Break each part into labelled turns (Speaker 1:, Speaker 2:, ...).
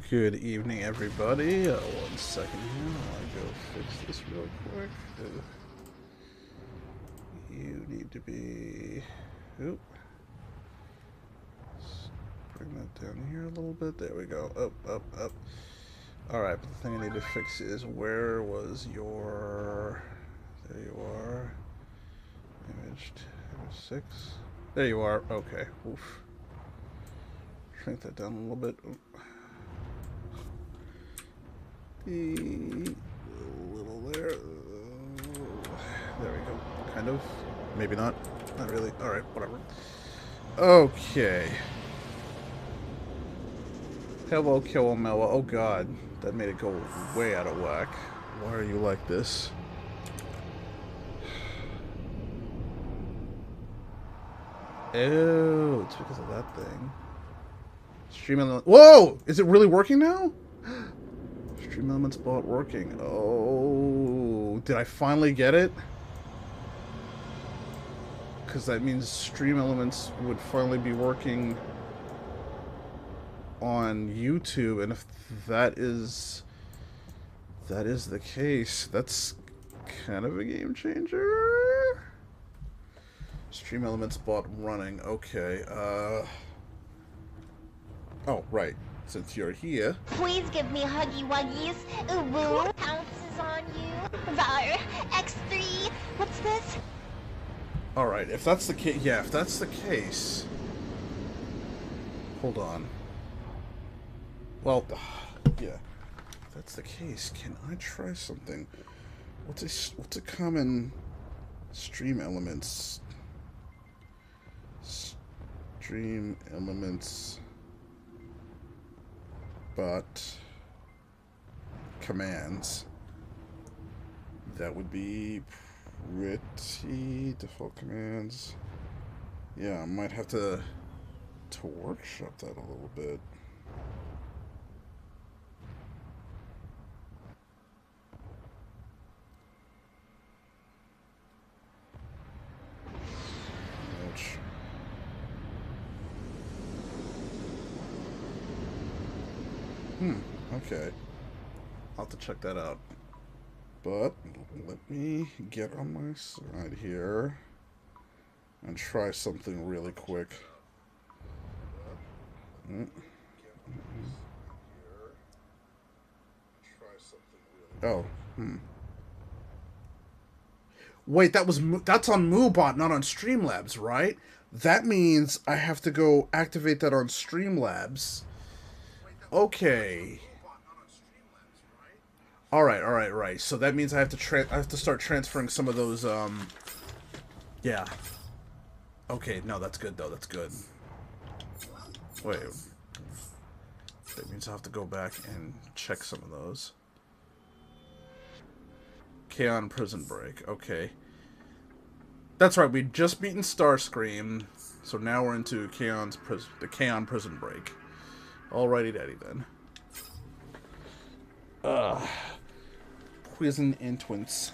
Speaker 1: Good evening, everybody. 1 second here. I'll go fix this real quick. You need to be... Oop. Let's bring that down here a little bit. There we go. Up. Alright, but the thing I need to fix is where was your... There you are. Image 6. There you are. Okay. Oof. Shrink that down a little bit. Oop. A little there. There we go. Kind of. Maybe not. Not really. Alright, whatever. Okay. Hello, Kilomela. Oh god. That made it go way out of whack. Why are you like this? Oh, it's because of that thing. Stream element. Whoa! Is it really working now? Stream Elements bot working. Oh, did I finally get it? Because that means Stream Elements would finally be working on YouTube, and if that is the case, that's kind of a game changer. Stream Elements bot running. Okay. Oh, right. Since you're here.
Speaker 2: Please give me huggy wuggies. Ooh woo. Pounces on you. Rawr. X3. What's this?
Speaker 1: Alright, if that's the case, yeah, if that's the case... Hold on. Well, yeah. If that's the case, can I try something? What's a common Stream Elements... Stream Elements... But commands that would be pretty default commands. Yeah, I might have to workshop that a little bit. Ouch. Okay. I'll have to check that out. But let me get on my side here and try something really quick. Oh, Wait, that's on Moobot, not on Streamlabs, right? That means I have to go activate that on Streamlabs. Okay. Alright. So that means I have to start transferring some of those, yeah. Okay, no, that's good, though. That's good. Wait. That means I'll have to go back and check some of those. Kaon Prison Break. Okay. That's right, we'd just beaten Starscream, so now we're into the Kaon Prison Break. Alrighty daddy then. Poison and Twins.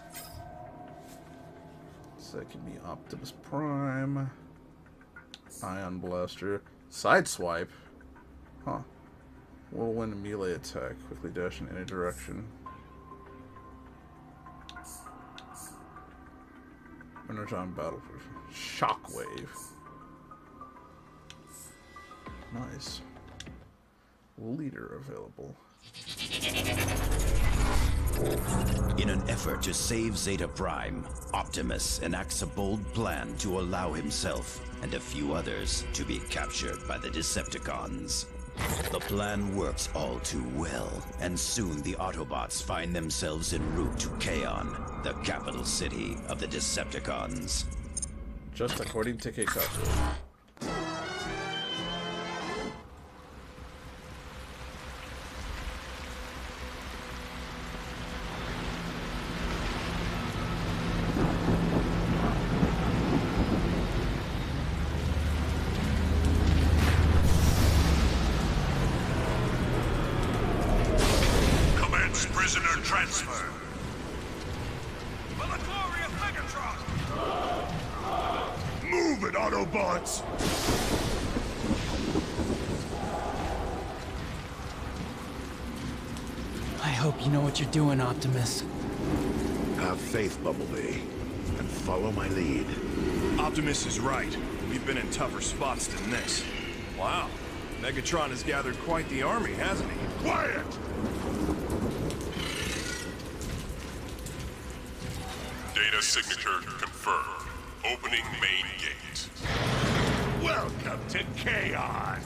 Speaker 1: So that can be Optimus Prime. Ion Blaster. Sideswipe. Huh. Whirlwind melee attack. Quickly dash in any direction. Energon battle. Shockwave. Nice. Leader available.
Speaker 3: In an effort to save Zeta Prime, Optimus enacts a bold plan to allow himself and a few others to be captured by the Decepticons. The plan works all too well, and soon the Autobots find themselves en route to Kaon, the capital city of the Decepticons.
Speaker 1: Just according to Keikaku.
Speaker 4: Prisoner transfer. For the glory of Megatron! Move it, Autobots!
Speaker 5: I hope you know what you're doing, Optimus.
Speaker 6: Have faith, Bumblebee, and follow my lead.
Speaker 4: Optimus is right. We've been in tougher spots than this. Wow. Megatron has gathered quite the army, hasn't he? Quiet!
Speaker 7: Data signature confirmed. Opening main gate.
Speaker 4: Welcome to Kaon!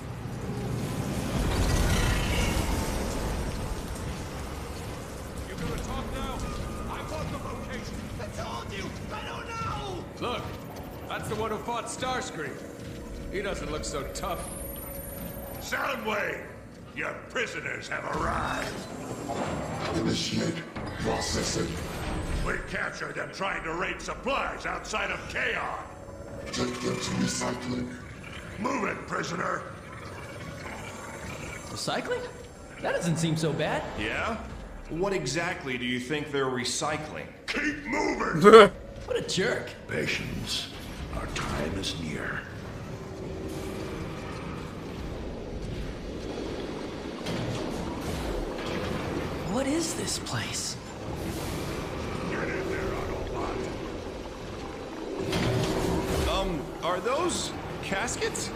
Speaker 4: You gonna talk now? I want the location. I told you! I don't know!
Speaker 8: Look, that's the one who fought Starscream. He doesn't look so tough.
Speaker 4: Soundwave! Your prisoners have arrived!
Speaker 9: Initiate processing.
Speaker 4: We captured them trying to raid supplies outside of Kaon!
Speaker 9: Take them to recycling.
Speaker 4: Move it, prisoner!
Speaker 5: Recycling? That doesn't seem so bad.
Speaker 4: Yeah? What exactly do you think they're recycling? Keep moving!
Speaker 5: What a jerk.
Speaker 6: Patience. Our time is near.
Speaker 5: What is this place?
Speaker 4: Get in there, Autobot! Are those caskets?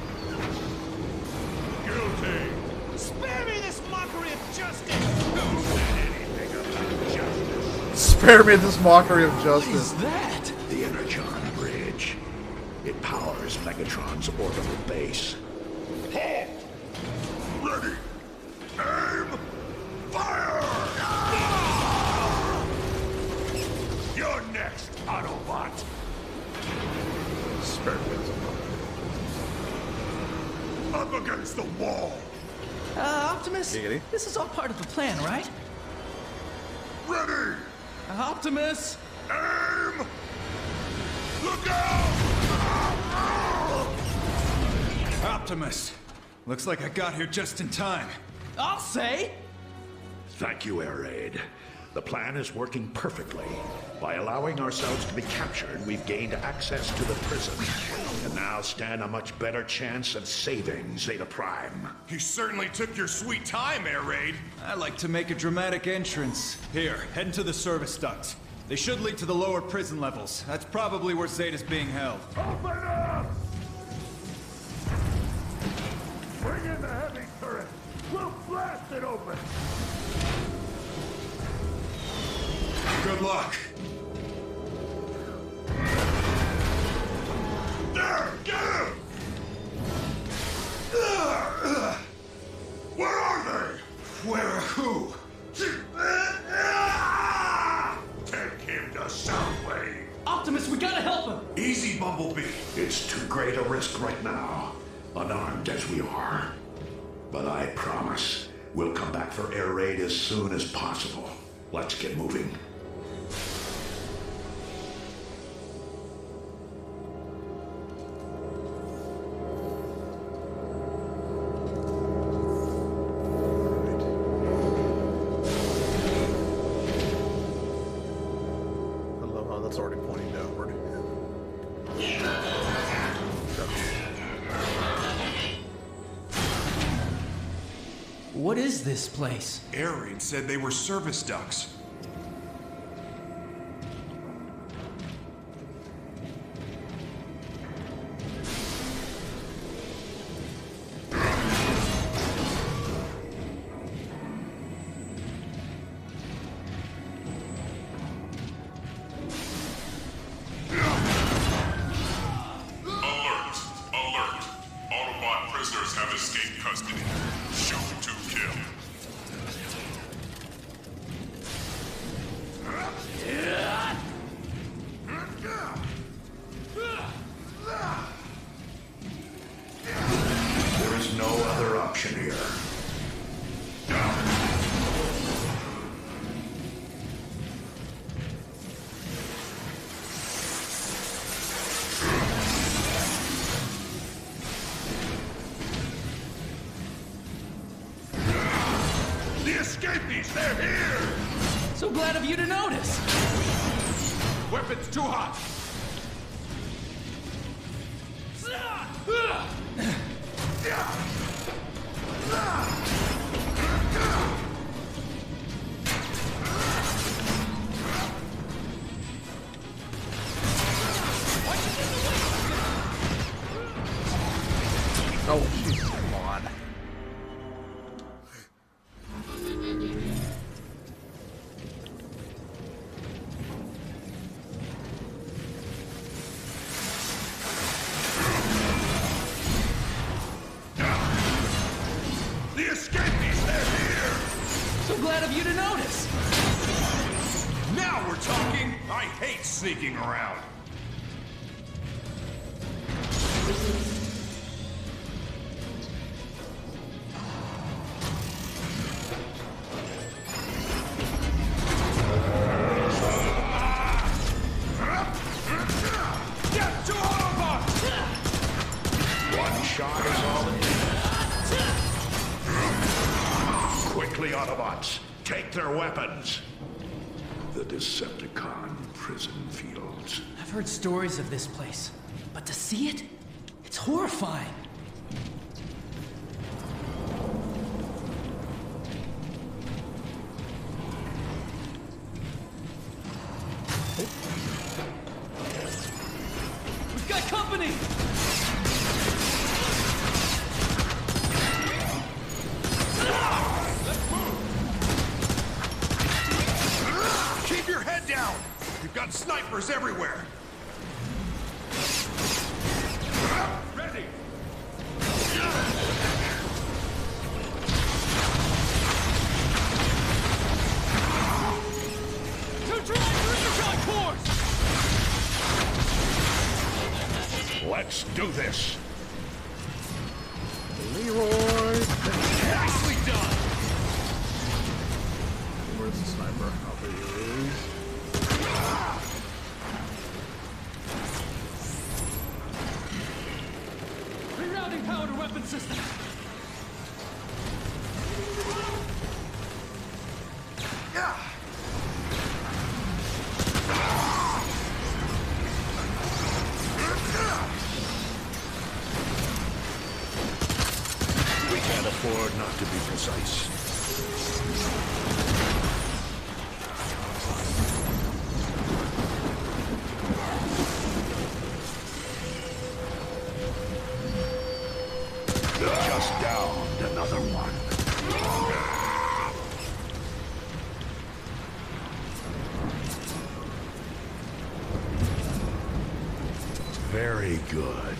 Speaker 4: Guilty! Spare me this mockery of justice! Who said anything about justice?
Speaker 1: Spare me this mockery of
Speaker 5: What
Speaker 1: justice.
Speaker 5: is that?
Speaker 6: The Energon Bridge. It powers Megatron's orbital base.
Speaker 4: Halt! Ready! Aim! Fire! You're next, Autobot!
Speaker 1: Spare me this.
Speaker 4: Up against the wall!
Speaker 5: Optimus?
Speaker 1: Giggity.
Speaker 5: This is all part of the plan, right?
Speaker 4: Ready!
Speaker 5: Optimus!
Speaker 4: Aim! Look out!
Speaker 8: Optimus! Looks like I got here just in time.
Speaker 5: I'll say!
Speaker 6: Thank you, Air Raid. The plan is working perfectly. By allowing ourselves to be captured, we've gained access to the prison, and now stand a much better chance of saving Zeta Prime.
Speaker 4: You certainly took your sweet time, Air Raid.
Speaker 8: I like to make a dramatic entrance. Here, head into the service ducts. They should lead to the lower prison levels. That's probably where Zeta's being held.
Speaker 4: Open up! Bring in the heavy turret. We'll blast it open.
Speaker 8: Good luck.
Speaker 4: There, get him! Where are they?
Speaker 8: Where? Who?
Speaker 4: Take him to Soundwave.
Speaker 5: Optimus, we gotta help him!
Speaker 4: Easy, Bumblebee.
Speaker 6: It's too great a risk right now, unarmed as we are. But I promise, we'll come back for Air Raid as soon as possible. Let's get moving.
Speaker 1: I love how that's already pointing downward.
Speaker 5: What is this place?
Speaker 4: Air Raid said they were service ducts.
Speaker 5: glad of you to notice.
Speaker 8: Weapon's too hot.
Speaker 1: Oh, jeez, come on.
Speaker 4: The escapees, they're here!
Speaker 5: So glad of you to notice.
Speaker 4: Now we're talking! I hate sneaking around. Get to Autobot!
Speaker 6: One shot is all it takes. Quickly, Autobots, take their weapons. The Decepticon prison fields.
Speaker 5: I've heard stories of this place, but to see it, it's horrifying. We've got company!
Speaker 4: Keep your head down! You've got snipers everywhere! Ready!
Speaker 6: Let's do this.
Speaker 1: Leroy!
Speaker 4: Nicely done!
Speaker 1: Where's the sniper? Oh, there he is.
Speaker 5: Rerouting power to weapon system.
Speaker 6: We can't afford not to be precise. Just downed another one. Very good.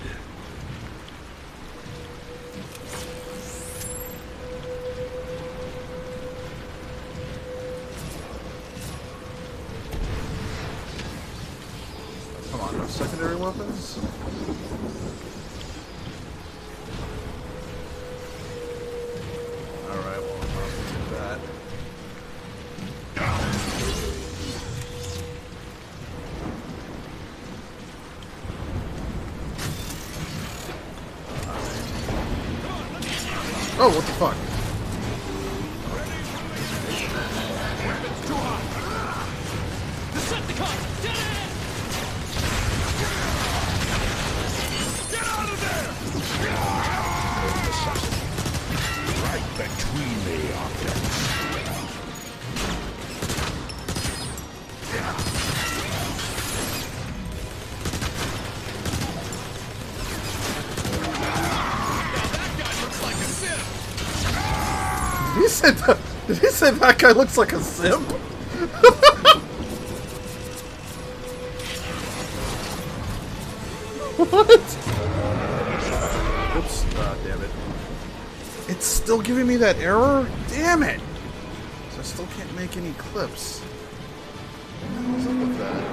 Speaker 1: Come on, no secondary weapons? Alright, well, I'll do that. Oh, what the fuck?
Speaker 5: Decepticons, dead end!
Speaker 4: Get out of there!
Speaker 6: Right between the objects.
Speaker 1: Did he say that guy looks like a simp? What? Oops. Damn it. It's still giving me that error? Damn it! So I still can't make any clips. What's up with that?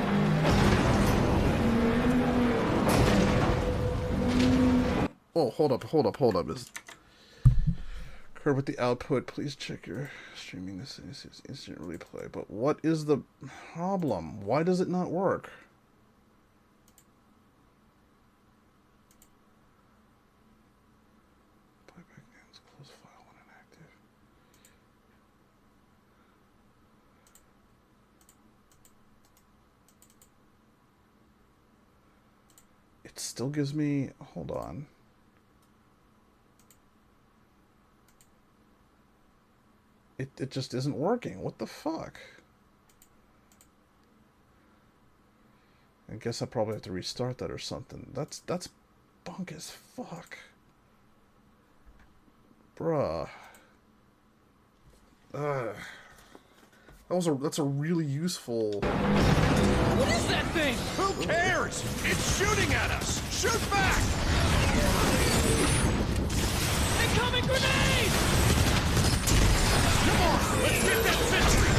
Speaker 1: Oh, hold up. Curve with the output. Please check your streaming. This is instant replay. But what is the problem? Why does it not work? Playback names. Close file when inactive. It still gives me... Hold on. It just isn't working. What the fuck? I guess I probably have to restart that or something. That's bunk as fuck. Bruh. That's a really useful...
Speaker 5: What is that thing?
Speaker 4: Who cares? It's shooting at us! Shoot back!
Speaker 5: Incoming grenade!
Speaker 4: Come on, let's get that sentry!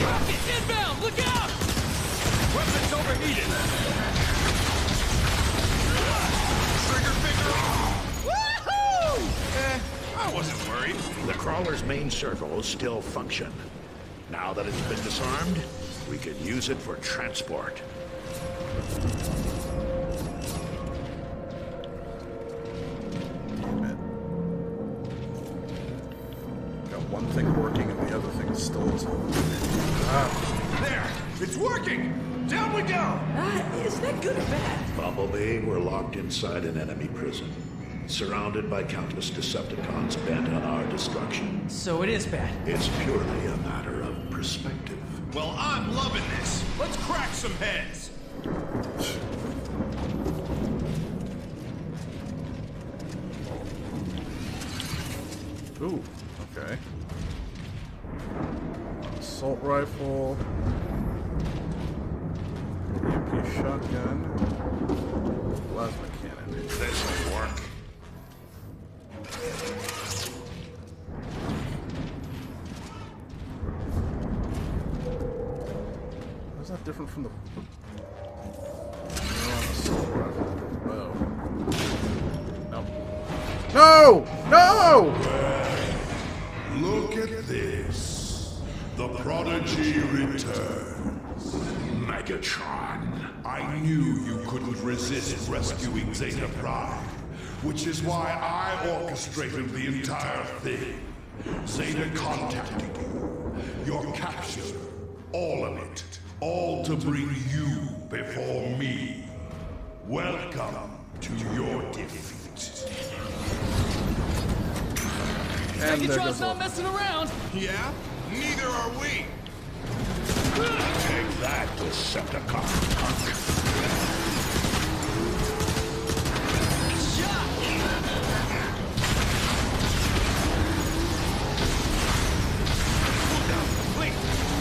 Speaker 5: Rocket inbound! Look out!
Speaker 4: Weapons overheated! Trigger finger off!
Speaker 5: Woohoo!
Speaker 4: I wasn't worried.
Speaker 6: The crawler's main servos still function. Now that it's been disarmed, we can use it for transport.
Speaker 1: Damn it. Got one thing working and the other thing still isn't.
Speaker 4: There! It's working! Down we go!
Speaker 5: Is that good or bad?
Speaker 6: Bumblebee, we're locked inside an enemy prison, surrounded by countless Decepticons bent on our destruction.
Speaker 5: So it is bad.
Speaker 6: It's purely a matter of perspective.
Speaker 4: Well, I'm loving this. Let's crack some heads.
Speaker 1: Ooh, okay. Assault rifle. EMP shotgun. Plasma cannon.
Speaker 4: This'll work.
Speaker 1: How's that different from the assault rifle? Oh. No! No!
Speaker 9: Look at this. The Prodigy returns.
Speaker 6: Megatron.
Speaker 9: I knew you couldn't resist rescuing Zeta Prime, which is why I orchestrated the entire thing. Zeta contacted you. Your capture. All of it. All to bring you before me. Welcome to your defeat.
Speaker 1: And there
Speaker 5: Megatron's
Speaker 1: goes
Speaker 5: not
Speaker 1: all.
Speaker 5: messing around.
Speaker 4: Yeah? Neither are we.
Speaker 6: Take that, Decepticon.
Speaker 5: Shot!
Speaker 4: Wait,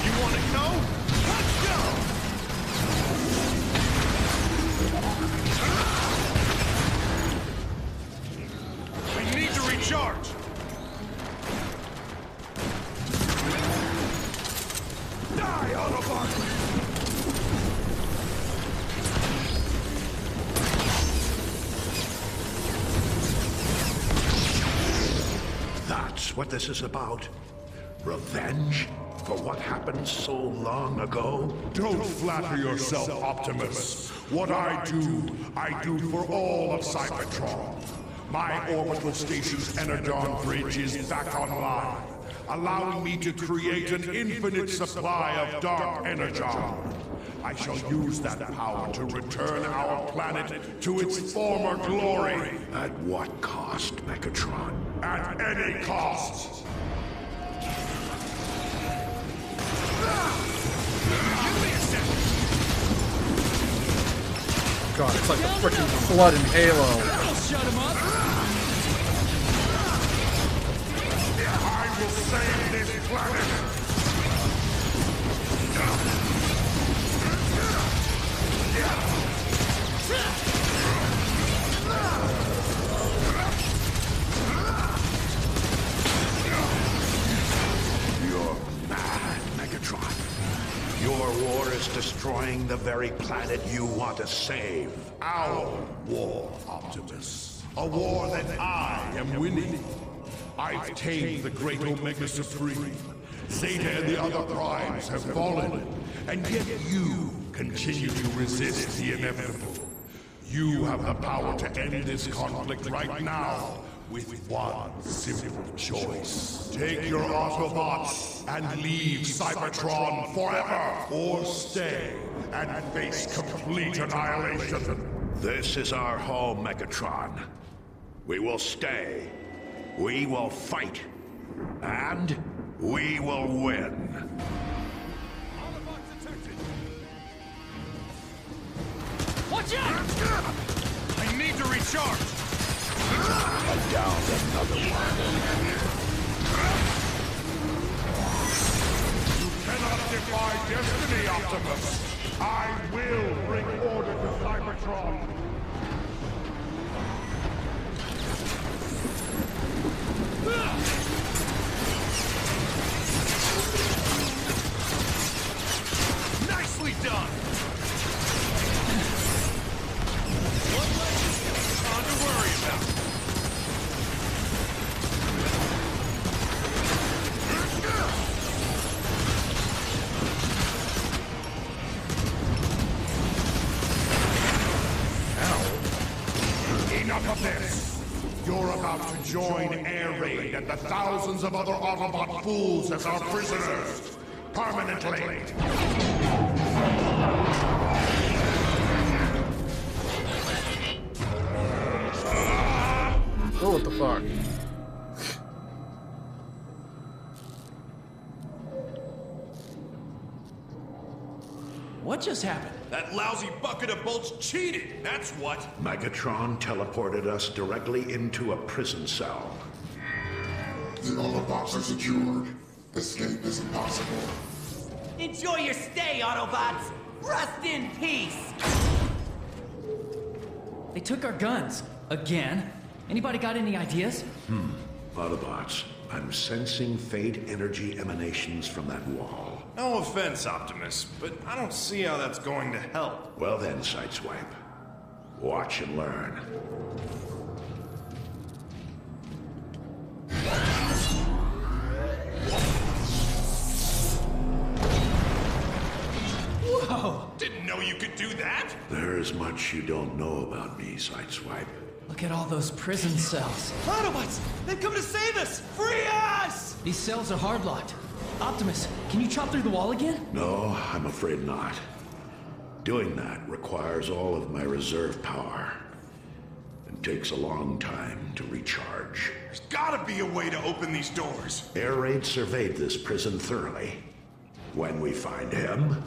Speaker 4: you want to go? Let's go! We need to recharge. Die, Autobot!
Speaker 6: That's what this is about. Revenge for what happened so long ago.
Speaker 9: Don't flatter yourself, Optimus. What I do for all of Cybertron. My orbital station's Energon bridge is back online, allowing me to create an infinite supply of dark energon. I shall use that power to return our planet to its former glory.
Speaker 6: At what cost, Megatron?
Speaker 9: At any cost.
Speaker 1: God, it's like the freaking flood in Halo.
Speaker 5: That'll shut him up.
Speaker 9: I will save this planet.
Speaker 6: You're mad, Megatron. Your war is destroying the very planet you want to save.
Speaker 9: Our war, Optimus. A war that I am winning. I've tamed the great Omega Supreme. Zeta and the other primes have fallen. And yet you continue to resist the inevitable. You have the power to end this conflict right now, with one simple choice. Take your Autobots and leave Cybertron forever, or stay and face complete annihilation.
Speaker 6: This is our home, Megatron. We will stay. We will fight. And we will win.
Speaker 5: Watch out!
Speaker 4: I need to recharge!
Speaker 6: I downed another one.
Speaker 9: You cannot defy destiny, Optimus! I will bring order to Cybertron!
Speaker 4: Nicely done! One less time to worry about.
Speaker 9: Enough of this! You're about to join Air Raid and the thousands of other Autobot fools as our prisoners! Permanently!
Speaker 1: Oh, what the fuck?
Speaker 5: What just happened?
Speaker 4: That lousy bucket of bolts cheated, that's what!
Speaker 6: Megatron teleported us directly into a prison cell.
Speaker 9: The Autobots are secured. Escape is impossible.
Speaker 5: Enjoy your stay, Autobots! Rest in peace! They took our guns. Again? Anybody got any ideas?
Speaker 6: Autobots, I'm sensing fate energy emanations from that wall.
Speaker 4: No offense, Optimus, but I don't see how that's going to help.
Speaker 6: Well then, Sideswipe. Watch and learn.
Speaker 5: Whoa!
Speaker 4: Didn't know you could do that?
Speaker 6: There's much you don't know about me, Sideswipe.
Speaker 5: Look at all those prison cells.
Speaker 8: Autobots! They've come to save us! Free us!
Speaker 5: These cells are hard-locked. Optimus, can you chop through the wall again?
Speaker 6: No, I'm afraid not. Doing that requires all of my reserve power. It takes a long time to recharge.
Speaker 4: There's gotta be a way to open these doors.
Speaker 6: Air Raid surveyed this prison thoroughly. When we find him,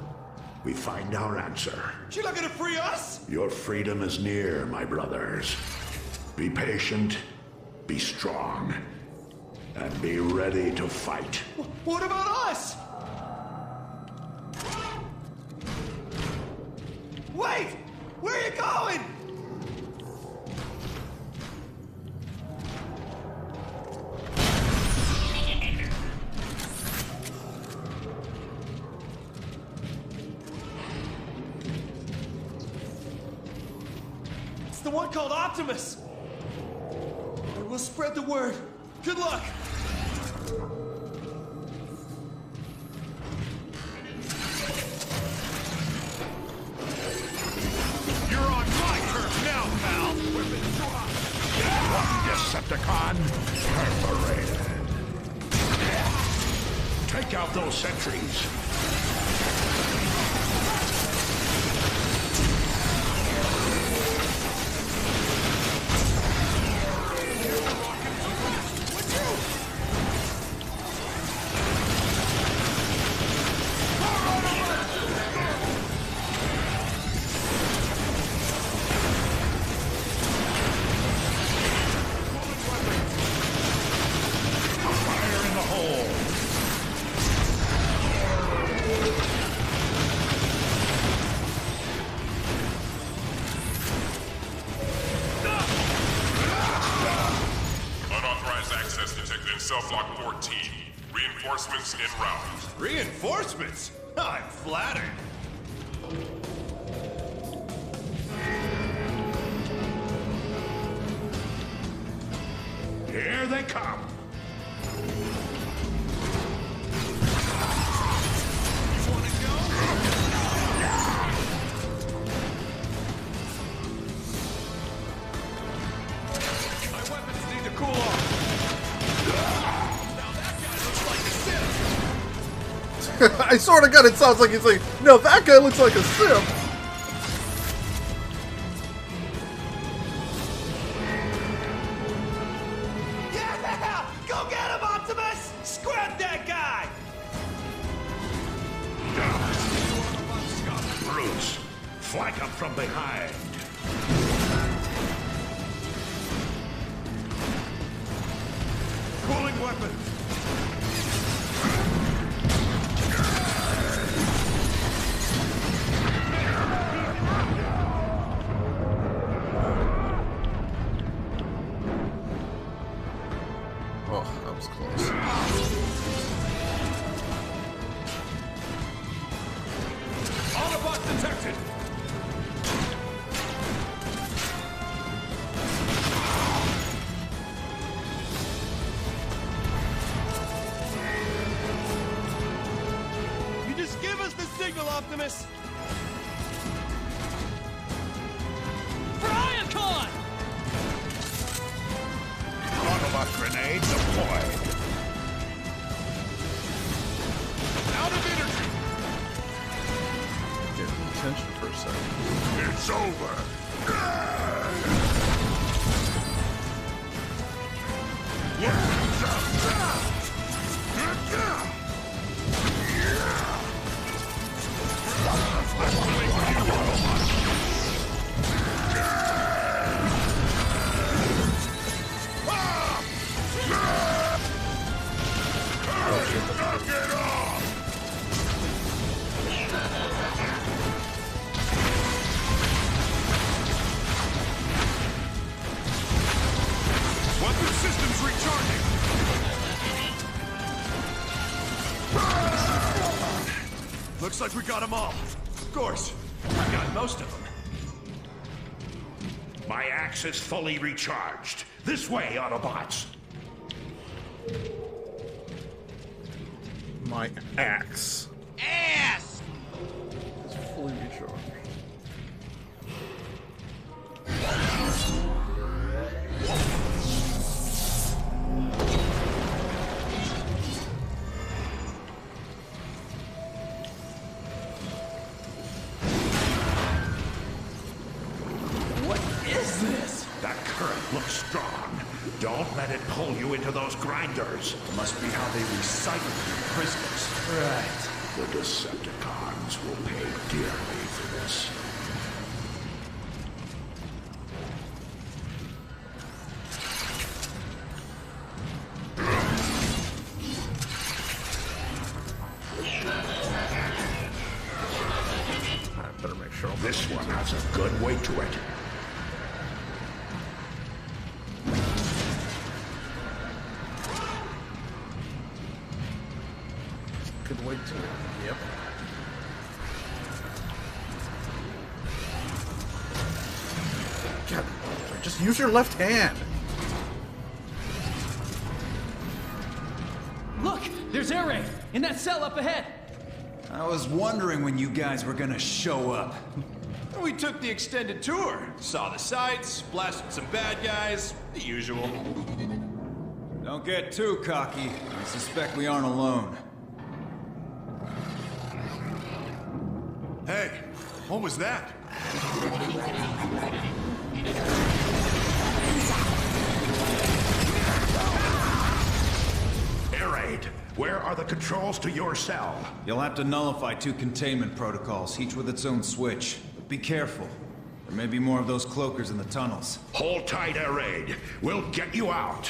Speaker 6: we find our answer.
Speaker 8: You're not gonna free us?
Speaker 6: Your freedom is near, my brothers. Be patient, be strong, and be ready to fight.
Speaker 8: What about us? Wait! Where are you going? It's the one called Optimus! And we'll spread the word. Good luck!
Speaker 4: You're on my turf now, pal!
Speaker 6: One Decepticon perforated. Take out those sentries. Fire in the hole.
Speaker 7: Unauthorized access detected in cell block 14. Reinforcements en route.
Speaker 4: Reinforcements? I'm flattered.
Speaker 6: Here they come.
Speaker 4: You wanna go? My weapons need to cool
Speaker 1: I sort of got it. Sounds like he's like, no, that guy looks like a simp.
Speaker 8: Yeah! Go get him, Optimus! Scrap that guy!
Speaker 6: Bruce, flank him from behind.
Speaker 8: Pulling weapon.
Speaker 1: Oh, that was close.
Speaker 8: Autobot detected! You just give us the signal, Optimus! Briacon!
Speaker 6: Autobot grenade deployed.
Speaker 8: Out of energy!
Speaker 1: Getting attention for a second.
Speaker 9: It's over. Knock it off!
Speaker 4: Weapon systems recharging. Looks like we got them all. Of course. I got most of them.
Speaker 6: My axe is fully recharged. This way, Autobots.
Speaker 1: My axe
Speaker 8: Ass!
Speaker 1: is fully recharged.
Speaker 8: What is this?
Speaker 6: That current looks strong. Don't let it pull you into those grinders.
Speaker 8: Must be how they recycle prisoners. Right.
Speaker 6: The Decepticons will pay dearly for this.
Speaker 1: Alright, better make sure.
Speaker 6: This one has a good weight to it.
Speaker 1: Good weight to it. Yep. God, just use your left hand.
Speaker 5: Look! There's air raid! In that cell up ahead!
Speaker 8: I was wondering when you guys were gonna show up.
Speaker 4: We took the extended tour. Saw the sights, blasted some bad guys, the usual.
Speaker 8: Don't get too cocky. I suspect we aren't alone.
Speaker 4: Hey, what was that?
Speaker 6: Air raid, where are the controls to your cell?
Speaker 8: You'll have to nullify 2 containment protocols, each with its own switch. But be careful. There may be more of those cloakers in the tunnels.
Speaker 6: Hold tight, Air raid. We'll get you out.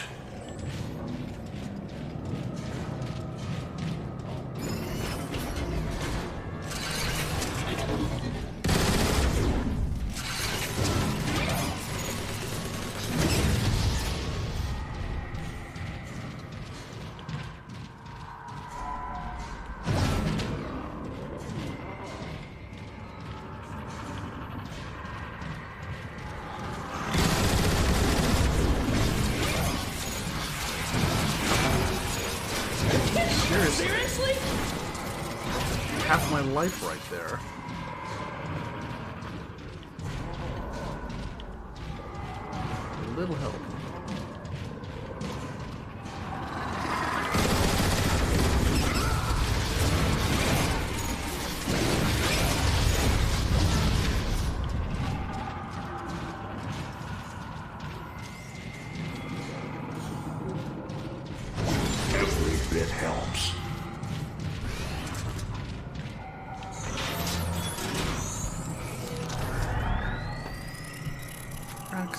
Speaker 5: Seriously?
Speaker 1: Half my life right there. A little help.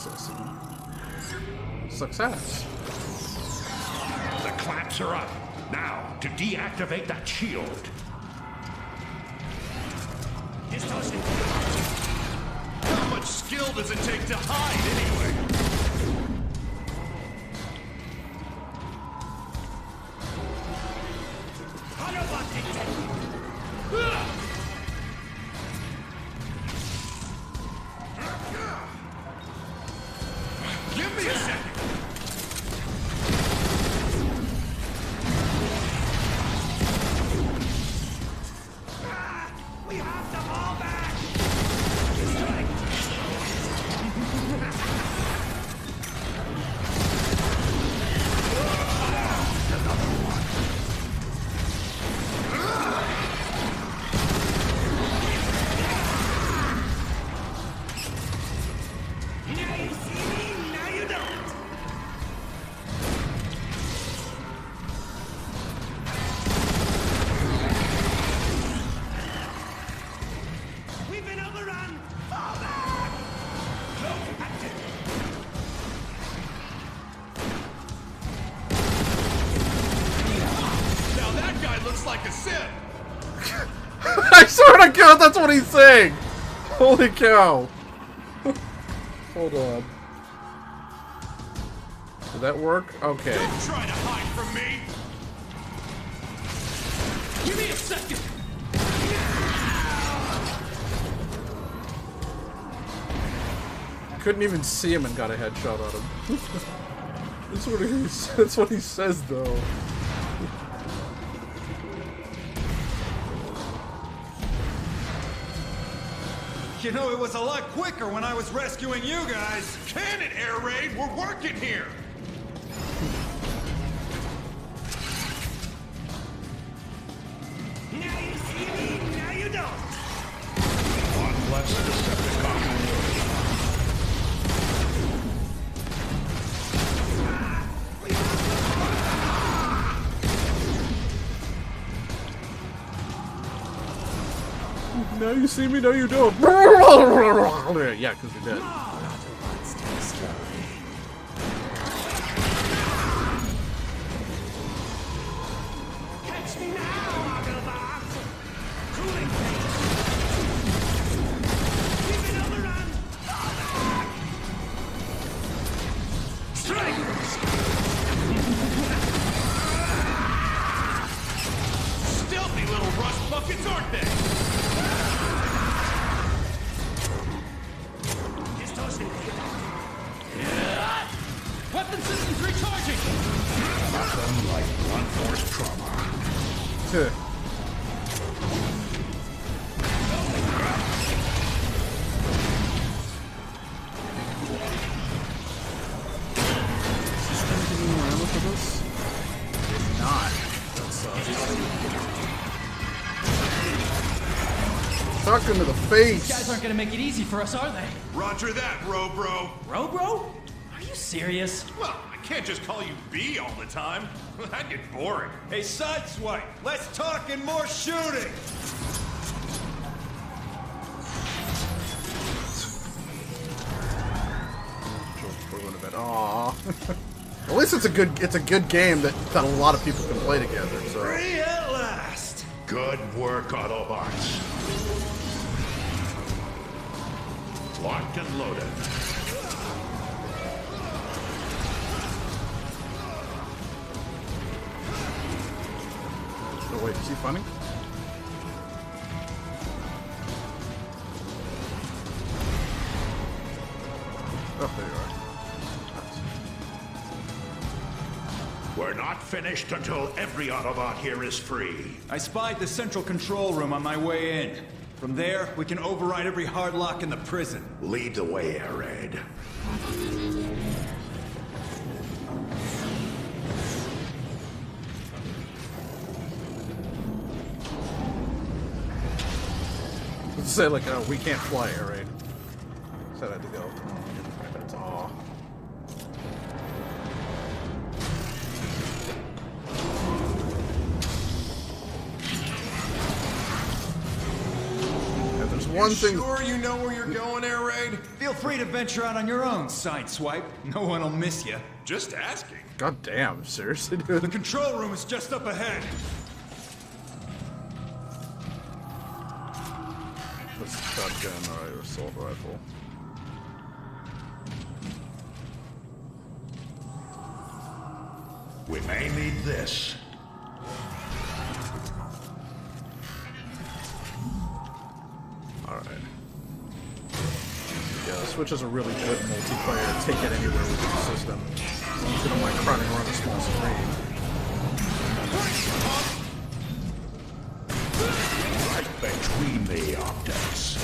Speaker 1: accessing. Success.
Speaker 6: The clamps are up. Now, to deactivate that shield.
Speaker 4: How much skill does it take to hide, anyway? Give me a second!
Speaker 10: We have to fall back! Now you see me, now you don't! We've been overrun! Fall back! Close active!
Speaker 4: Now that guy looks like a Sith!
Speaker 1: I swear to God, that's what he's saying! Holy cow! Hold on. Did that work? Okay.
Speaker 4: Don't try to hide from me!
Speaker 5: Give me a second!
Speaker 1: Couldn't even see him and got a headshot on him. That's what he says, though.
Speaker 8: You know, it was a lot quicker when I was rescuing you guys.
Speaker 4: Can it, Air Raid? We're working here!
Speaker 10: Now you see me, now you don't!
Speaker 6: One less Decepticon.
Speaker 1: Now you see me, now you don't. Yeah, because you're dead.
Speaker 10: Catch me now, Autobot! Cooling plate! We've been overrun! Fall back! Strike!
Speaker 4: Stealthy little rust buckets, aren't they?
Speaker 5: Weapon systems recharging!
Speaker 6: Nothing like blunt force trauma.
Speaker 1: Shotgun to the face.
Speaker 5: These guys aren't gonna make it easy for us, are they?
Speaker 4: Roger that, Robro.
Speaker 5: Bro? Are you serious?
Speaker 4: Well, I can't just call you B all the time. That'd get boring.
Speaker 8: Hey, Sideswipe, let's talk and more shooting!
Speaker 1: We're going to bed. Aww. At least it's a good game that a lot of people can play together. So.
Speaker 8: Free at last!
Speaker 6: Good work, Autobots. Locked and loaded.
Speaker 1: Oh wait, is he funny? Oh, there you are.
Speaker 6: We're not finished until every Autobot here is free.
Speaker 8: I spied the central control room on my way in. From there, we can override every hard lock in the prison.
Speaker 6: Lead the way, Air Raid.
Speaker 1: Let's say like, oh, we can't fly, Air Raid. So I had to go. That's aw. one thing.
Speaker 4: Sure you know where you're going, Air Raid?
Speaker 8: Feel free to venture out on your own, Sideswipe. No one will miss you.
Speaker 4: Just asking.
Speaker 1: God damn, seriously,
Speaker 8: The
Speaker 1: dude.
Speaker 8: control room is just up ahead.
Speaker 1: That's a shotgun or assault rifle.
Speaker 6: We may need this.
Speaker 1: Alright. Yeah, the Switch is a really good multiplayer, take it anywhere with the system. As long as you don't mind crawling around a small screen.
Speaker 6: Right between the optics.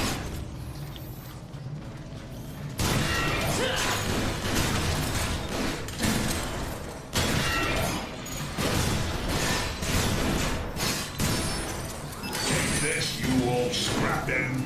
Speaker 6: Take this, you old scrappin'.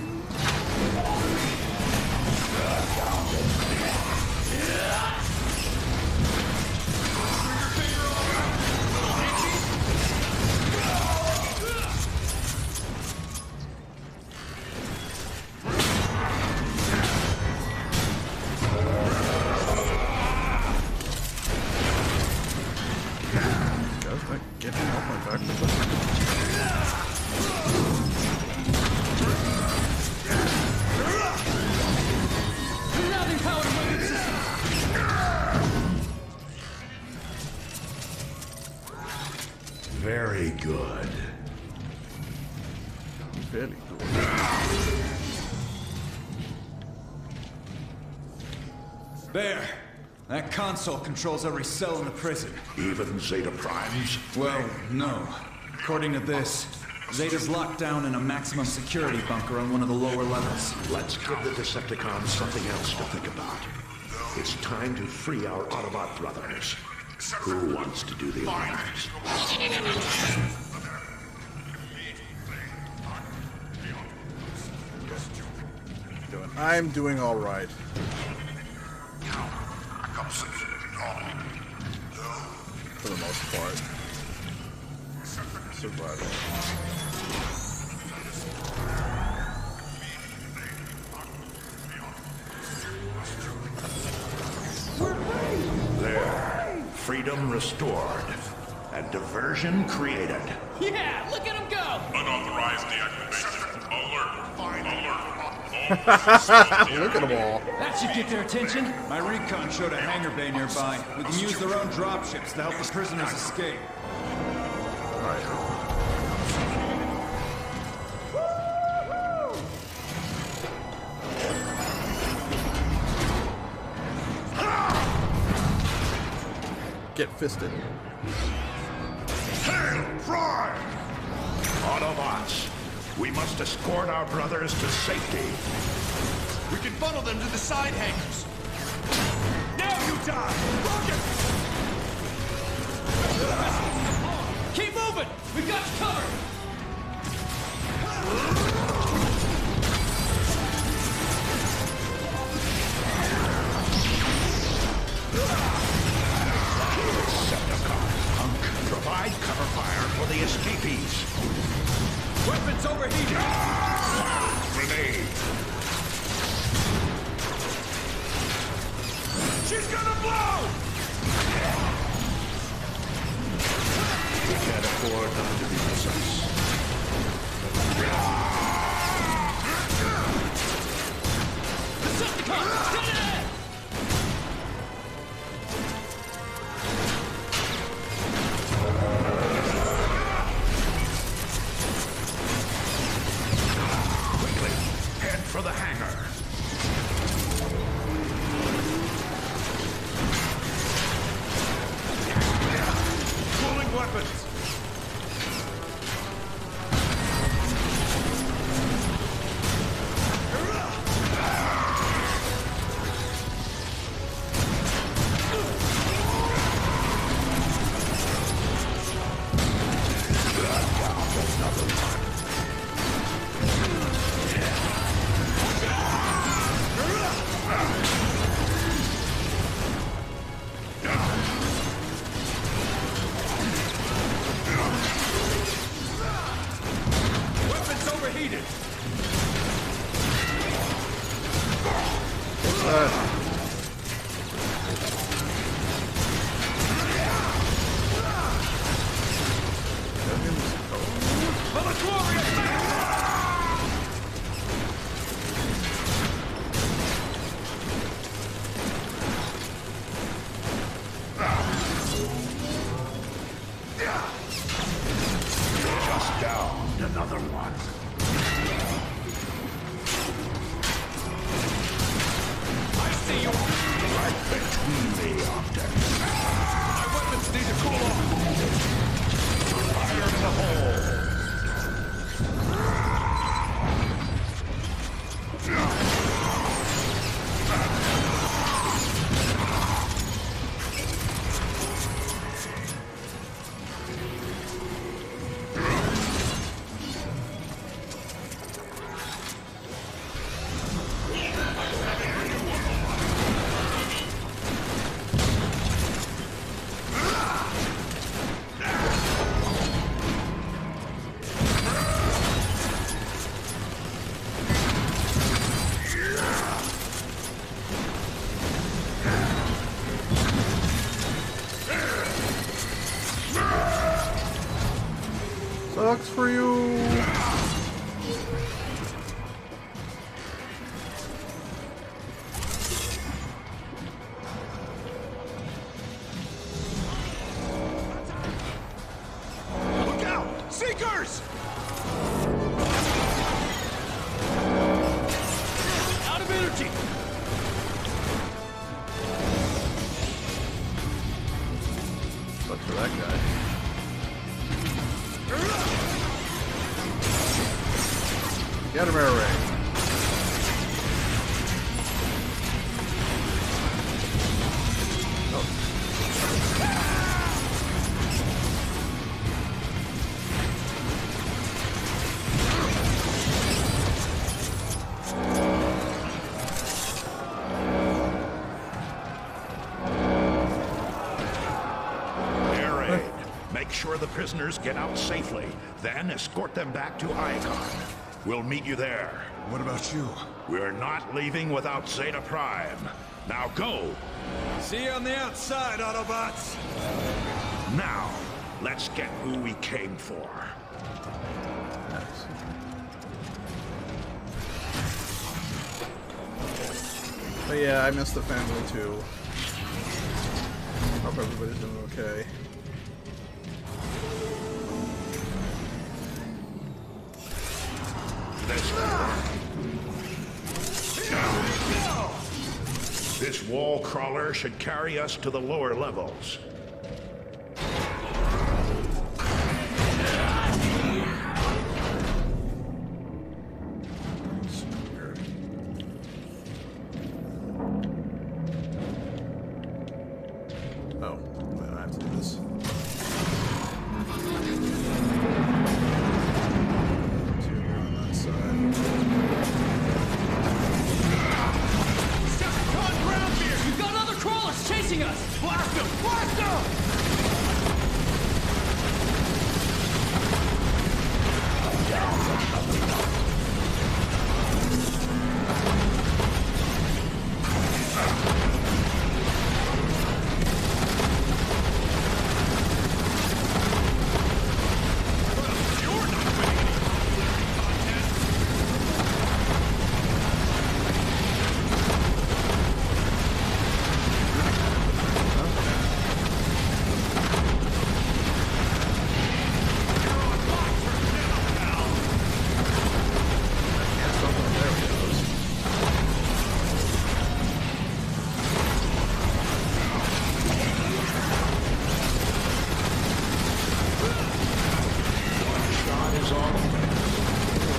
Speaker 1: Guys, like, get me off my back with this.
Speaker 5: Rerouting power to weapon system.
Speaker 6: Very good.
Speaker 1: Very good.
Speaker 8: There. That console controls every cell in the prison.
Speaker 6: Even Zeta Primes?
Speaker 8: Well, no. According to this, Zeta's locked down in a maximum security bunker on one of the lower levels.
Speaker 6: Let's give the Decepticons something else to think about. It's time to free our Autobot brothers. Who wants to do the honors?
Speaker 1: I'm doing alright. For the most part. Survival.
Speaker 6: There. Freedom restored. And diversion created.
Speaker 10: Yeah, look at him go!
Speaker 7: Unauthorized deactivation. Alert.
Speaker 1: Look at them all.
Speaker 5: That should get their attention.
Speaker 8: My recon showed a hangar bay nearby. We can use their own dropships to help the prisoners escape.
Speaker 1: Alright. Get fisted.
Speaker 6: Hail Prime! Autobots, we must escort our brothers to safety.
Speaker 4: We can funnel them to the side hangars. Now you die! Rocket!
Speaker 5: Keep moving! We've got you covered!
Speaker 6: Decepticon punk, provide cover fire for the escapees.
Speaker 8: Weapons overheating!
Speaker 6: Grenade!
Speaker 4: She's gonna blow!
Speaker 6: We can't afford not to be precise.
Speaker 5: Decepticon! Get in there!
Speaker 6: Quickly, head for the hangar.
Speaker 4: Cooling weapons! Weapons overheated!
Speaker 6: Just downed another one.
Speaker 10: I see you.
Speaker 6: Right between the optics.
Speaker 10: My weapons need to cool off.
Speaker 6: Fire in the hole.
Speaker 1: Sucks for you.
Speaker 4: Look out! Seekers!
Speaker 10: Out of energy.
Speaker 1: Sucks for that guy. Get him, Air Ray.
Speaker 6: Air raid. Make sure the prisoners get out safely, then escort them back to Icon. We'll meet you there.
Speaker 9: What about you?
Speaker 6: We're not leaving without Zeta Prime. Now go!
Speaker 8: See you on the outside, Autobots!
Speaker 6: Now, let's get who we came for.
Speaker 1: But yeah, I miss the family too. Hope everybody's doing okay.
Speaker 6: This wall crawler should carry us to the lower levels.
Speaker 1: Oh, I have to do this. Two on that side.
Speaker 10: Decepticon ground here. We've got other crawlers chasing us. Blast them! Blast them!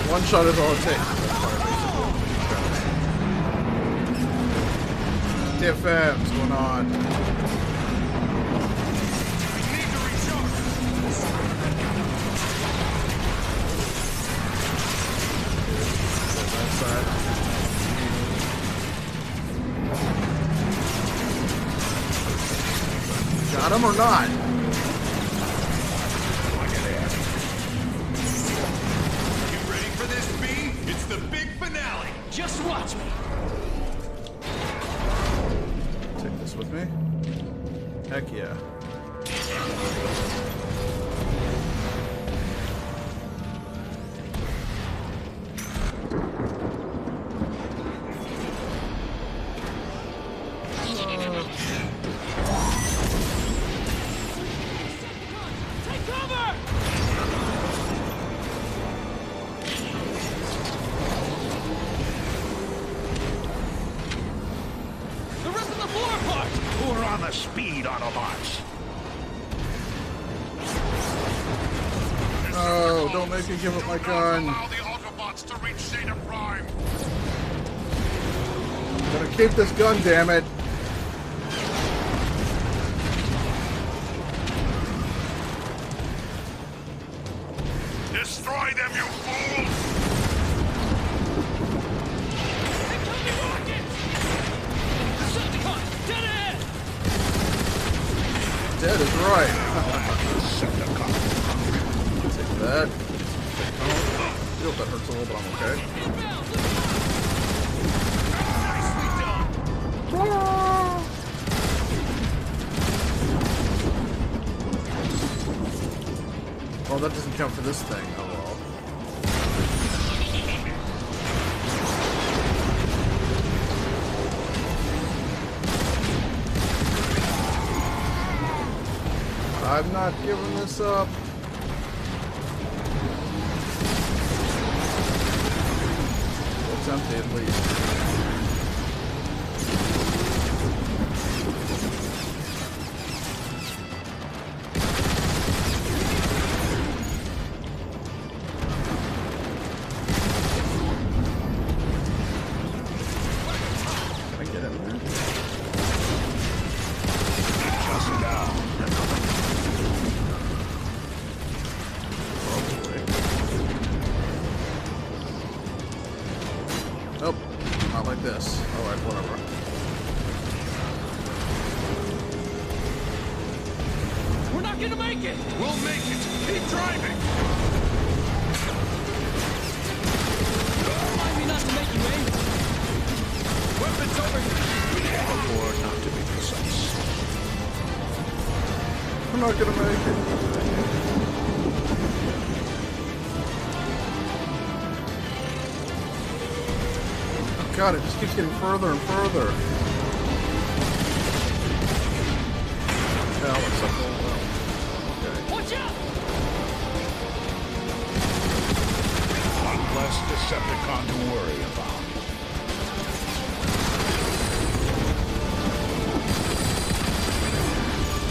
Speaker 1: One shot is all it takes. TFM, what's going on? That side. Got him or not?
Speaker 10: Just watch me.
Speaker 1: Heck yeah.
Speaker 10: Take cover! The rest of the floor apart!
Speaker 6: Pour on the speed, Autobots!
Speaker 1: Oh, don't make me give up my gun.
Speaker 9: Allow the Autobots to reach Zeta Prime.
Speaker 1: I'm gonna keep this gun, damn it.
Speaker 9: Destroy them, you fools!
Speaker 10: Incoming rockets! Decepticons, dead ahead!
Speaker 1: Dead is right. Take that. Oh, feel that hurts a little, but I'm okay.
Speaker 10: Inbound!
Speaker 1: Well, that doesn't count for this thing. Oh well. I'm not giving this up. It's empty at least. Can I get in there? Nope, not like this. Alright, whatever.
Speaker 10: We're not gonna make it!
Speaker 9: We'll make it! Keep driving!
Speaker 10: Remind me not to make you angry. Weapons over here!
Speaker 6: Or not to be precise.
Speaker 1: I'm not gonna make it. Oh god, it just keeps getting further and further. That looks like well. Okay.
Speaker 10: Watch out!
Speaker 6: One less Decepticon to worry about.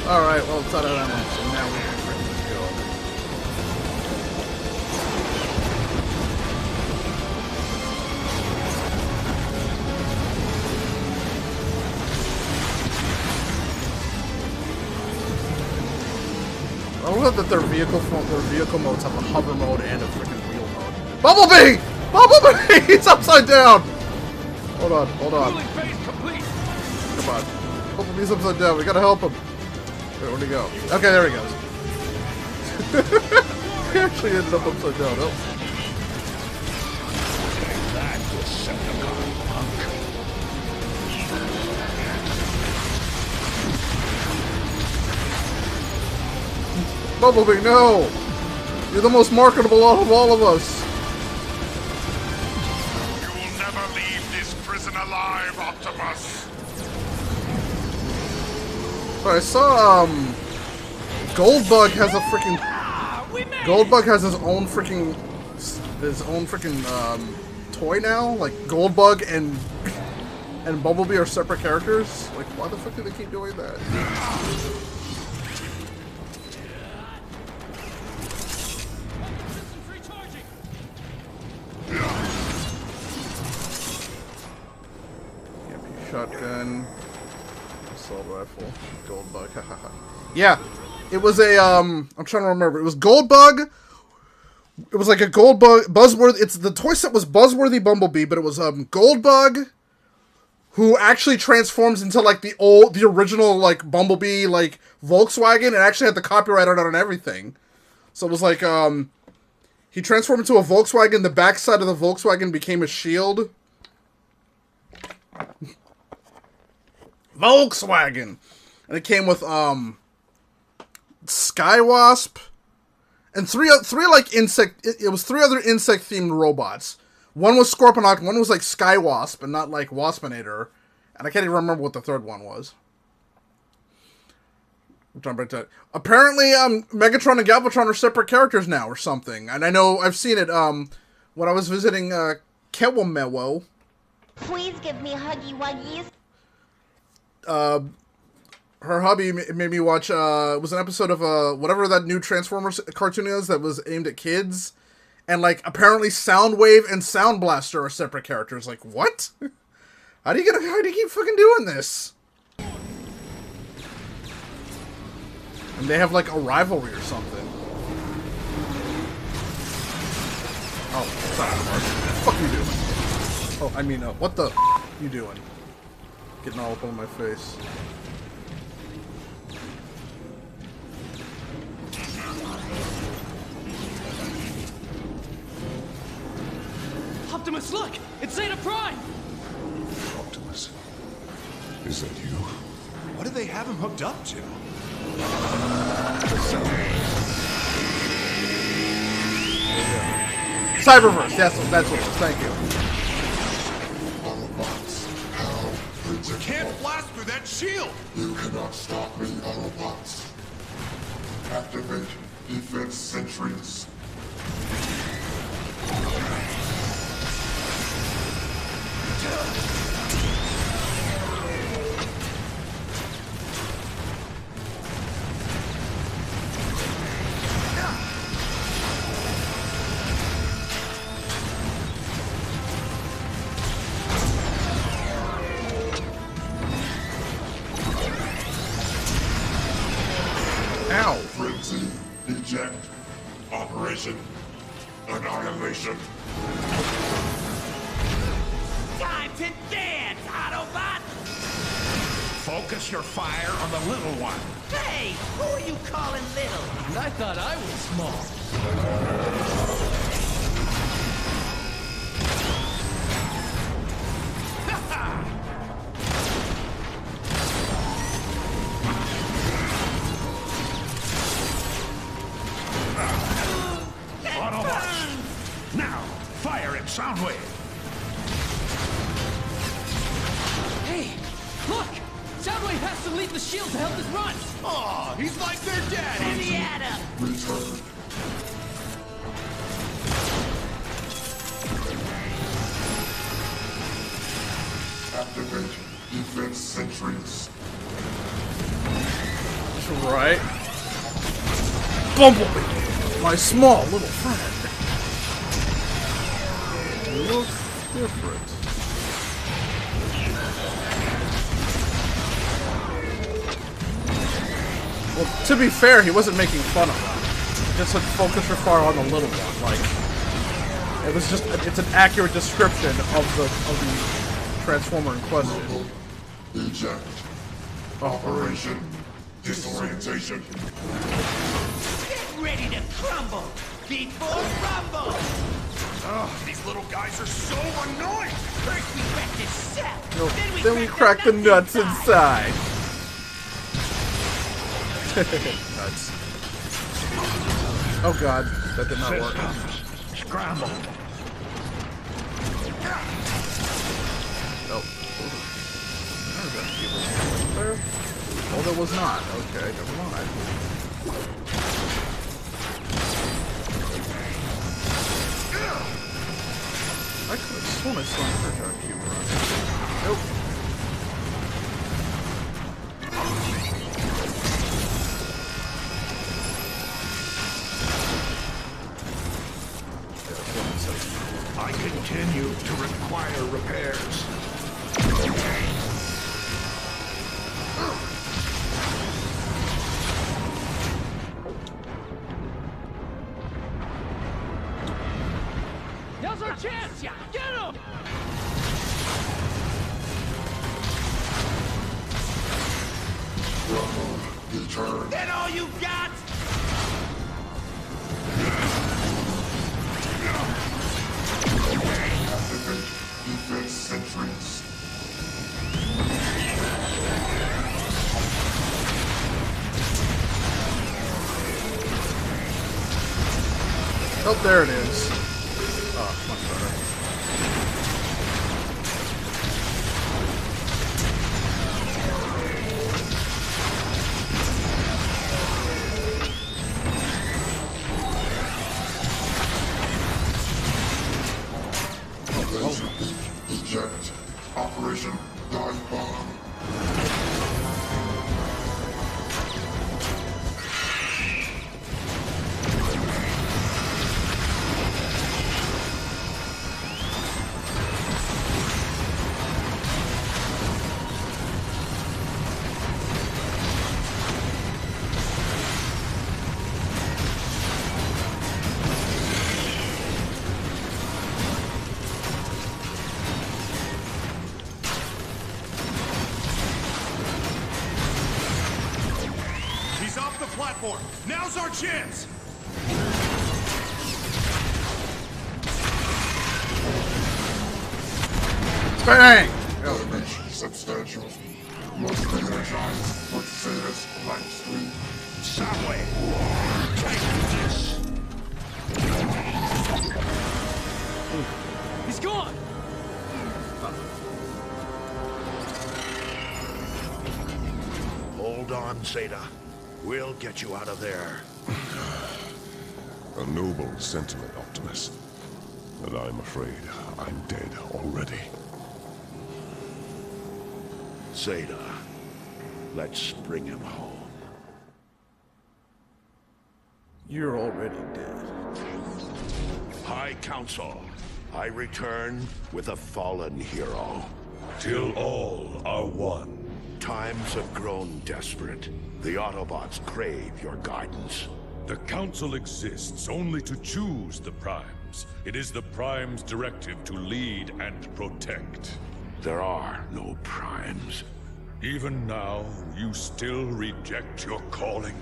Speaker 1: Alright, well, it's out of ammo, so now we can freaking go. I love that their vehicle modes have a hover mode and a freaking wheel mode. Bumblebee! Bumblebee! He's upside down! Hold on, hold on.
Speaker 10: Cooling phase complete!
Speaker 1: Come on. Bumblebee's upside down, we gotta help him. Wait, where'd he go? Okay, there he goes. He actually ended up upside down. Oh.
Speaker 6: Take that, Decepticon punk.
Speaker 1: Bumblebee, no! You're the most marketable out of all of us.
Speaker 9: You will never leave this prison alive, Optimus!
Speaker 1: But I saw, Goldbug has a freaking... Goldbug has his own freaking toy now. Like, Goldbug and Bumblebee are separate characters. Like, why the fuck do they keep doing that? Shotgun, assault rifle, Goldbug, hahaha. Yeah, it was a, I'm trying to remember, it was Goldbug, it was like a Goldbug, Buzzworthy, the toy set was Buzzworthy Bumblebee, but it was, Goldbug, who actually transforms into, like, the original, like, Bumblebee, like, Volkswagen, and actually had the copyright on it and everything. So it was like, he transformed into a Volkswagen, the backside of the Volkswagen became a shield. Volkswagen! and it came with Skywasp and three like insect. It was 3 other insect themed robots. One was Scorponok, one was like Skywasp and not like Waspinator, and I can't even remember what the third one was. Apparently, Megatron and Galvatron are separate characters now, or something. And I know I've seen it. When I was visiting Kewamewo.
Speaker 2: Please give me huggy wuggies.
Speaker 1: Her hubby made me watch. It was an episode of whatever that new Transformers cartoon is that was aimed at kids, and like apparently Soundwave and Sound Blaster are separate characters. Like what? How do you keep fucking doing this? And they have like a rivalry or something. Oh, sorry. What the fuck are you doing? Oh, I mean, what the f you doing? Getting all up on my face.
Speaker 10: Optimus, look! It's Zeta Prime!
Speaker 9: Optimus, is that you?
Speaker 4: What do they have him hooked up to?
Speaker 1: Cyberverse, that's what it is. Thank you.
Speaker 4: We can't blast through that shield!
Speaker 9: You cannot stop me, Autobots. Activate defense sentries.
Speaker 1: Ow.
Speaker 9: Frenzy, eject, operation, annihilation.
Speaker 10: Time to dance, Autobot!
Speaker 6: Focus your fire on the little one.
Speaker 10: Hey, who are you calling little? I thought I was small.
Speaker 6: Autobots, now fire at Soundwave.
Speaker 10: Hey, look! Soundwave has to leave the shield to help us run!
Speaker 4: Aw, he's like their daddy!
Speaker 10: Indiana!
Speaker 9: Return. Activate defense sentries.
Speaker 1: That's right. Bumblebee, my small little friend. He looks different. Well, to be fair, he wasn't making fun of them. Just said focus your fire on the little one. Like, it was just, it's an accurate description of the Transformer in question.
Speaker 9: Eject. Operation disorientation.
Speaker 10: Get ready to crumble before rumble!
Speaker 4: Ugh, these little guys are so annoying!
Speaker 10: First we wreck this cell,
Speaker 1: Then we crack the nuts inside. Nuts. Oh god, that did not work.
Speaker 6: Scramble.
Speaker 1: Nope. Oh, there was not. Okay, never mind. I could have sworn I saw a projectile cube run. Nope.
Speaker 6: I continue to require repairs.
Speaker 10: Now's our chance! Get him!
Speaker 9: Return.
Speaker 10: That all you got?
Speaker 9: Activate defense sentries.
Speaker 1: Oh, there it is. Oh, much better.
Speaker 9: Eject. Operation Dive Bomb.
Speaker 4: He's off the platform. Now's our chance.
Speaker 1: Bang!
Speaker 9: Damage substantial. Must be energized for Zeta's life stream.
Speaker 6: Soundwave! Take this!
Speaker 10: He's gone!
Speaker 6: Hold on, Zeta. We'll get you out of there.
Speaker 9: A noble sentiment, Optimus. But I'm afraid I'm dead already.
Speaker 6: Zeta, let's bring him home.
Speaker 1: You're already dead.
Speaker 6: High Council, I return with a fallen hero.
Speaker 9: Till all are one.
Speaker 6: Times have grown desperate. The Autobots crave your guidance.
Speaker 9: The Council exists only to choose the Primes. It is the Primes' directive to lead and protect.
Speaker 6: There are no Primes.
Speaker 9: Even now, you still reject your calling?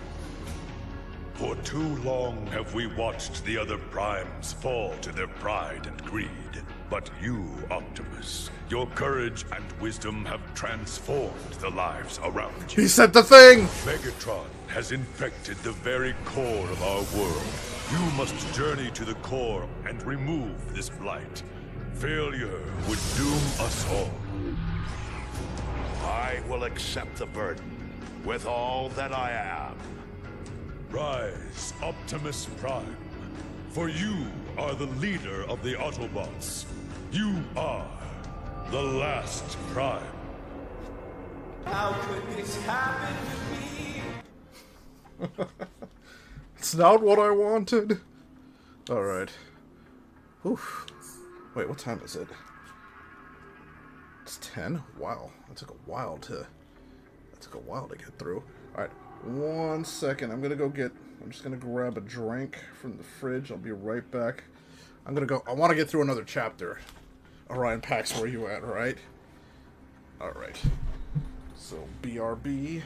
Speaker 9: For too long have we watched the other Primes fall to their pride and greed. But you, Optimus, your courage and wisdom have transformed the lives around you.
Speaker 1: He said the thing!
Speaker 9: Megatron has infected the very core of our world. You must journey to the core and remove this blight. Failure would doom us all.
Speaker 6: I will accept the burden with all that I am.
Speaker 9: Rise, Optimus Prime. For you are the leader of the Autobots. You are the last Prime.
Speaker 10: How could this happen to me?
Speaker 1: It's not what I wanted. Alright. Oof. Wait, what time is it? It's 10? Wow. That took a while to get through. Alright. 1 second. I'm just gonna grab a drink from the fridge. I'll be right back. I want to get through another chapter. Orion Pax, where you at, right? Alright. So, BRB.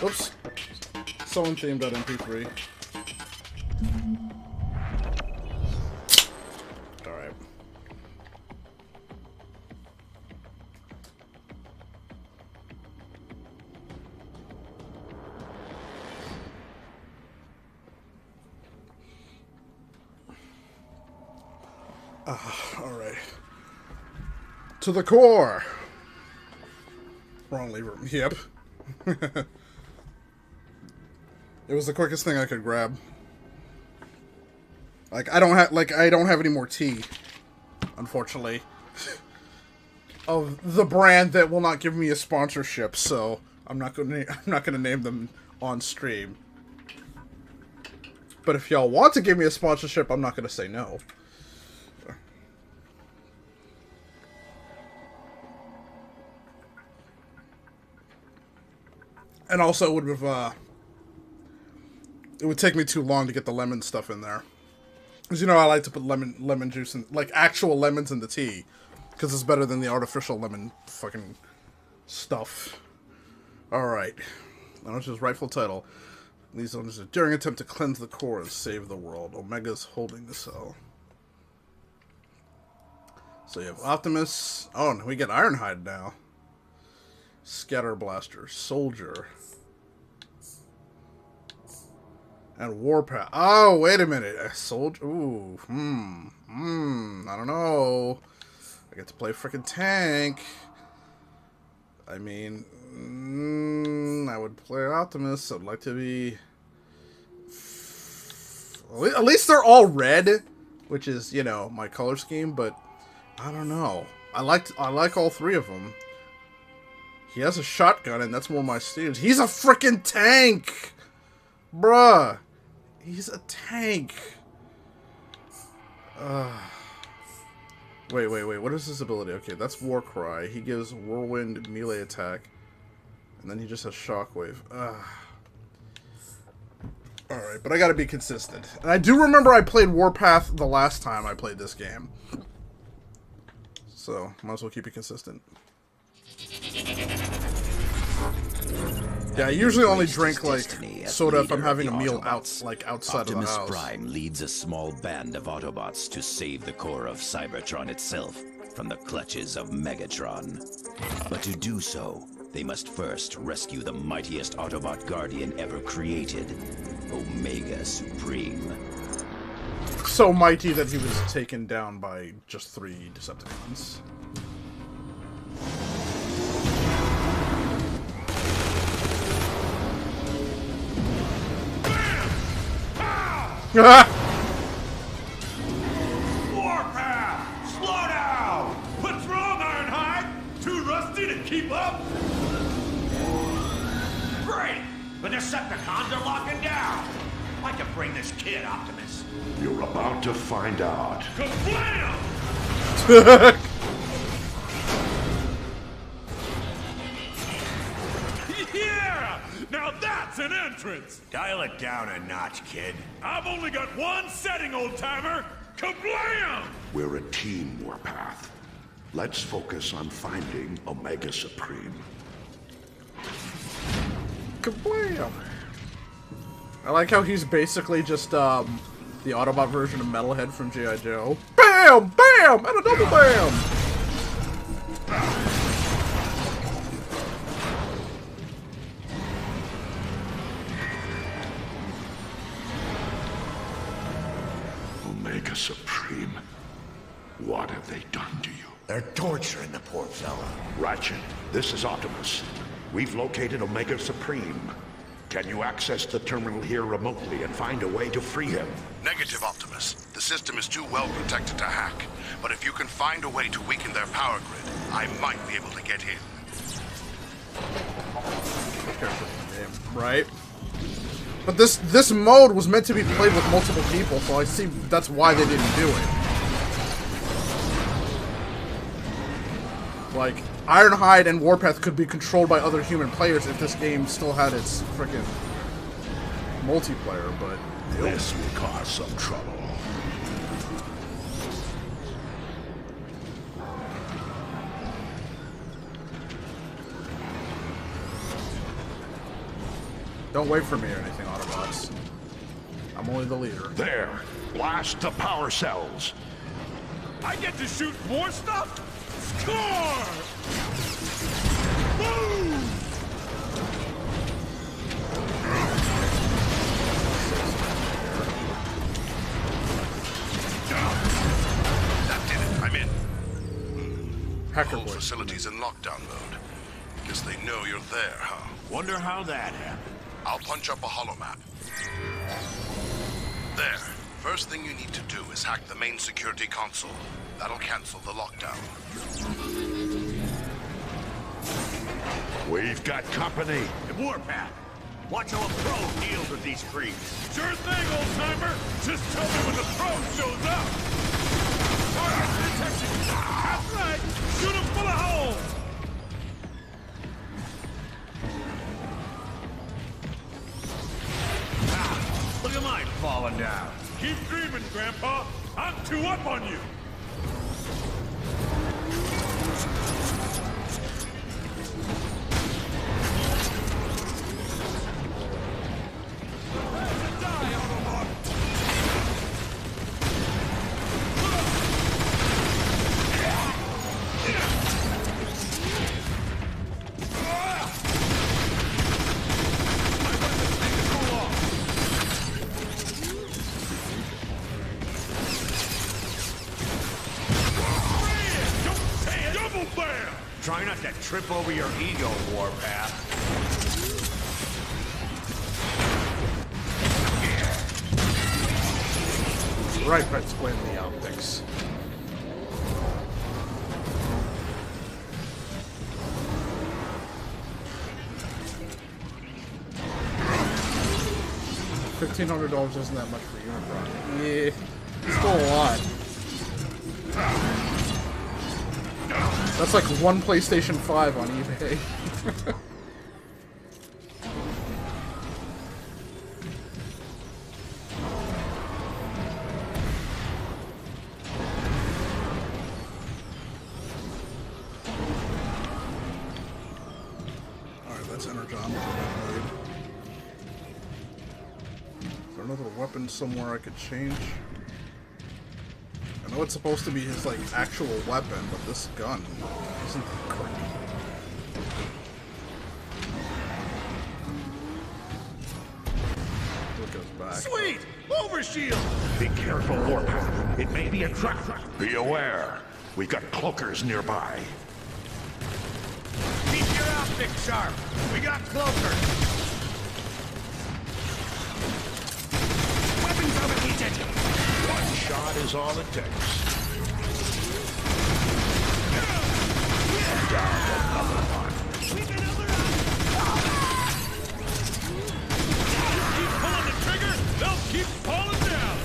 Speaker 1: Oops. Someone themed that MP3. Alright. Alright. To the core! Wrong lever. Yep. It was the quickest thing I could grab. I don't have any more tea, unfortunately. Of the brand that will not give me a sponsorship, so I'm not gonna name them on stream. But if y'all want to give me a sponsorship, I'm not gonna say no. And also it it would take me too long to get the lemon stuff in there. Because, you know, I like to put lemon juice in, like, actual lemons in the tea. Because it's better than the artificial lemon fucking stuff. Alright. Now it's his rightful title. These owners are daring attempt to cleanse the core and save the world. Omega's holding the cell. So you have Optimus. Oh, and we get Ironhide now. Scatter Blaster. Soldier. And Warpath. Oh, wait a minute. A soldier. Ooh. I don't know. I get to play frickin' tank. I mean, I would play Optimus. I'd like to be... At least they're all red, which is, you know, my color scheme, but I don't know. I like all three of them. He has a shotgun, and that's more my stage. He's a frickin' tank! Bruh. He's a tank. Wait. What is his ability? Okay, that's Warcry. He gives Whirlwind melee attack. And then he just has Shockwave. Alright, but I gotta be consistent. And I do remember I played Warpath the last time I played this game. So, might as well keep it consistent. Yeah, I usually only drink, like, soda if I'm having a meal outside of the house.
Speaker 3: Optimus Prime leads a small band of Autobots to save the core of Cybertron itself from the clutches of Megatron. But to do so, they must first rescue the mightiest Autobot guardian ever created, Omega Supreme.
Speaker 1: So mighty that he was taken down by just 3 Decepticons.
Speaker 6: Warpath! Slow down! What's wrong, Ironhide? Too rusty to keep up? Great! The Decepticons are locking down! I can bring this kid, Optimus. You're about to find out. Kablam!
Speaker 4: Yeah! Now that's an entrance!
Speaker 6: Dial it down a notch, kid.
Speaker 4: I've only got one setting, old-timer! Kablam!
Speaker 6: We're a team, Warpath. Let's focus on finding Omega Supreme.
Speaker 1: Kablam! I like how he's basically just, the Autobot version of Metalhead from G.I. Joe. BAM! BAM! And a double BAM!
Speaker 6: Omega Supreme. What have they done to you?
Speaker 11: They're torturing the poor fella.
Speaker 6: Ratchet, this is Optimus. We've located Omega Supreme. Can you access the terminal here remotely and find a way to free him?
Speaker 12: Negative, Optimus. The system is too well protected to hack. But if you can find a way to weaken their power grid, I might be able to get in.
Speaker 1: Right? But this mode was meant to be played with multiple people, so I see that's why they didn't do it. Like, Ironhide and Warpath could be controlled by other human players if this game still had its frickin' multiplayer, but...
Speaker 6: This will cause some trouble.
Speaker 1: Don't wait for me or anything, Autobots. I'm only the leader.
Speaker 6: There! Blast the power cells!
Speaker 4: I get to shoot more stuff? Score! Boom!
Speaker 12: That did it. I'm in.
Speaker 1: Hacker
Speaker 12: Whole
Speaker 1: voice.
Speaker 12: facility's in lockdown mode. Guess they know you're there, huh?
Speaker 6: Wonder how that happened.
Speaker 12: I'll punch up a holomap. There. First thing you need to do is hack the main security console. That'll cancel the lockdown.
Speaker 6: We've got company.
Speaker 11: Warpath, watch how a pro deals with these creeps.
Speaker 4: Sure thing, old-timer! Just tell me when the pro shows up! Target detection! That's right! Shoot him full of holes!
Speaker 11: on down.
Speaker 9: Keep dreaming, Grandpa. I'm 2 up on you.
Speaker 11: Die, Autobot! Try not to trip over your ego, Warpath.
Speaker 1: Right, but explain the optics. $1,500 isn't that much for Unicron. Yeah, it's still a lot. That's like one PlayStation 5 on eBay. Alright, that's Energon. Is there another weapon somewhere I could change? I know it's supposed to be his, like, actual weapon, but this gun isn't great. Look at his back.
Speaker 11: Sweet! Overshield!
Speaker 6: Be careful, Warpath. It may be a trap. Be aware. We've got cloakers nearby.
Speaker 11: Keep your optics sharp! We got cloakers! Weapons overheated!
Speaker 6: One shot is all it takes. Down another one.
Speaker 9: Keep pulling the trigger, they'll keep falling down.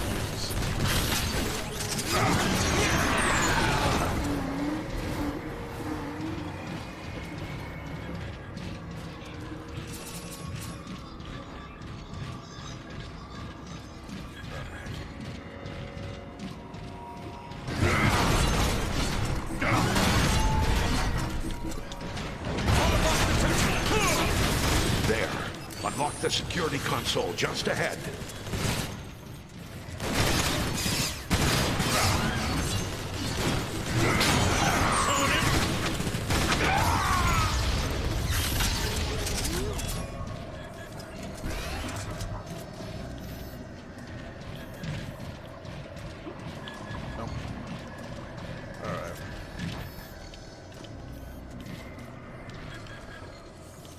Speaker 6: There. Unlock the security console just ahead.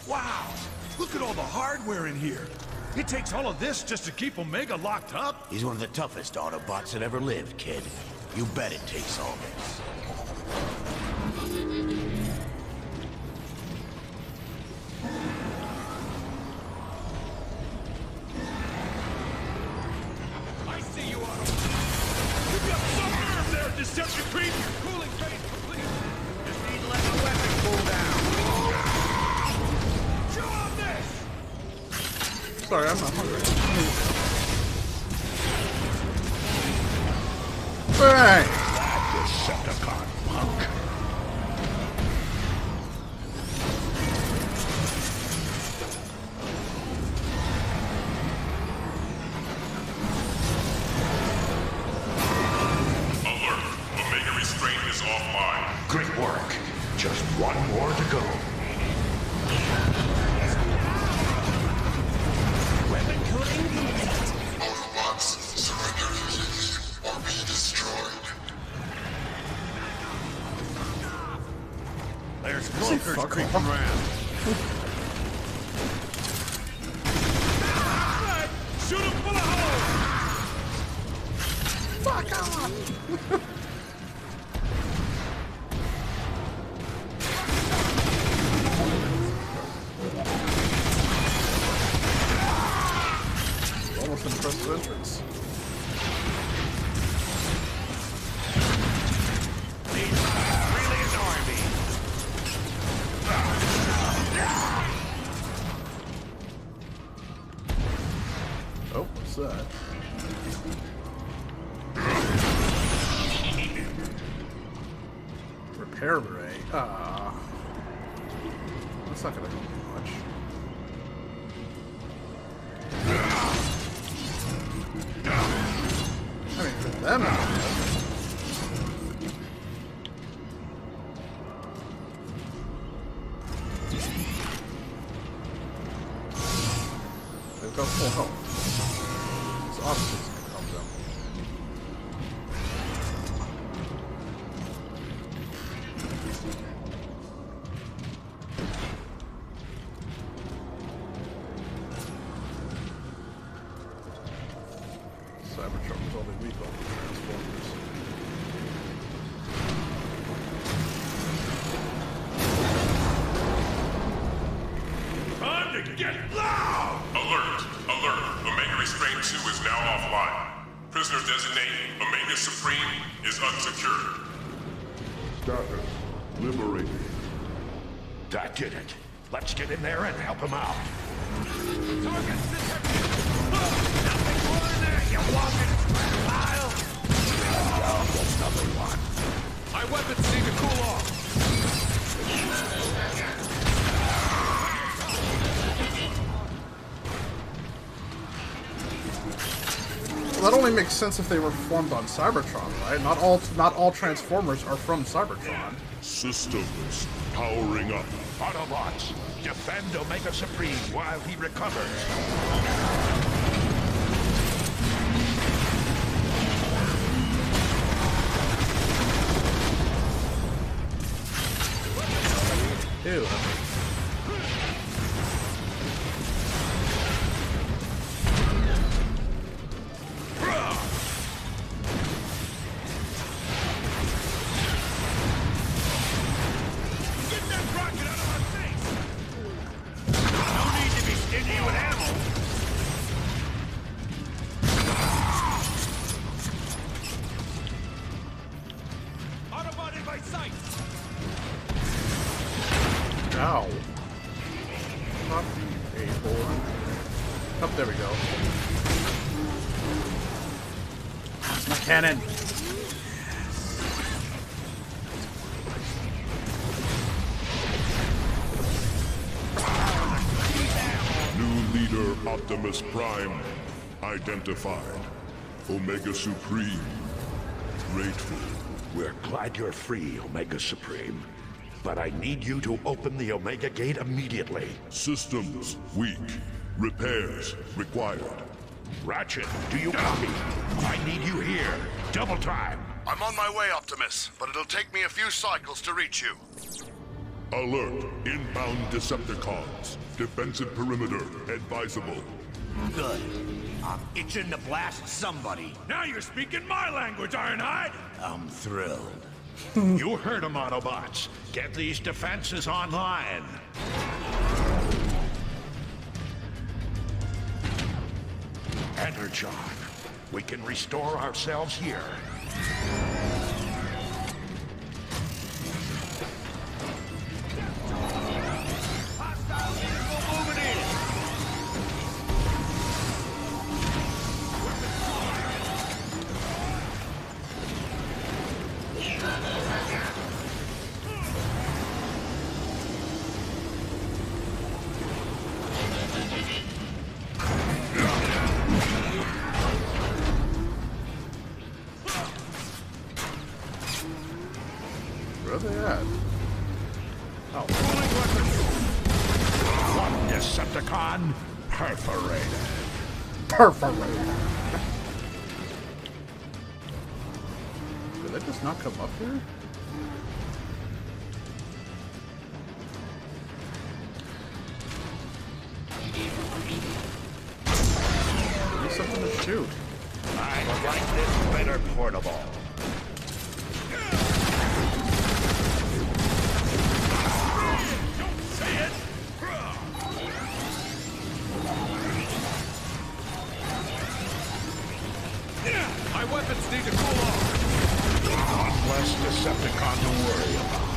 Speaker 9: Wow! Look at all the hardware in here. It takes all of this just to keep Omega locked up?
Speaker 11: He's one of the toughest Autobots that ever lived, kid. You bet it takes all this.
Speaker 9: I see you, Autobot. You've got some nerve there, Decepticon! Cooling phase complete.
Speaker 11: Just need to let the weapon cool down.
Speaker 9: Show on this!
Speaker 1: Sorry, I'm not hungry. Alright!
Speaker 6: Decepticon punk.
Speaker 7: Alert! Omega restraint is offline.
Speaker 6: Great work. Just one more to go.
Speaker 11: Weapon cooling complete.
Speaker 13: Autobots, surrender immediately or be destroyed.
Speaker 11: There's cloakers creeping around.
Speaker 9: Right. Shoot him full of holes!
Speaker 1: Fuck off! Almost an impressive entrance.
Speaker 11: These really annoy me.
Speaker 1: Oh, what's that? repair ray. That's not gonna help me much. I mean, for them, they've got full health. It's obviously gonna help them. Cybertron was only weak over Transformers.
Speaker 7: Time to get loud! Alert! Alert! Omega Restraint 2 is now offline. Prisoner designate Omega Supreme is unsecured.
Speaker 9: Status liberated.
Speaker 6: That did it. Let's get in there and help him out.
Speaker 10: Targets detected! Nothing more in there, you walking pile!
Speaker 6: Oh, that's another one.
Speaker 10: My weapons need to cool off.
Speaker 1: Well, that only makes sense if they were formed on Cybertron, right? Not all Transformers are from Cybertron.
Speaker 9: Systems powering up.
Speaker 6: Autobots, defend Omega Supreme while he recovers.
Speaker 1: Ew.
Speaker 10: Get that rocket out of my face! No need to be stingy with ammo. Autobot in my sight!
Speaker 1: Ow. Not able. Oh, there we go. My cannon.
Speaker 9: New leader Optimus Prime identified. Omega Supreme. Grateful.
Speaker 6: We're glad you're free, Omega Supreme. But I need you to open the Omega Gate immediately.
Speaker 9: Systems weak. Repairs required.
Speaker 6: Ratchet, do you copy? I need you here. Double time.
Speaker 12: I'm on my way, Optimus, but it'll take me a few cycles to reach you.
Speaker 9: Alert. Inbound Decepticons. Defensive perimeter advisable.
Speaker 11: Good. I'm itching to blast somebody.
Speaker 10: Now you're speaking my language, Ironhide!
Speaker 11: I'm thrilled.
Speaker 6: You heard him, Autobots. Get these defenses online. Enter, John. We can restore ourselves here.
Speaker 10: Hostile vehicle moving in!
Speaker 1: Where are they at? Oh.
Speaker 6: One Decepticon perforated.
Speaker 1: Perforated. Did they just not come up here? Need something to shoot.
Speaker 6: I like this better portable.
Speaker 10: Don't say it! My weapons need to cool off.
Speaker 6: One less Decepticon to worry about.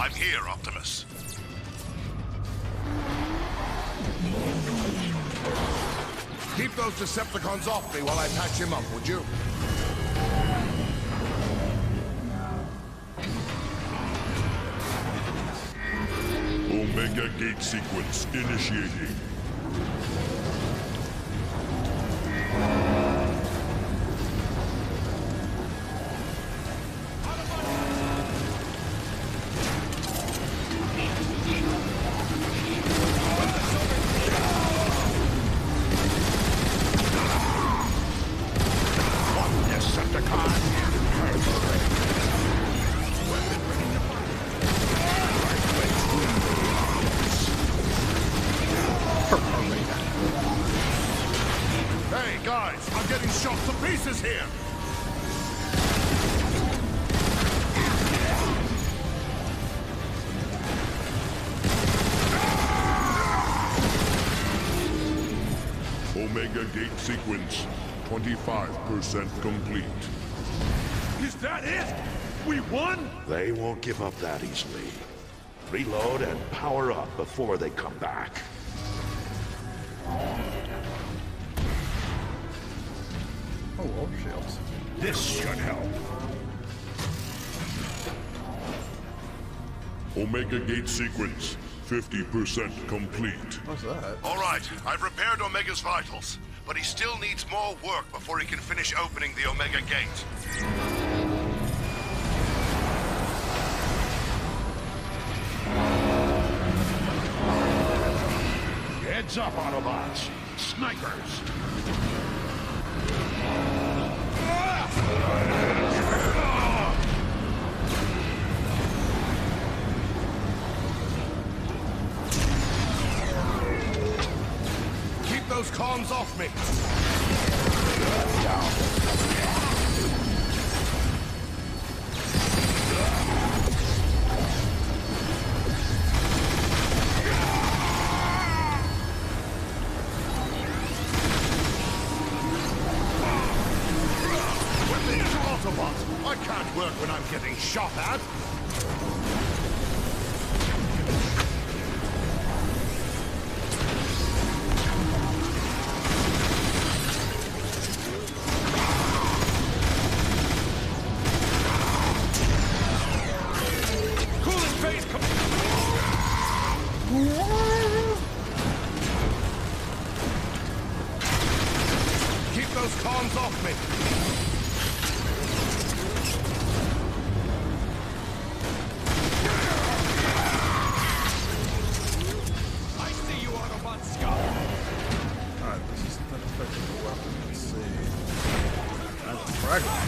Speaker 12: I'm here, Optimus.
Speaker 9: Keep those Decepticons off me while I patch him up, would you?
Speaker 7: Omega Gate sequence initiating.
Speaker 9: Hey, guys, I'm getting shot to pieces here!
Speaker 7: Omega Gate sequence 25% complete.
Speaker 10: Is that it? We won?
Speaker 6: They won't give up that easily. Reload and power up before they come back.
Speaker 1: Oh, orb shields.
Speaker 6: This should help.
Speaker 7: Omega Gate sequence 50% complete.
Speaker 1: What's that?
Speaker 12: All right, I've repaired Omega's vitals, but he still needs more work before he can finish opening the Omega Gate.
Speaker 6: Heads up, Autobots. Snipers.
Speaker 9: Keep those comms off me! Autobot! I can't work when I'm getting shot at!
Speaker 10: Cooling phase
Speaker 9: Keep those comms off me!
Speaker 1: Alright, this is not affecting the weapon. Let's see. That's a fragment.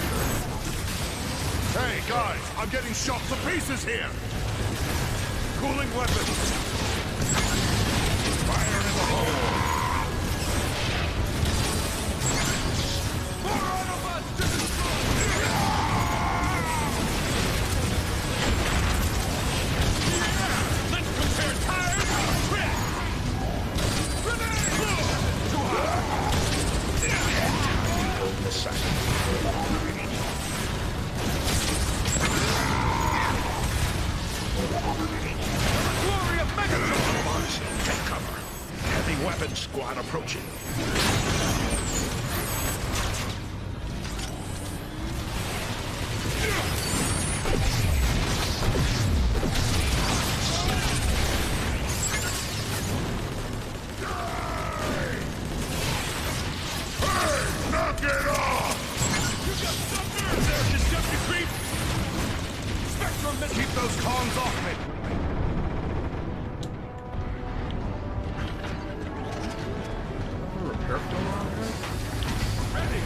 Speaker 9: Hey, guys, I'm getting shot to pieces here! Cooling weapons! Fire in the hole!
Speaker 10: More Autobots to destroy! Let's compare tires and tread!
Speaker 6: Hold the second.
Speaker 10: Glory of Megatron!
Speaker 6: Take cover. Heavy weapons squad approaching.
Speaker 9: Knock it off!
Speaker 10: You got some nerve there, Decepticon! Spectrum missile!
Speaker 9: Keep those comms off me!
Speaker 1: Repair film on here?
Speaker 10: Ready!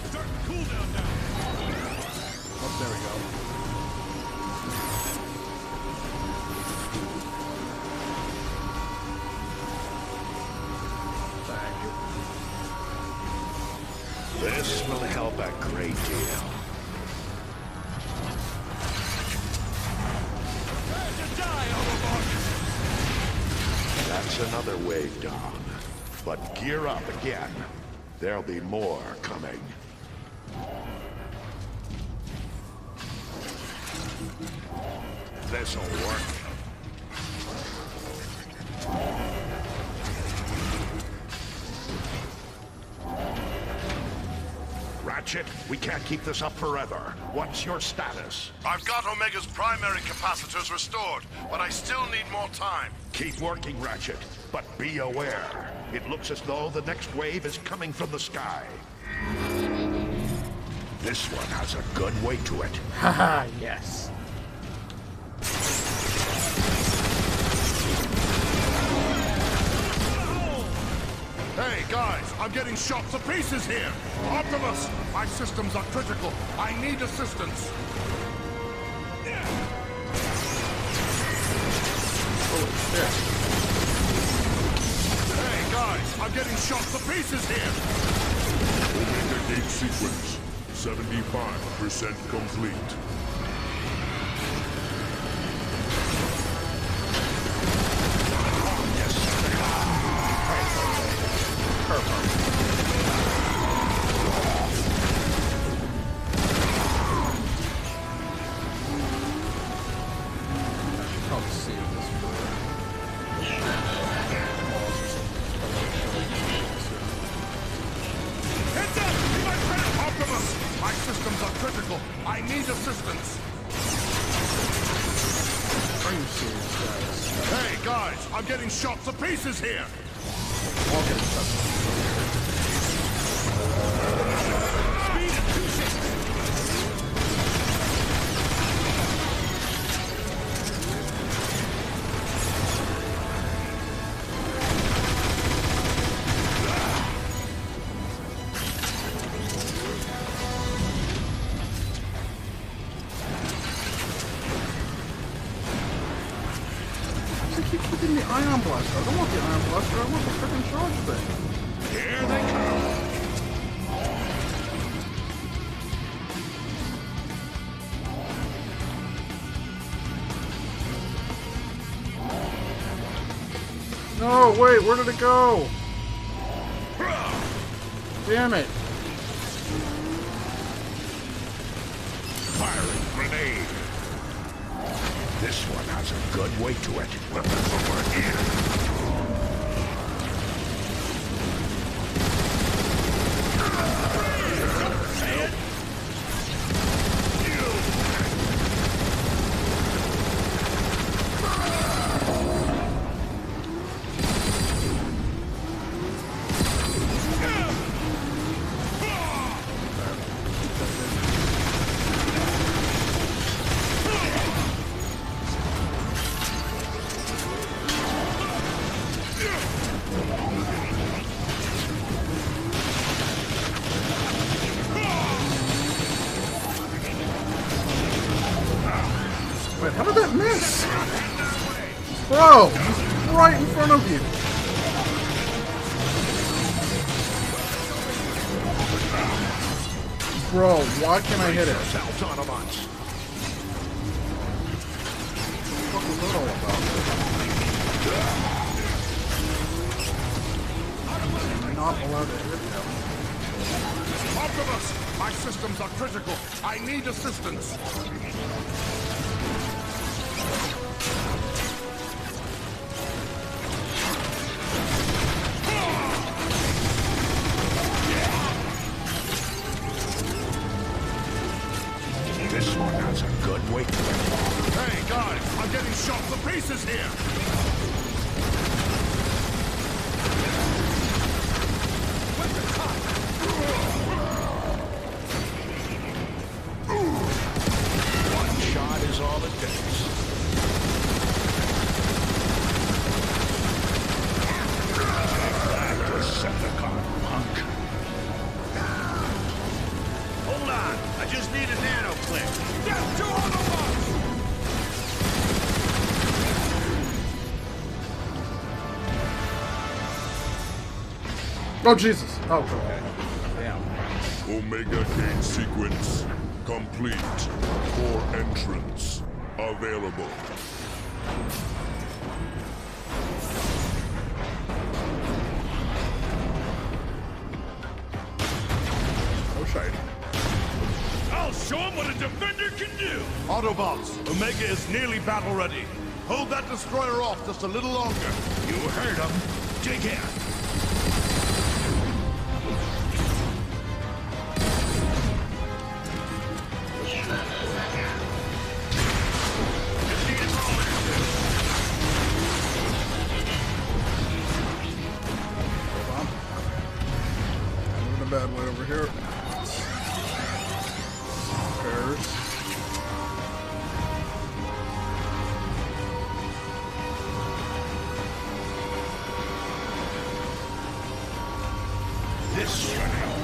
Speaker 10: Starting cooldown now!
Speaker 1: Oh, there we go. Thank you.
Speaker 6: This will help a great deal.
Speaker 10: Prepare to die, Autobot!
Speaker 6: That's another wave down. But gear up again. There'll be more coming. This'll work. Ratchet, we can't keep this up forever. What's your status?
Speaker 12: I've got Omega's primary capacitors restored, but I still need more time.
Speaker 6: Keep working, Ratchet, but be aware. It looks as though the next wave is coming from the sky. This one has a good weight to it.
Speaker 1: Haha, yes.
Speaker 9: Hey, guys, I'm getting shot to pieces here! Optimus, my systems are critical. I need assistance. Hey, guys, I'm getting shot to pieces here!
Speaker 7: Omega gate sequence, 75% complete.
Speaker 9: My systems are critical. I need assistance.
Speaker 1: Are you serious, guys?
Speaker 9: Hey, guys, I'm getting shot to pieces here.
Speaker 1: I'll get shot to
Speaker 9: Speed at 260.
Speaker 1: the ion blaster. I don't want the ion blaster. I want the freaking charge thing.
Speaker 9: Here they come.
Speaker 1: No, wait, where did it go? Damn it.
Speaker 6: Firing grenade. This one has a good weight to it. Weapons over here.
Speaker 1: Wait, how did that miss? Bro, he's right in front of you. Bro, why can't I hit it?
Speaker 6: Autobots.
Speaker 1: What was that all about? I'm not allowed to hit him.
Speaker 9: Optimus, my systems are critical. I need assistance.
Speaker 6: This one has a good weight to it.
Speaker 9: Hey, guys, I'm getting shot to pieces here.
Speaker 6: One shot is all it takes. That Decepticon punk.
Speaker 10: Hold on, I just need a nano clip. Death to Autobots!
Speaker 1: Oh, Jesus. Oh, okay. Damn.
Speaker 7: Omega gate sequence complete. Core entrance available.
Speaker 1: No shade.
Speaker 10: I'll show him what a defender can do!
Speaker 9: Autobots, Omega is nearly battle ready. Hold that destroyer off just a little longer.
Speaker 6: You heard him. Dig in.
Speaker 1: I'm in a bad way over here. Repairs.
Speaker 6: This should help.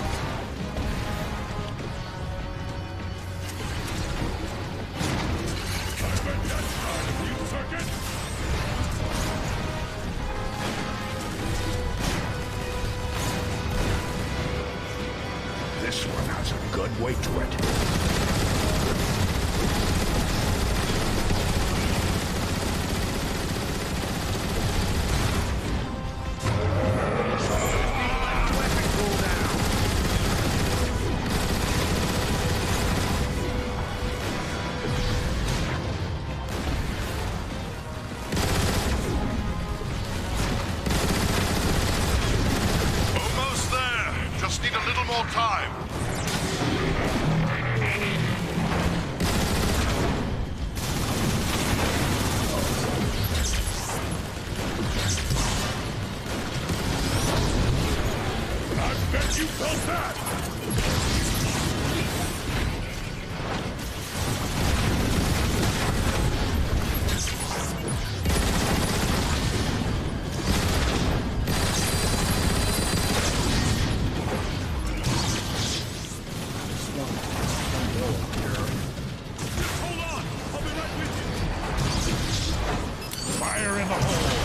Speaker 6: This one has a good weight to it.
Speaker 12: Almost there. Just need a little more time.
Speaker 9: I bet you felt that!
Speaker 4: Hold on! I'll be right with you!
Speaker 9: Fire in the hole!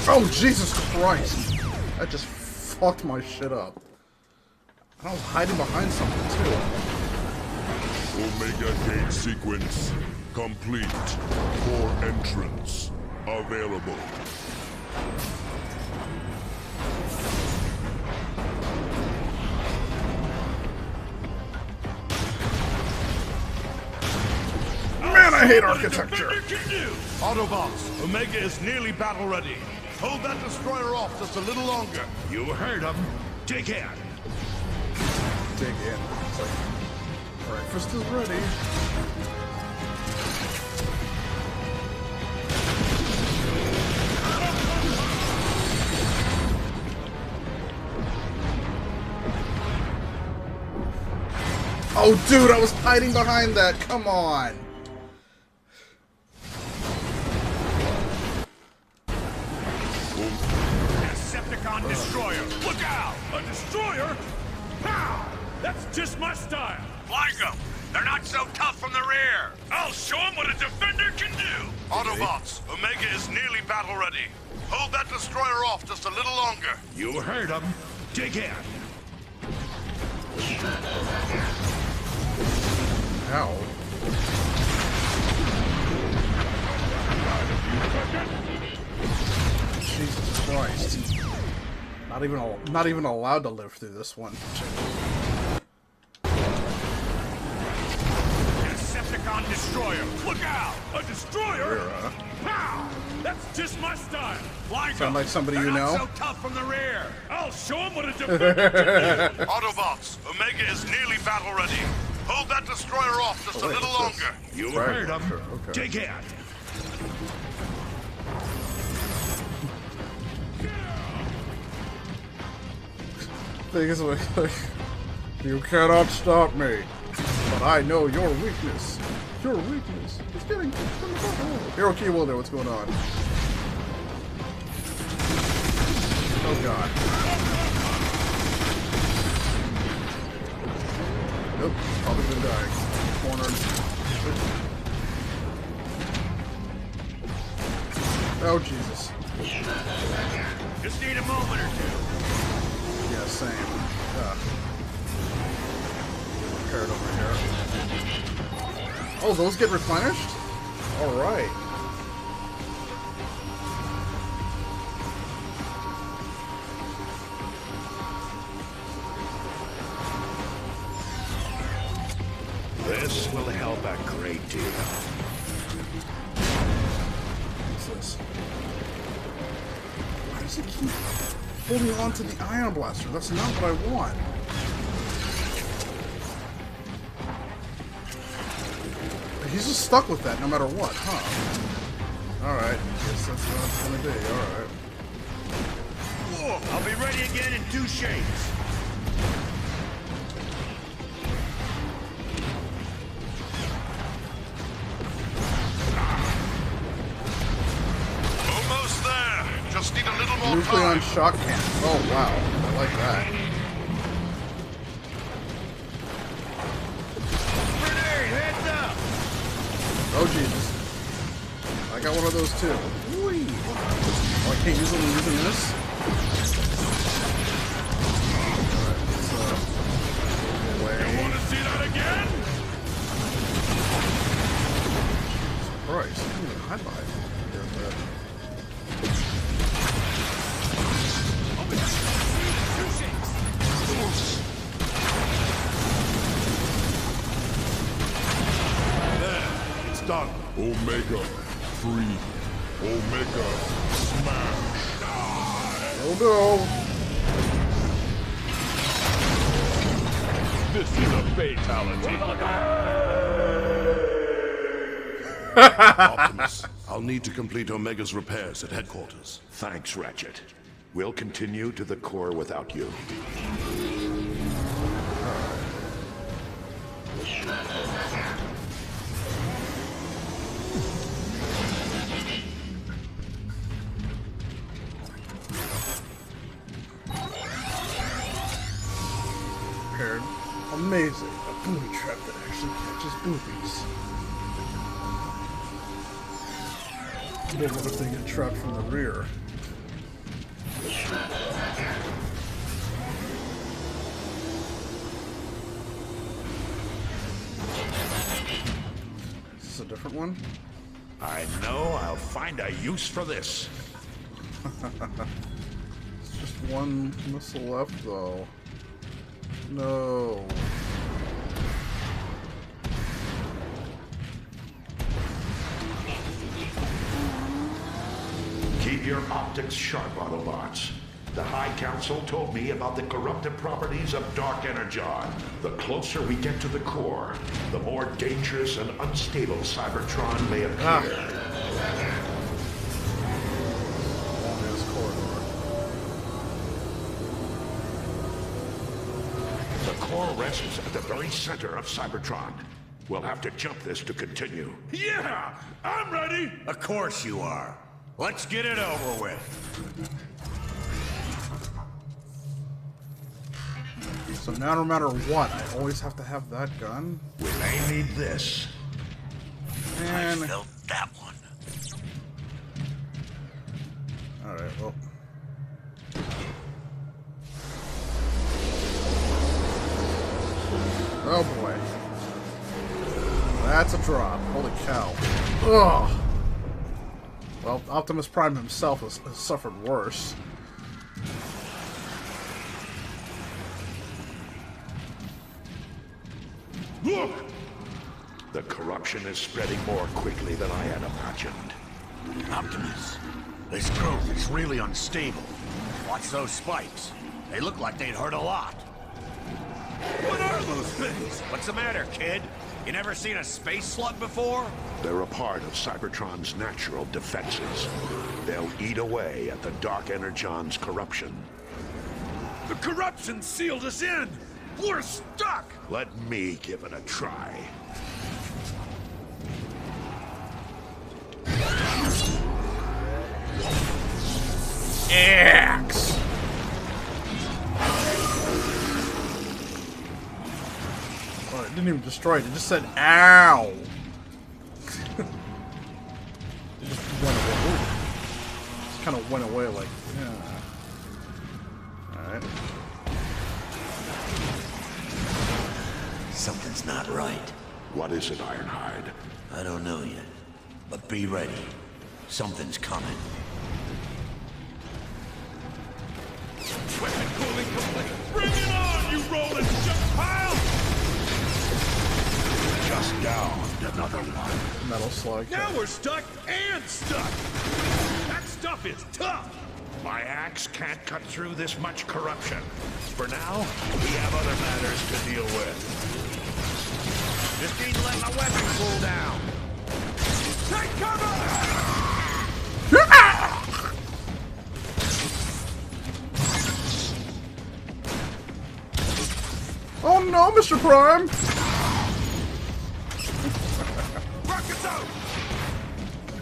Speaker 1: Oh, Jesus Christ! That just fucked my shit up. I was hiding behind something, too.
Speaker 9: Omega gate sequence complete. Core entrance available.
Speaker 1: Man, I hate architecture!
Speaker 9: Autobots, Omega is nearly battle ready. Hold that destroyer off just a little longer.
Speaker 6: You heard him. Dig in.
Speaker 1: Dig in. It's like, breakfast is ready. Oh, dude, I was hiding behind that. Come on.
Speaker 4: Decepticon destroyer! Look out! A destroyer? How? That's just my style!
Speaker 11: Flank them! They're not so tough from the rear!
Speaker 4: I'll show them what a defender can do!
Speaker 12: Autobots, Omega is nearly battle ready. Hold that destroyer off just a little longer.
Speaker 6: You heard him. Dig in.
Speaker 1: Ow. Jesus Christ. Not even allowed to live through this one.
Speaker 4: Decepticon destroyer! Look out! A destroyer? How? That's just my style! Flank
Speaker 1: Sound like somebody you know?
Speaker 4: so tough from the rear! I'll show them what a defender can do!
Speaker 12: Autobots, Omega is nearly battle ready. Hold that destroyer off just a little longer.
Speaker 6: You
Speaker 1: Right,
Speaker 6: heard him.
Speaker 1: sure, okay.
Speaker 6: Dig in.
Speaker 1: Thing is, like, you cannot stop me, but I know your weakness. Your weakness is getting from the bottom. Hero Key will know what's going on. Oh god. Nope, probably been dying. Cornered. Oh Jesus.
Speaker 4: Just need a moment or two.
Speaker 1: Yeah, same. Carrot over here. Oh, those get replenished? Alright.
Speaker 6: This will help a great deal.
Speaker 1: What's this? Why does he keep holding on to the ion blaster? That's not what I want. He's just stuck with that no matter what, huh? Alright, guess that's what it's gonna be, alright.
Speaker 11: I'll be ready again in 2 shakes.
Speaker 12: Almost there. Just need a little more
Speaker 1: Usually on
Speaker 12: time.
Speaker 1: shock cannon. Oh wow, I like that.
Speaker 11: Grenade, heads up!
Speaker 1: Oh Jesus. I got one of those too. Whee. Oh, I can't use them using this? Alright, let's away.
Speaker 10: You want to see that again?
Speaker 1: Jesus Christ, I didn't even highlight.
Speaker 9: There, it's done. Omega, free. Omega, smash.
Speaker 1: Oh no!
Speaker 10: This is a fatality.
Speaker 12: Optimus, I'll need to complete Omega's repairs at headquarters.
Speaker 6: Thanks, Ratchet. We'll continue to the core without you.
Speaker 1: Prepared. Amazing. A booby trap that actually catches boobies. But what if they get trapped from the rear? Is this a different one?
Speaker 6: I know I'll find a use for this.
Speaker 1: It's just one missile left, though. No.
Speaker 6: Keep your optics sharp, Autobots. The High Council told me about the corruptive properties of Dark Energon. The closer we get to the core, the more dangerous and unstable Cybertron may appear. The core rests at the very center of Cybertron. We'll have to jump this to continue.
Speaker 10: Yeah, I'm ready.
Speaker 11: Of course you are. Let's get it over with.
Speaker 1: So now no matter what, I always have to have that gun?
Speaker 6: We may need this.
Speaker 1: Man.
Speaker 11: I felt that one.
Speaker 1: Alright, well. Oh boy. That's a drop. Holy cow. Ugh. Well, Optimus Prime himself has suffered worse.
Speaker 6: Look! The corruption is spreading more quickly than I had imagined.
Speaker 11: Optimus, this growth is really unstable. Watch those spikes. They look like they'd hurt a lot.
Speaker 10: What are those things?
Speaker 11: What's the matter, kid? You never seen a space slug before?
Speaker 6: They're a part of Cybertron's natural defenses. They'll eat away at the Dark Energon's corruption.
Speaker 10: The corruption sealed us in. We're stuck.
Speaker 6: Let me give it a try.
Speaker 1: Axe! Oh, it didn't even destroy it. It just said, ow! It just went away. Ooh. Just kind of went away like, yeah. Alright.
Speaker 11: Something's not right.
Speaker 6: What is it, Ironhide?
Speaker 11: I don't know yet. But be ready. Something's coming.
Speaker 10: Weapon cooling complete. Bring it on, you rolling junk pile!
Speaker 1: Metal slug.
Speaker 10: Now we're stuck and stuck. That stuff is tough.
Speaker 6: My axe can't cut through this much corruption. For now, we have other matters to deal with.
Speaker 10: Just need to let my weapon cool down. Take cover!
Speaker 1: Oh no, Mr. Prime!
Speaker 10: Rockets out!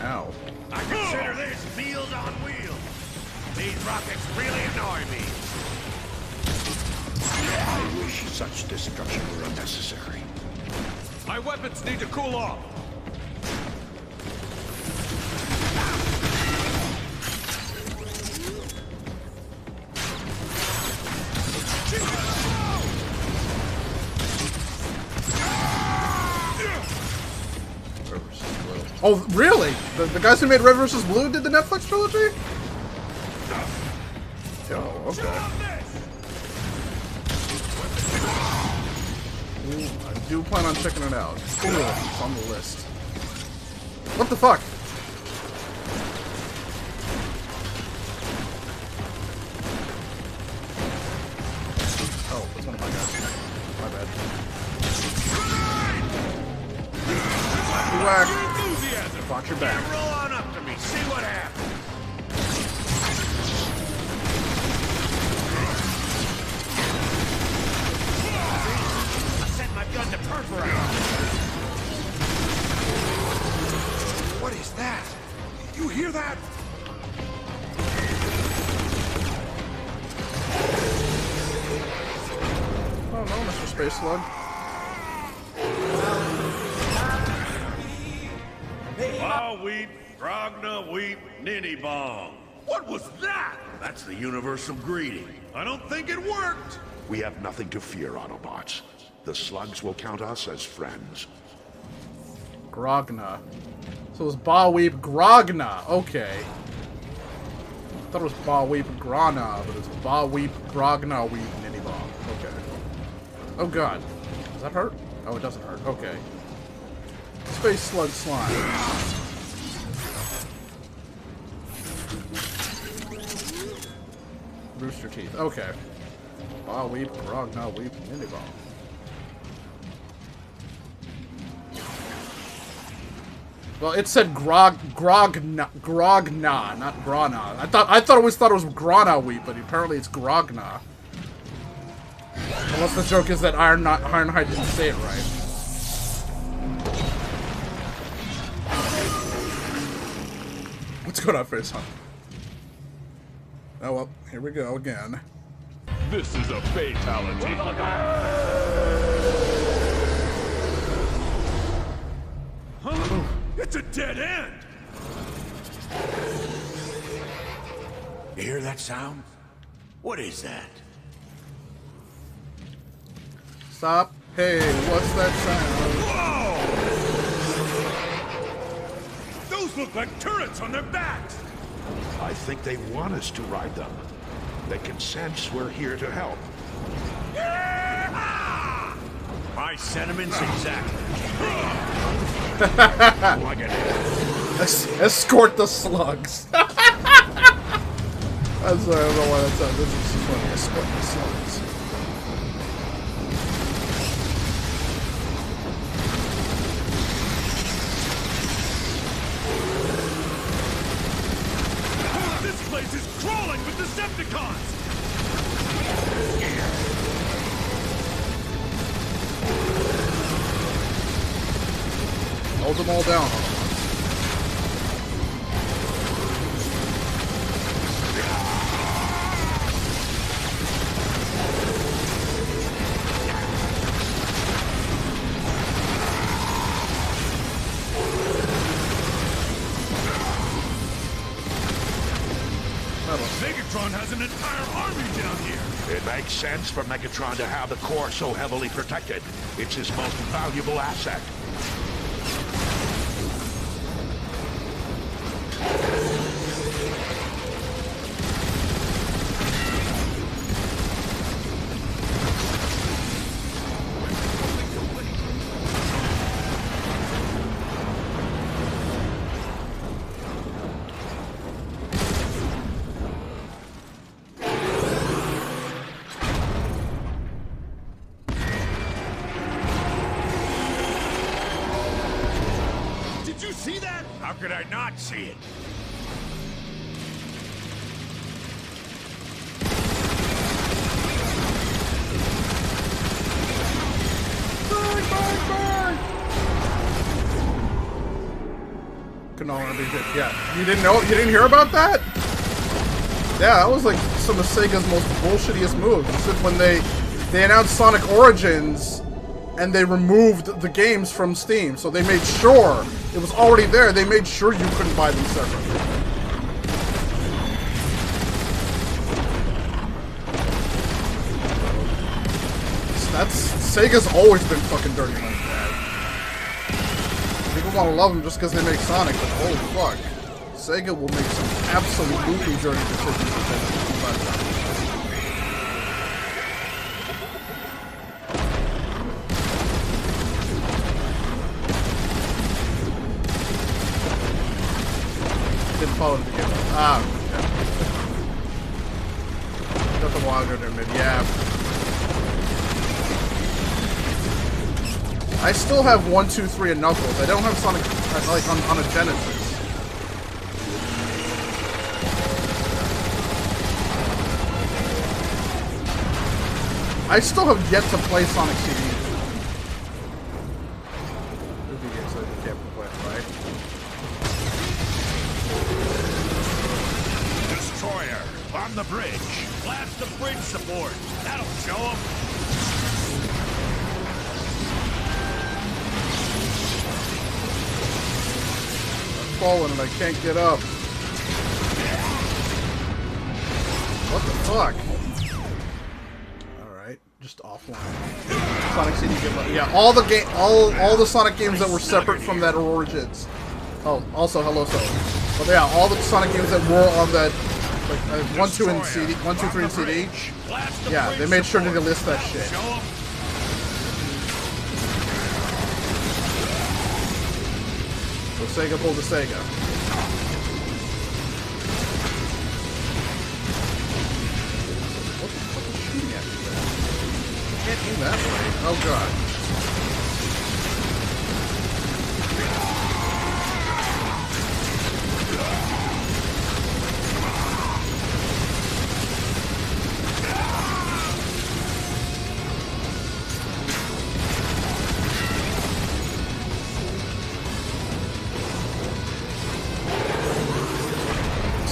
Speaker 1: Ow.
Speaker 10: I consider this Meals on Wheels. These rockets really annoy me.
Speaker 6: I wish such destruction were unnecessary.
Speaker 10: My weapons need to cool off.
Speaker 1: Oh, really? The guys who made Red vs. Blue did the Netflix trilogy? Oh, okay. Ooh, I do plan on checking it out. Ooh, it's on the list. What the fuck? Oh, that's one of my guys. My bad. Whack. Watch your back.
Speaker 10: Roll on up to me. See what happens. I sent my gun to perforate. What is that? You hear that?
Speaker 1: Oh no, Mr. Space Slug.
Speaker 10: Ba weep, Grogna weep, ninny bong. What was that?
Speaker 6: That's the universal greeting.
Speaker 10: I don't think it worked.
Speaker 6: We have nothing to fear, Autobots. The slugs will count us as friends.
Speaker 1: Grogna. So it was Ba Weep Grogna. Okay. I thought it was Ba Weep Grana, but it's Ba Weep Grogna Weep Ninny Bomb. Okay. Oh god. Does that hurt? Oh, it doesn't hurt. Okay. Space Slug Slime. Rooster Teeth. Okay. Ba Weep Grogna Weep Ninny Bomb. Well, it said Grogna, not Grana. I always thought it was Grana Weep, but apparently it's Grogna. Unless the joke is that Ironhide didn't say it right. What's going on, Face Hunt? Oh well, here we go again.
Speaker 10: This is a fatality. Huh? It's a dead end!
Speaker 11: You hear that sound? What is that?
Speaker 1: Stop. Hey, what's that
Speaker 10: Whoa! Those look like turrets on their backs!
Speaker 6: I think they want us to ride them. They can sense we're here to help.
Speaker 10: Yeah! My sentiments exactly.
Speaker 6: Like it is.
Speaker 1: Escort the slugs. I'm sorry, I don't know why that's this is so funny. Escort the slugs.
Speaker 10: This place is crawling with Decepticons!
Speaker 1: Hold them all down.
Speaker 10: Megatron has an entire army down here!
Speaker 6: It makes sense for Megatron to have the core so heavily protected. It's his most valuable asset.
Speaker 11: could I not see it?
Speaker 1: Could no longer be good. Yeah. You didn't know? You didn't hear about that? Yeah, that was like some of Sega's most bullshittiest moves. Except when they announced Sonic Origins and they removed the games from Steam. So they made sure it was already there. They made sure you couldn't buy them separately. Sega's always been fucking dirty like that. People want to love them just because they make Sonic, but holy fuck. Sega will make some absolutely dirty decisions with that. Didn't follow the beginning. Ah, okay. Got the longer there, maybe. Yeah. I still have 1, 2, 3 and Knuckles. I don't have Sonic like on a Genesis. I still have yet to play Sonic CD. So you can't play it, right?
Speaker 11: Destroyer, on the bridge. Blast the bridge support. That'll show them.
Speaker 1: Falling and I can't get up. What the fuck? Alright, just offline. Sonic CD game. Yeah, all the Sonic games that were separate from that Origins. Oh, also hello so. But yeah, all the Sonic games that were on that like 1, 2 and CD, 1, 2, 3 and CD. Yeah, they made sure to list that shit. So Sega pulled the Sega. What the fuck is shooting at me there? I can't aim that way. Oh god.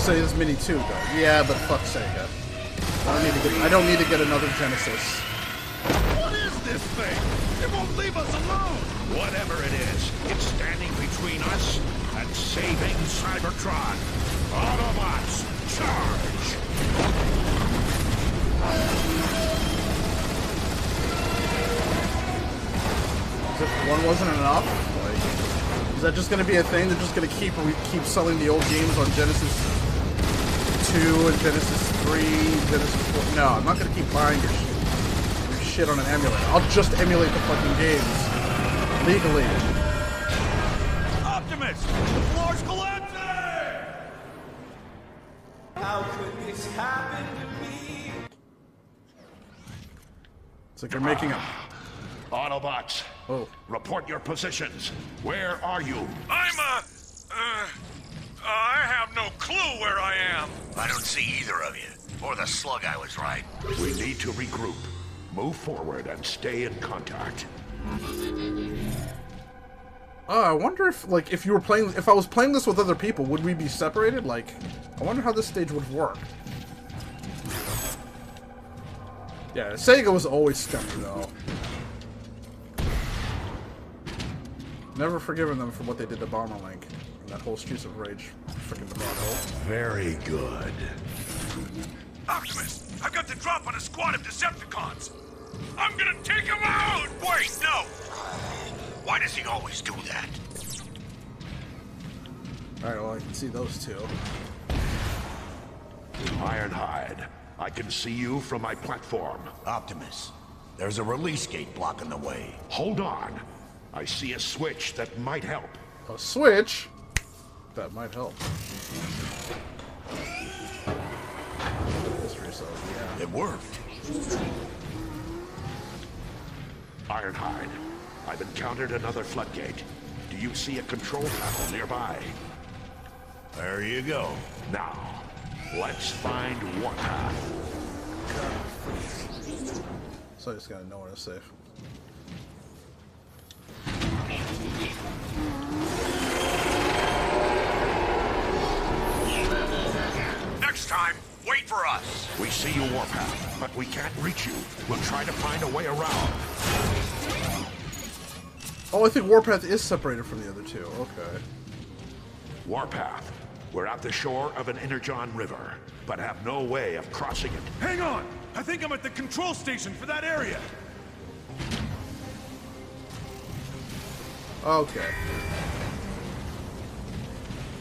Speaker 1: Sega's Mini 2 though. Yeah, but fuck Sega. I don't need to get another Genesis.
Speaker 11: What is this thing? It won't leave us alone! Whatever it is, it's standing between us and saving Cybertron. Autobots, charge!
Speaker 1: As if one wasn't enough? Like, is that just gonna be a thing? They're just gonna keep selling the old games on Genesis 2 and Genesis 3, Genesis 4. No, I'm not gonna keep buying your shit on an emulator. I'll just emulate the fucking games. Legally.
Speaker 11: Optimus! The floor's collapsing!
Speaker 10: How could this happen to me?
Speaker 1: It's like they're making a...
Speaker 6: Autobots.
Speaker 1: Oh.
Speaker 6: Report your positions. Where are you?
Speaker 11: I have no clue where I am.
Speaker 12: I don't see either of you. Or the slug I was riding.
Speaker 6: We need to regroup. Move forward and stay in contact.
Speaker 1: I wonder if, like, if I was playing this with other people, would we be separated? Like, I wonder how this stage would work. Yeah, Sega was always scummy, though. Never forgiven them for what they did to Bomber Link. And that whole Streets of Rage freaking debacle.
Speaker 6: Very good.
Speaker 11: Optimus, I've got the drop on a squad of Decepticons. I'm gonna take him out! Wait, no!
Speaker 12: Why does he always do that?
Speaker 1: Alright, well, I can see those two.
Speaker 6: Ironhide, I can see you from my platform.
Speaker 11: Optimus, there's a release gate blocking the way.
Speaker 6: Hold on. I see a switch that might help.
Speaker 1: A switch? That might help. History so, yeah.
Speaker 11: It worked.
Speaker 6: Ironhide, I've encountered another floodgate. Do you see a control panel nearby?
Speaker 11: There you go. Now, let's find Warpath.
Speaker 1: So I just gotta know where to save.
Speaker 11: Next time, wait for us. We see you, Warpath, but we can't reach you. We'll try to find a way around.
Speaker 1: Oh, I think Warpath is separated from the other two. Okay.
Speaker 11: Warpath. We're at the shore of an Energon River, but have no way of crossing it.
Speaker 4: Hang on! I think I'm at the control station for that area!
Speaker 1: Okay.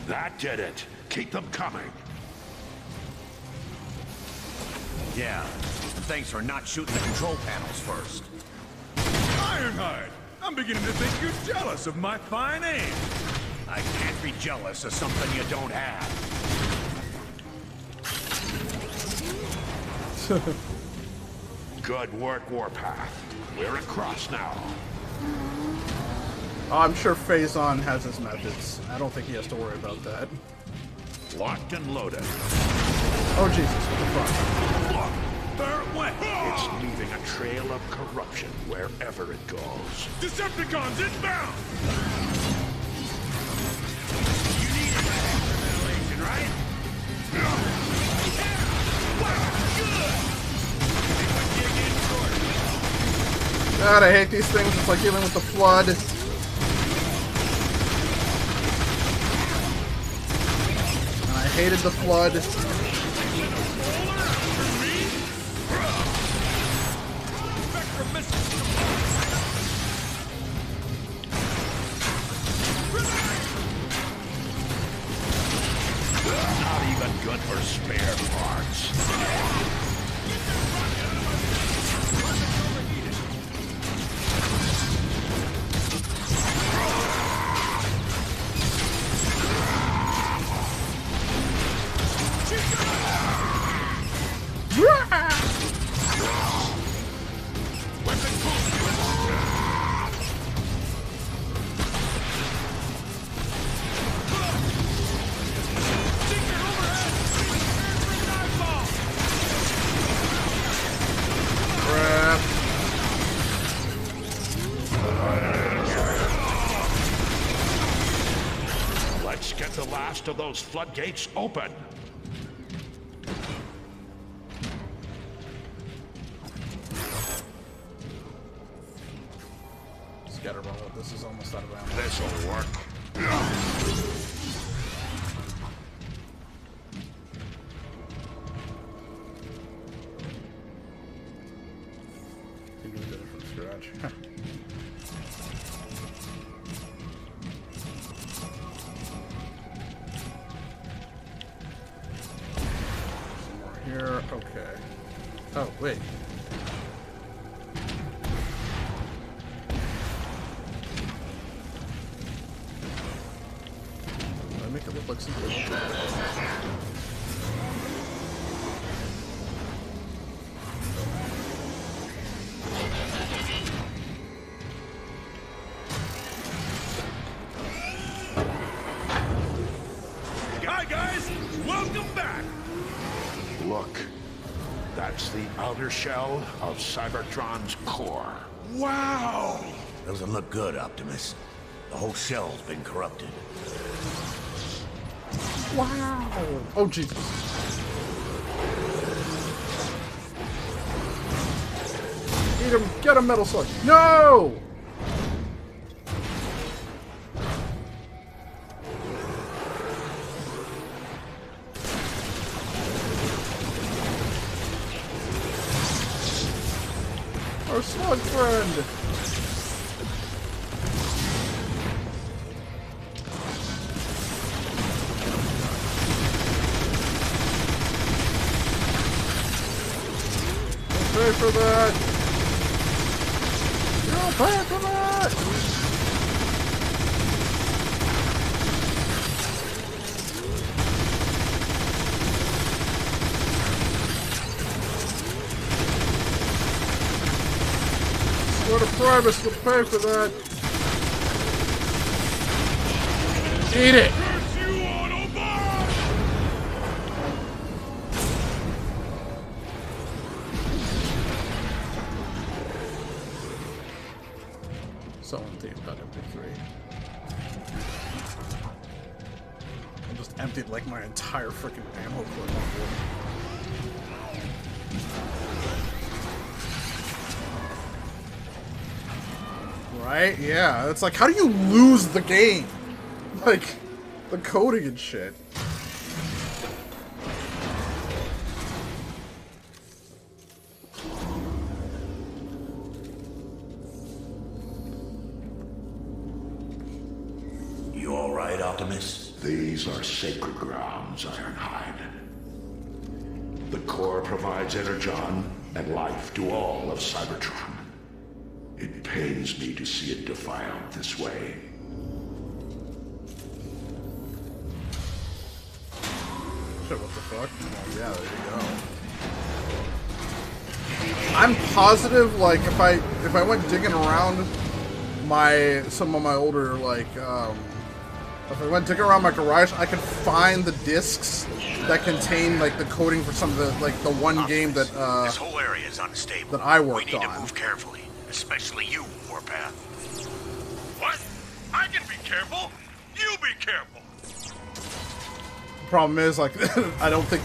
Speaker 11: That did it. Keep them coming.
Speaker 10: Yeah, and thanks for not shooting the control panels first.
Speaker 4: Ironhide! I'm beginning to think you're jealous of my fine aim!
Speaker 10: I can't be jealous of something you don't have.
Speaker 11: Good work, Warpath. We're across now.
Speaker 1: I'm sure Phazon has his methods. I don't think he has to worry about that.
Speaker 11: Locked and loaded.
Speaker 1: Oh, Jesus. What the fuck?
Speaker 4: Look! There it went!
Speaker 11: It's leaving a trail of corruption wherever it goes.
Speaker 4: Decepticons inbound!
Speaker 10: You need a ventilation, right?
Speaker 1: God, I hate these things. It's like dealing with the flood. And I hated the flood.
Speaker 11: Not even good for spare parts. Let's get the last of those floodgates open.
Speaker 1: Scatterball, this is almost out of ammo.
Speaker 11: This'll work.
Speaker 1: I think we did it from scratch. Some more here. Okay. Oh, wait. Did I make it look like something?
Speaker 4: Hi guys! Welcome back!
Speaker 11: Look, that's the outer shell of Cybertron's core.
Speaker 4: Wow!
Speaker 10: Doesn't look good, Optimus. The whole shell's been corrupted.
Speaker 1: Wow! Oh, Jesus. Eat him! Get him, Metal Slug! No! Our slug friend! Don't pay for that! You don't pay for that! What a Primus would pay for that! Eat it!
Speaker 4: Curse you, Autobot!
Speaker 1: So empty about MP3. I just emptied like my entire freaking ammo clip on board. Right? Yeah. It's like, how do you lose the game? Like, the coding and shit.
Speaker 6: You all right, Optimus? These are sacred grounds, Ironhide. The core provides energon and life to all of Cybertron. It pains me to see it defiled this way.
Speaker 1: Shit, what the fuck? Oh, yeah, there you go. I'm positive, like, if I went digging around some of my older, like, if I went digging around my garage, I could find the discs that contain, like, the coding for some of the, like, the one game that,
Speaker 11: this whole area is unstable.
Speaker 1: that I worked
Speaker 11: We need
Speaker 1: on.
Speaker 11: to move carefully, especially you, Warpath. What? I can be careful. You be careful.
Speaker 1: Problem is, like, I don't think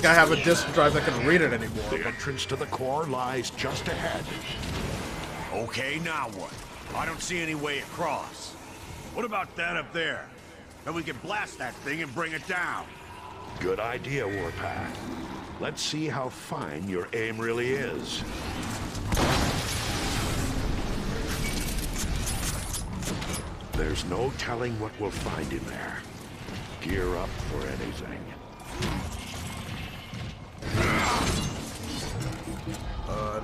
Speaker 1: I have a disk drive that can read it anymore.
Speaker 6: The entrance to the core lies just ahead.
Speaker 11: Okay, now what? I don't see any way across. What about that up there? Then we can blast that thing and bring it down.
Speaker 6: Good idea, Warpath. Let's see how fine your aim really is. There's no telling what we'll find in there. Gear up for anything.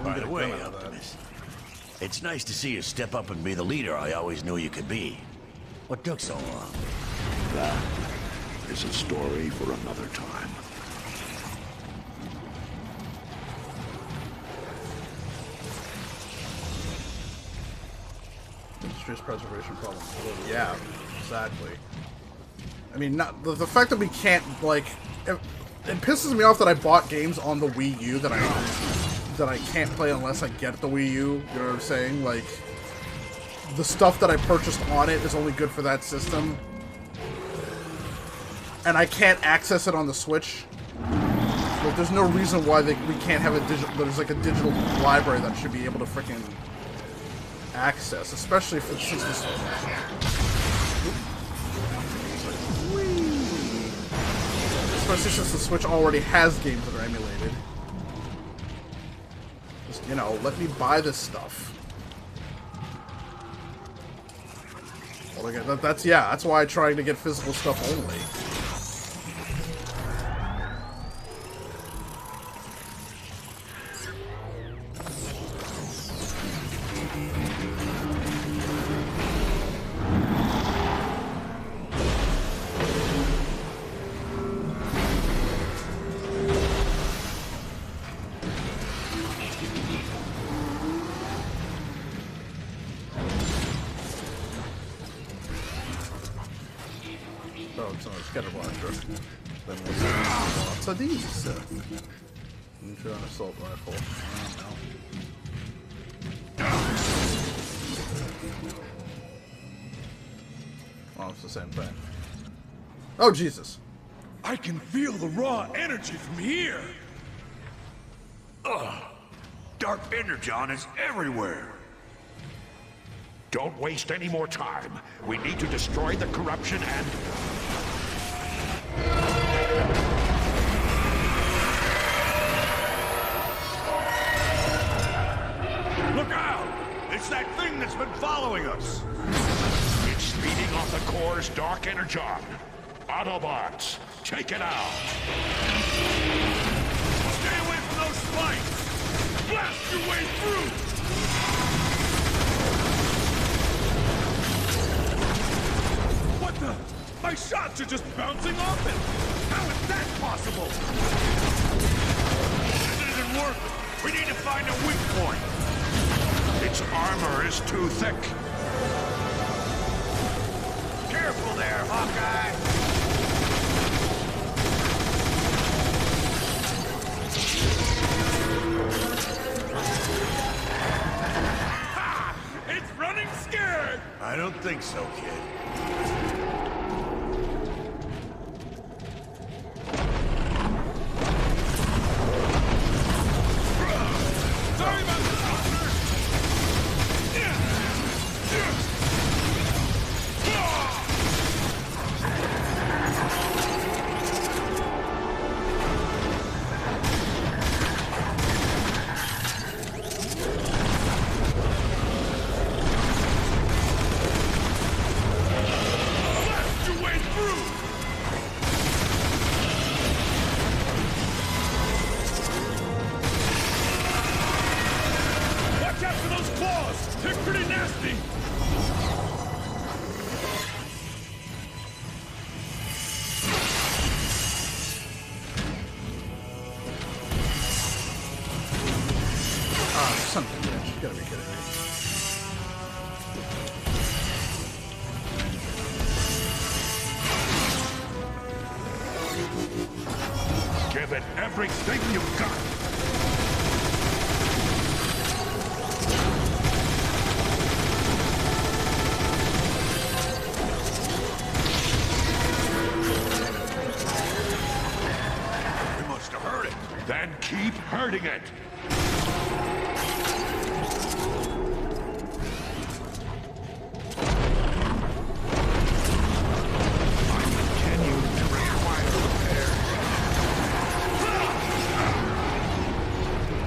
Speaker 11: By the way, Optimus, it's nice to see you step up and be the leader I always knew you could be. What took so long?
Speaker 6: That is a story for another time.
Speaker 1: Industry's preservation problem. Yeah, exactly. I mean, not the fact that we can't, like, it pisses me off that I bought games on the Wii U that I can't play unless I get the Wii U. You know what I'm saying? Like, the stuff that I purchased on it is only good for that system, and I can't access it on the Switch. Like, there's no reason why we can't have a digital. There's like a digital library that should be able to freaking access, especially for since this. Especially since the Switch already has games that are emulated. Just, you know, let me buy this stuff. Well, again, that's why I try to get physical stuff only. Lots of these. Neutron assault rifle. Oh, it's the same thing. Oh, Jesus.
Speaker 10: I can feel the raw energy from here.
Speaker 11: Ugh. Dark energon is everywhere.
Speaker 6: Don't waste any more time. We need to destroy the corruption and...
Speaker 11: Look out! It's that thing that's been following us!
Speaker 6: It's feeding off the core's dark energon. Autobots, take it out!
Speaker 11: Stay away from those spikes! Blast your way through!
Speaker 10: What the? My shots are just bouncing off it! How is that possible?
Speaker 11: This isn't working! We need to find a weak point!
Speaker 6: Its armor is too thick.
Speaker 11: Careful there, Hawkeye! don't think so, kid.
Speaker 10: Sorry about this, officer!
Speaker 11: Blast your way through! Watch out for those claws! They're pretty nasty!
Speaker 1: Ah, son of a bitch. You gotta be kidding me.
Speaker 11: Give it everything you've got! We must have hurt it. Then keep hurting it! Continue to require repair.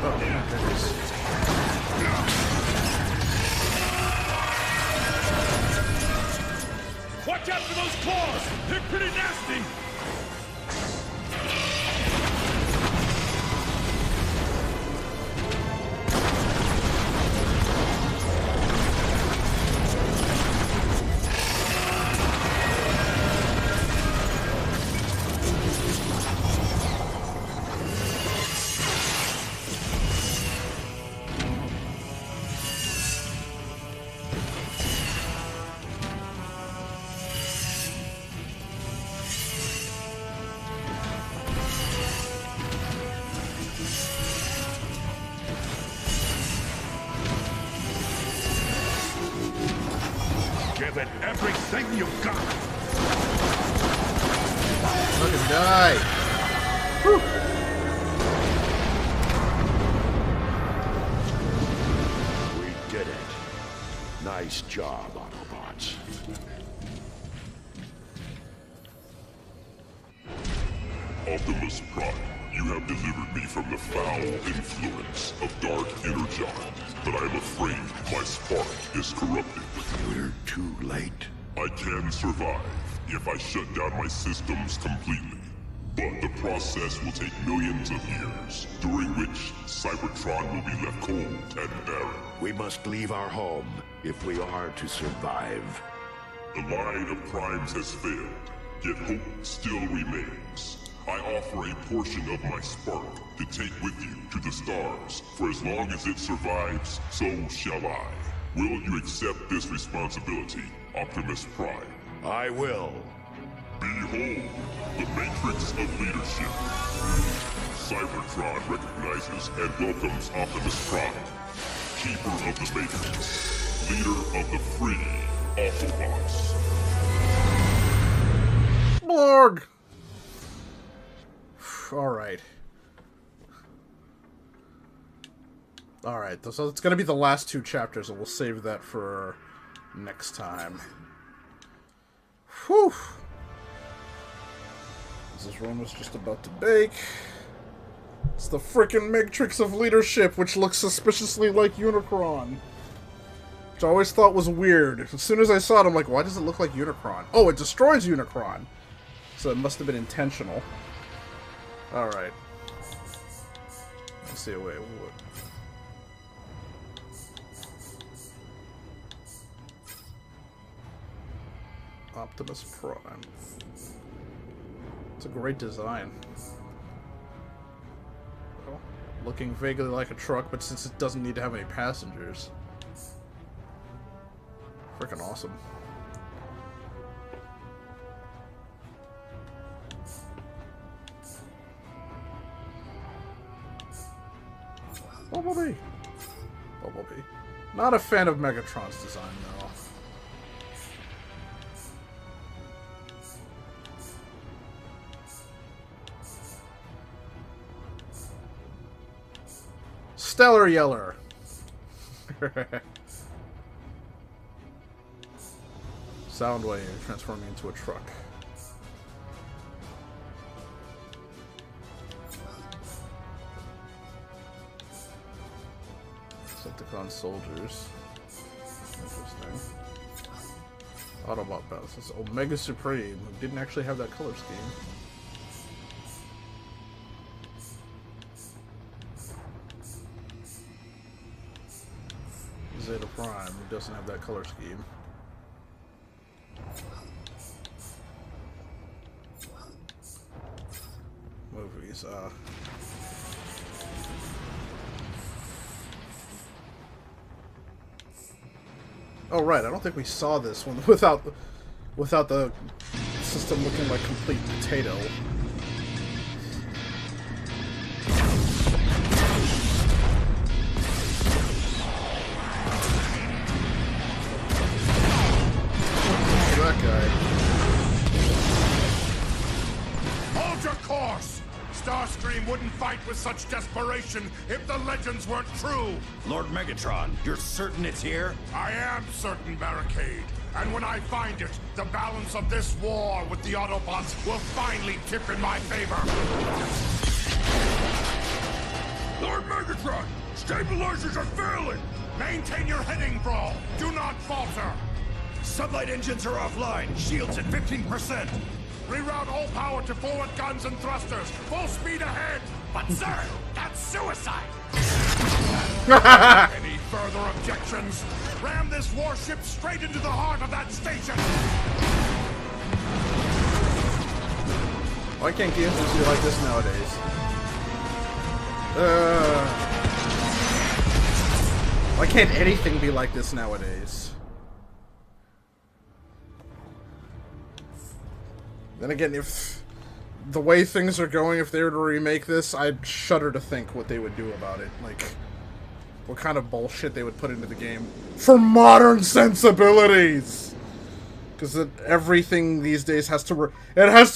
Speaker 1: Oh, my goodness.
Speaker 11: Watch out for those claws! They're pretty nasty! Give it everything you've got!
Speaker 1: Fucking die! Whew.
Speaker 6: We did it. Nice job, Autobots.
Speaker 7: Optimus Prime, you have delivered me from the foul influence of Dark Energon, but I am afraid my spark is corrupted.
Speaker 6: We're too late.
Speaker 7: I can survive if I shut down my systems completely, but the process will take millions of years, during which Cybertron will be left cold and barren.
Speaker 6: We must leave our home if we are to survive.
Speaker 7: The line of crimes has failed, yet hope still remains. I offer a portion of my spark to take with you to the stars, for as long as it survives, so shall I. Will you accept this responsibility, Optimus Prime?
Speaker 6: I will.
Speaker 7: Behold, the Matrix of Leadership. Cybertron recognizes and welcomes Optimus Prime, Keeper of the Matrix, leader of the free Autobots.
Speaker 1: Blorg! Alright. Alright, so it's gonna be the last two chapters, and we'll save that for next time. Whew! This room is just about to bake. It's the frickin' Matrix of Leadership, which looks suspiciously like Unicron. Which I always thought was weird. As soon as I saw it, I'm like, why does it look like Unicron? Oh, it destroys Unicron! So it must have been intentional. Alright. Let's see, wait, what? Optimus Prime. It's a great design. Well, looking vaguely like a truck, but since it doesn't need to have any passengers. Freaking awesome. Bumblebee. Bumblebee. Not a fan of Megatron's design, though. Stellar Yeller. Soundwave transforming into a truck. Decepticon soldiers. Interesting. Autobot battles. It's Omega Supreme. Didn't actually have that color scheme. Zeta Prime, who doesn't have that color scheme. Movies, oh right, I don't think we saw this one without the system looking like complete potato. That guy.
Speaker 9: Hold your course! Starscream wouldn't fight with such desperation if the legends weren't true!
Speaker 3: Lord Megatron, you're certain it's here?
Speaker 9: I am certain, Barricade. And when I find it, the balance of this war with the Autobots will finally tip in my favor. Lord Megatron, stabilizers are failing! Maintain your heading, Brawl. Do not falter.
Speaker 3: Sublight engines are offline. Shields at 15%.
Speaker 9: Reroute all power to forward guns and thrusters. Full speed ahead.
Speaker 10: But sir, that's suicide.
Speaker 9: Any further objections? Ram this warship straight into the heart of that station.
Speaker 1: Why can't games just be like this nowadays? Why can't anything be like this nowadays? Then again, if the way things are going, if they were to remake this, I'd shudder to think what they would do about it. Like, what kind of bullshit they would put into the game for modern sensibilities. Because everything these days has to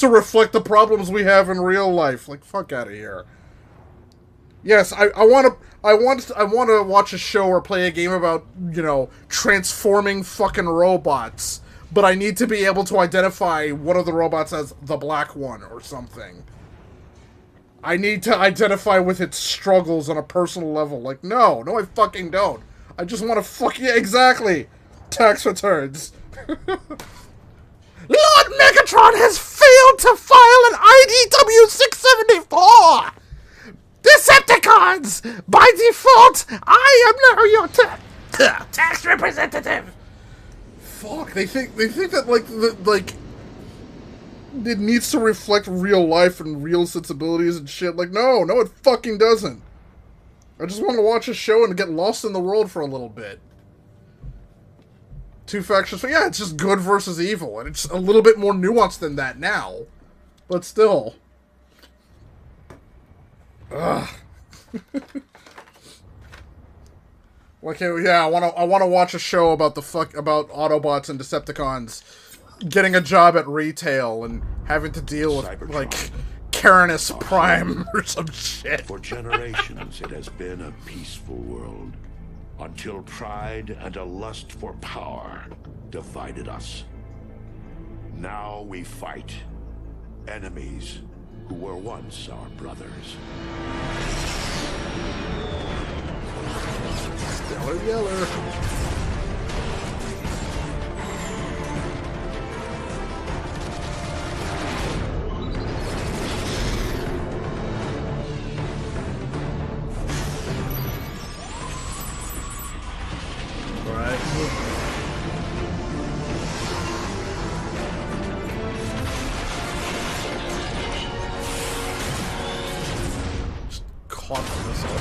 Speaker 1: reflect the problems we have in real life. Like, fuck out of here. Yes, I want to watch a show or play a game about, you know, transforming fucking robots. But I need to be able to identify one of the robots as the black one or something. I need to identify with its struggles on a personal level. Like, no, I fucking don't. I just want to fuck yeah, exactly. Tax returns. Lord Megatron has failed to file an IDW 674. Decepticons, by default, I am now your tax representative. Fuck, they think that like it needs to reflect real life and real sensibilities and shit. Like, no, it fucking doesn't. I just want to watch a show and get lost in the world for a little bit. Two factions, but yeah, it's just good versus evil, and it's a little bit more nuanced than that now. But still. Ugh. Okay, yeah, I want to watch a show about about Autobots and Decepticons getting a job at retail and having to deal with
Speaker 6: Cybertron.
Speaker 1: like Caranus Prime or some shit.
Speaker 6: For generations, it has been a peaceful world until pride and a lust for power divided us. Now we fight enemies who were once our brothers.
Speaker 1: Stellar Yeller. Right. Just caught the missile.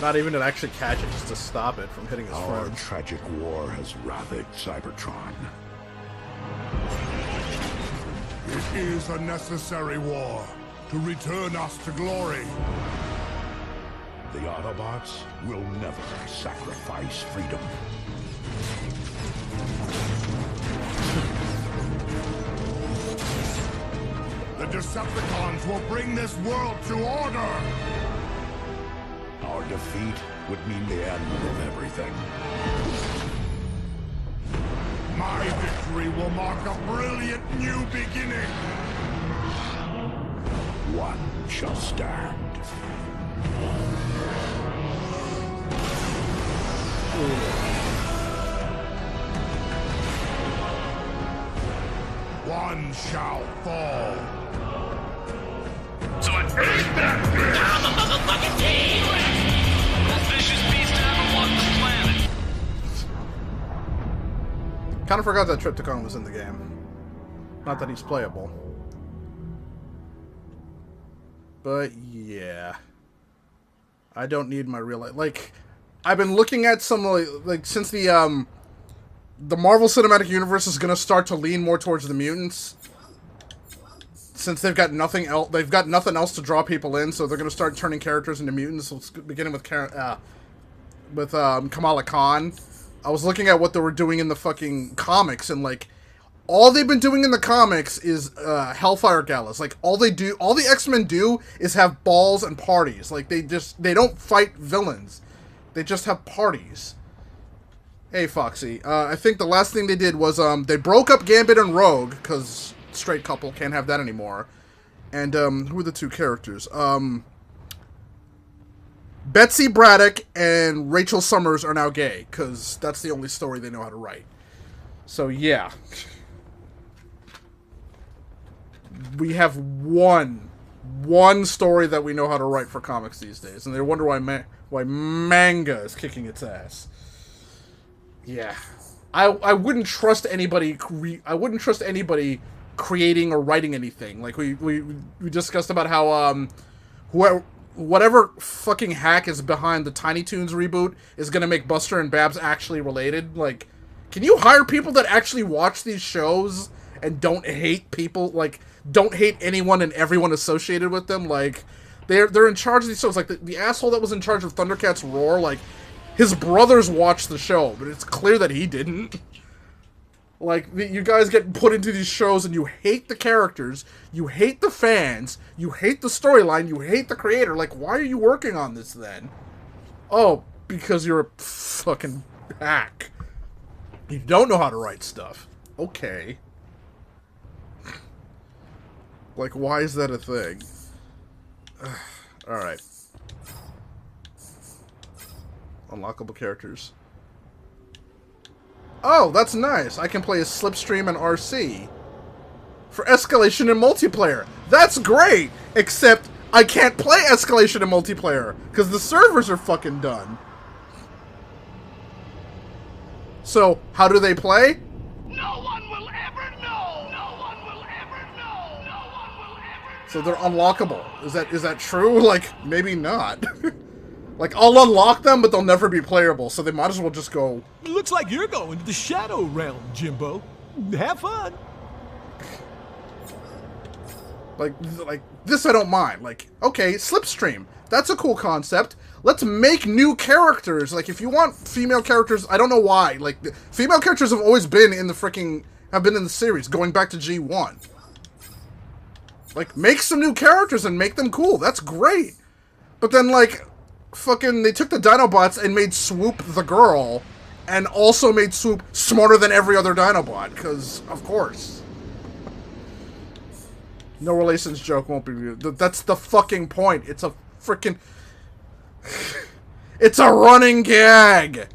Speaker 1: Not even to actually catch it, just to stop it from hitting his
Speaker 6: Our
Speaker 1: friend.
Speaker 6: tragic war has ravaged Cybertron.
Speaker 9: It is a necessary war to return us to glory.
Speaker 6: The Autobots will never sacrifice freedom.
Speaker 9: The Decepticons will bring this world to order. Our defeat would mean the end of everything. My victory will mark a brilliant new beginning. One shall stand. One shall fall.
Speaker 10: So I ate that bitch! I'm a motherfucking team! This vicious beast never walked the planet.
Speaker 1: Kind of forgot that Trypticon was in the game. Not that he's playable. But yeah. I don't need my real life. Like, I've been looking at some, like since the Marvel Cinematic Universe is going to start to lean more towards the mutants. Since they've got nothing else, to draw people in, so they're going to start turning characters into mutants. So beginning with Kamala Khan. I was looking at what they were doing in the fucking comics, and like, all they've been doing in the comics is Hellfire Galas. Like, all the X-Men do is have balls and parties. Like, they don't fight villains. They just have parties. Hey, Foxy. I think the last thing they did was, they broke up Gambit and Rogue, because straight couple can't have that anymore. And, who are the two characters? Betsy Braddock and Rachel Summers are now gay, because that's the only story they know how to write. So, yeah. We have one story that we know how to write for comics these days, and they wonder why manga is kicking its ass. Yeah, I wouldn't trust anybody. I wouldn't trust anybody creating or writing anything. Like we discussed about how whatever fucking hack is behind the Tiny Toons reboot is gonna make Buster and Babs actually related. Like, can you hire people that actually watch these shows and don't hate people? Like, don't hate anyone and everyone associated with them. Like, they're in charge of these shows. Like, the asshole that was in charge of Thundercats Roar, like, his brothers watched the show, but it's clear that he didn't. Like, you guys get put into these shows and you hate the characters, you hate the fans, you hate the storyline, you hate the creator. Like, why are you working on this then? Oh, because you're a fucking hack. You don't know how to write stuff. Okay. Like, why is that a thing? Alright. Unlockable characters. Oh, that's nice. I can play as Slipstream and RC. For escalation and multiplayer. That's great! Except, I can't play escalation and multiplayer, because the servers are fucking done. So, how do they play?
Speaker 10: No one will ever know! No one will ever know! No one will ever know!
Speaker 1: So they're unlockable. Is that true? Like, maybe not. Like, I'll unlock them, but they'll never be playable, so they might as well just go...
Speaker 14: Looks like you're going to the Shadow Realm, Jimbo. Have fun.
Speaker 1: Like, this I don't mind. Like, okay, Slipstream. That's a cool concept. Let's make new characters. Like, if you want female characters, I don't know why. Like, female characters have always been in the freaking... have been in the series, going back to G1. Like, make some new characters and make them cool. That's great. But then, like... fucking, they took the Dinobots and made Swoop the girl, and also made Swoop smarter than every other Dinobot, because, of course. No relations joke won't be viewed. That's the fucking point. It's a freaking... it's a running gag!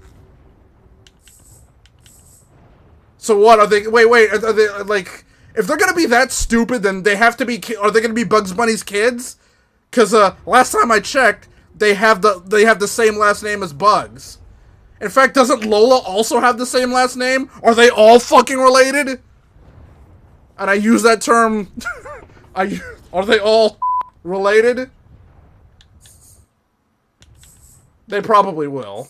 Speaker 1: So what, are they... Wait, are they, like... If they're gonna be that stupid, then they have to be... Are they gonna be Bugs Bunny's kids? Because, last time I checked, they have the same last name as Bugs. In fact, doesn't Lola also have the same last name? Are they all fucking related? And I use that term... are they all related? They probably will.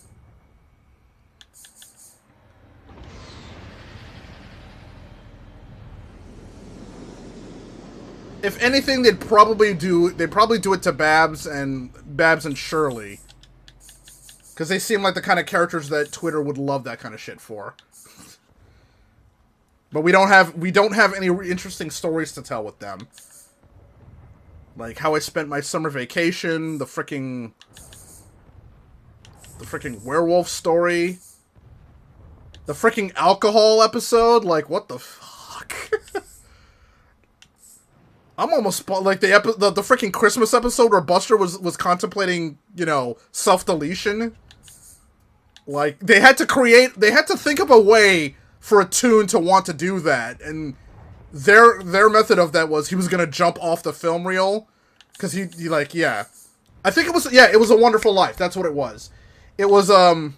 Speaker 1: If anything, they'd probably do it to Babs and Shirley. Because they seem like the kind of characters that Twitter would love that kind of shit for. But we don't have any interesting stories to tell with them. Like how I spent my summer vacation, the freaking the freaking werewolf story, the freaking alcohol episode. Like, what the fuck? I'm almost like the freaking Christmas episode where Buster was contemplating, you know, self-deletion. Like, they had to think of a way for a Toon to want to do that, and their method of that was he was gonna jump off the film reel, because he like, yeah. I think it was A Wonderful Life. That's what it was. It was their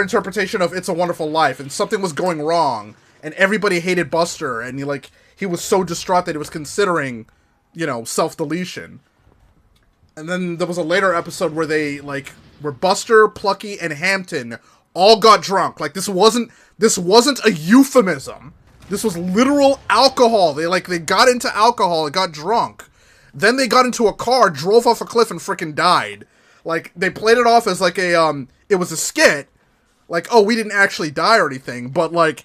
Speaker 1: interpretation of It's a Wonderful Life, and something was going wrong, and everybody hated Buster, and he was so distraught that he was considering, you know, self-deletion. And then there was a later episode where where Buster, Plucky, and Hampton all got drunk. Like, this wasn't a euphemism. This was literal alcohol. They got into alcohol and got drunk. Then they got into a car, drove off a cliff, and freaking died. Like, they played it off as like it was a skit. Like, oh, we didn't actually die or anything, but like,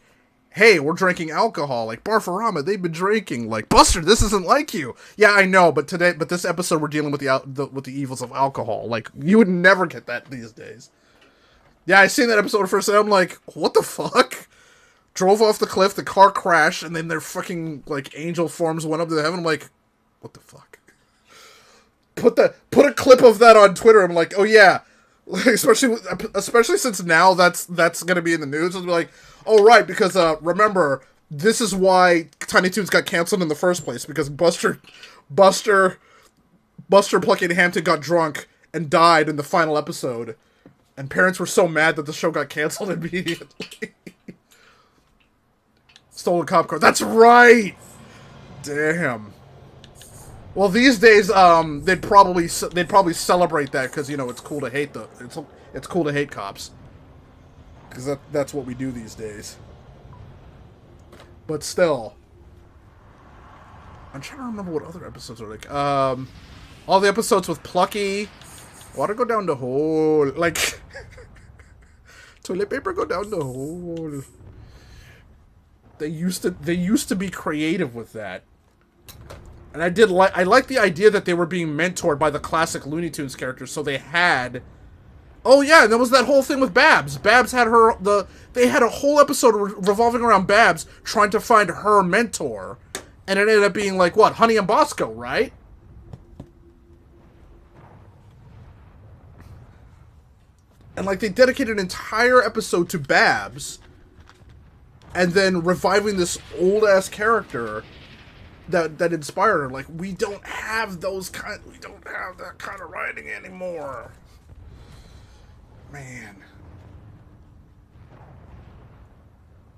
Speaker 1: hey, we're drinking alcohol. Like, Barfarama, they've been drinking. Like, Buster, this isn't like you. Yeah, I know, but this episode we're dealing with the evils of alcohol. Like, you would never get that these days. Yeah, I seen that episode first, and I'm like, what the fuck? Drove off the cliff, the car crashed, and then their fucking, like, angel forms went up to heaven. I'm like, what the fuck? Put a clip of that on Twitter. I'm like, oh yeah. Especially since now that's gonna be in the news. It'll be like, oh right, because remember, this is why Tiny Toons got canceled in the first place, because Buster, Plucky, and Hampton got drunk and died in the final episode, and parents were so mad that the show got canceled immediately. Stolen cop car. That's right. Damn. Well, these days, they'd probably celebrate that because, you know, it's cool to hate it's cool to hate cops, because that's what we do these days. But still, I'm trying to remember what other episodes are like. All the episodes with Plucky, water go down the hole, like toilet paper go down the hole. They used to be creative with that. And I like the idea that they were being mentored by the classic Looney Tunes characters, so they had... Oh yeah, and there was that whole thing with Babs. Babs had they had a whole episode revolving around Babs trying to find her mentor. And it ended up being like, what, Honey and Bosco, right? And like, they dedicated an entire episode to Babs, and then reviving this old-ass character that inspired her. Like, we don't have that kind of writing anymore. Man.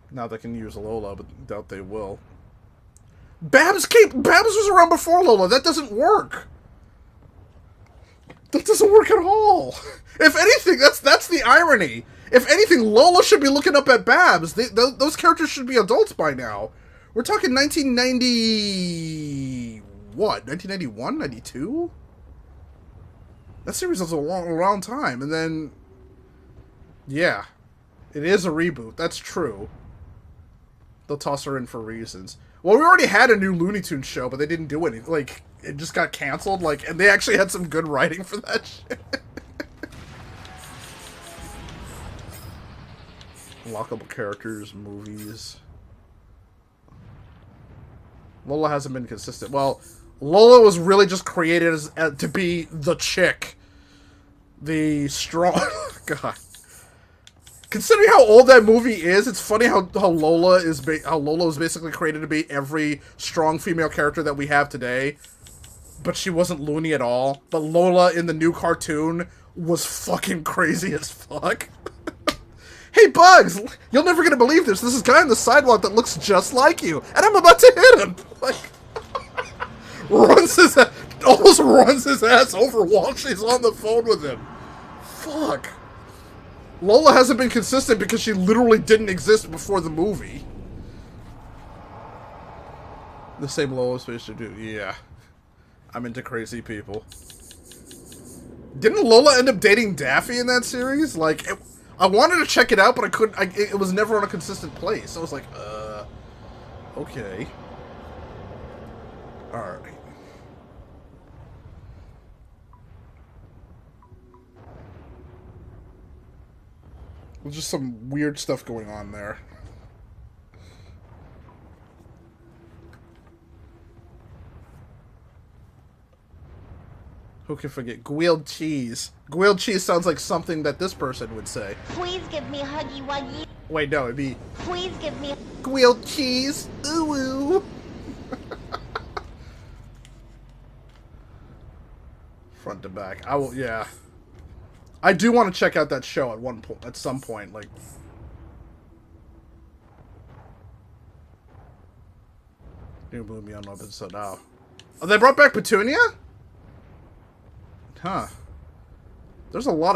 Speaker 1: Now they can use Lola, but doubt they will. Babs was around before Lola. That doesn't work. That doesn't work at all. If anything, that's the irony. If anything, Lola should be looking up at Babs. Those characters should be adults by now. We're talking 1990... what? 1991? 92? That series was a long time. And then... yeah. It is a reboot. That's true. They'll toss her in for reasons. Well, we already had a new Looney Tunes show, but they didn't do anything. Like, it just got canceled. Like, and they actually had some good writing for that shit. Lockable characters, movies. Lola hasn't been consistent. Well, Lola was really just created as to be the chick. The strong... God. Considering how old that movie is, it's funny how Lola is basically created to be every strong female character that we have today. But she wasn't loony at all. But Lola in the new cartoon was fucking crazy as fuck. Hey, Bugs! You're never gonna believe this. There's this guy on the sidewalk that looks just like you. And I'm about to hit him! Like... almost runs his ass over while she's on the phone with him. Fuck. Lola hasn't been consistent because she literally didn't exist before the movie. The same Lola's supposed to do. Yeah. I'm into crazy people. Didn't Lola end up dating Daffy in that series? Like, I wanted to check it out, but I couldn't. It was never on a consistent place. So I was like, okay. Alright. There's just some weird stuff going on there. Who can forget grilled cheese? Grilled cheese sounds like something that this person would say.
Speaker 2: Please give me Huggy Wuggy.
Speaker 1: Wait, no, it'd be
Speaker 2: Please give me
Speaker 1: grilled cheese. Ooh, ooh. Front to back. I will. Yeah. I do want to check out that show at one point. At some point, like. New Blue Me on episode now. Oh, they brought back Petunia? Huh. There's a lot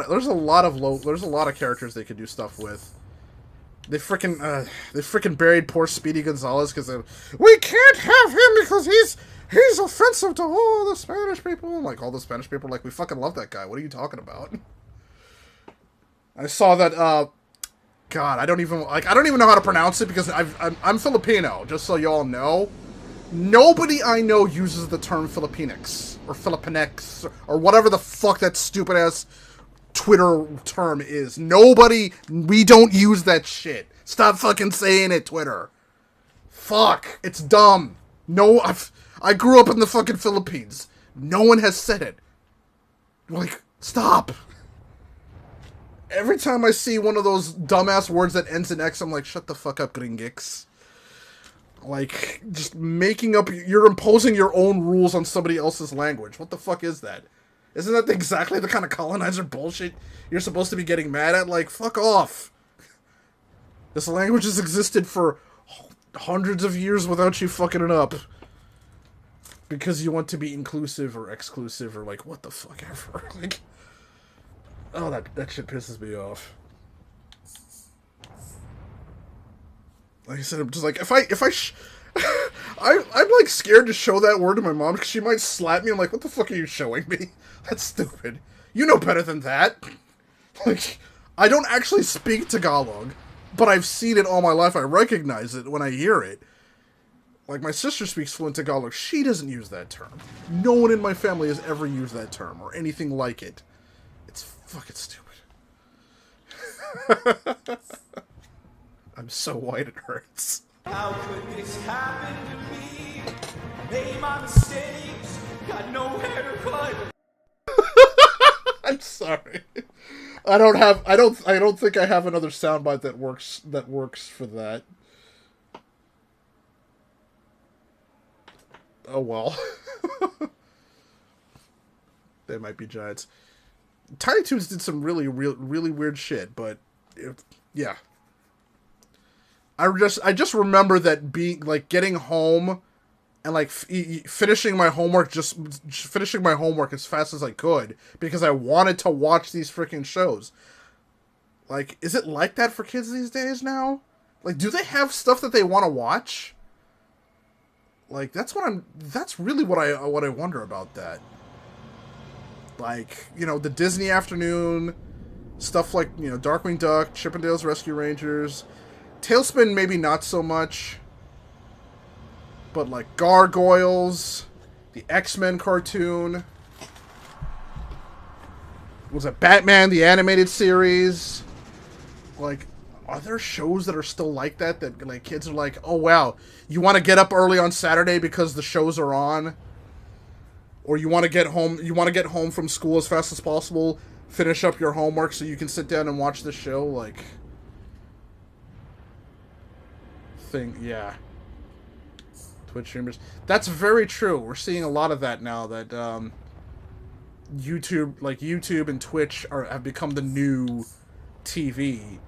Speaker 1: of characters they could do stuff with. They freaking buried poor Speedy Gonzalez because we can't have him because he's offensive to all the Spanish people. Like all the Spanish people, like we fucking love that guy. What are you talking about? I saw that. God, I don't even know how to pronounce it because I'm Filipino. Just so y'all know. Nobody I know uses the term Filipinx or Filipinx or whatever the fuck that stupid ass Twitter term is. Nobody, we don't use that shit. Stop fucking saying it, Twitter. Fuck, it's dumb. No, I grew up in the fucking Philippines. No one has said it. Like, stop. Every time I see one of those dumbass words that ends in X, I'm like, shut the fuck up, gringix. Like, just making up... You're imposing your own rules on somebody else's language. What the fuck is that? Isn't that exactly the kind of colonizer bullshit you're supposed to be getting mad at? Like, fuck off. This language has existed for hundreds of years without you fucking it up. Because you want to be inclusive or exclusive or, like, what the fuck ever. Like... Oh, that shit pisses me off. Like I said, I'm just like, I'm like scared to show that word to my mom because she might slap me. I'm like, what the fuck are you showing me? That's stupid. You know better than that. Like, I don't actually speak Tagalog, but I've seen it all my life. I recognize it when I hear it. Like, my sister speaks fluent Tagalog. She doesn't use that term. No one in my family has ever used that term or anything like it. It's fucking stupid. I'm so white it hurts.
Speaker 10: How could this happen to me? Made my mistakes, got nowhere to cut.
Speaker 1: I'm sorry. I don't think I have another soundbite that works for that. Oh well. They might be giants. Tiny Toons did some really weird shit, but yeah. I just remember that being like getting home and like finishing my homework as fast as I could because I wanted to watch these freaking shows. Like, is it like that for kids these days now? Like, do they have stuff that they want to watch? Like, that's really what I wonder about that. Like, you know, the Disney afternoon stuff like, you know, Darkwing Duck, Chippendales Rescue Rangers, Tailspin maybe not so much, but like Gargoyles, the X-Men cartoon, was it Batman the animated series? Like, are there shows that are still like that like kids are like, oh wow, you want to get up early on Saturday because the shows are on? Or you want to get home from school as fast as possible, finish up your homework so you can sit down and watch the show, like thing, yeah. Twitch streamers. That's very true. We're seeing a lot of that now that YouTube and Twitch have become the new TV.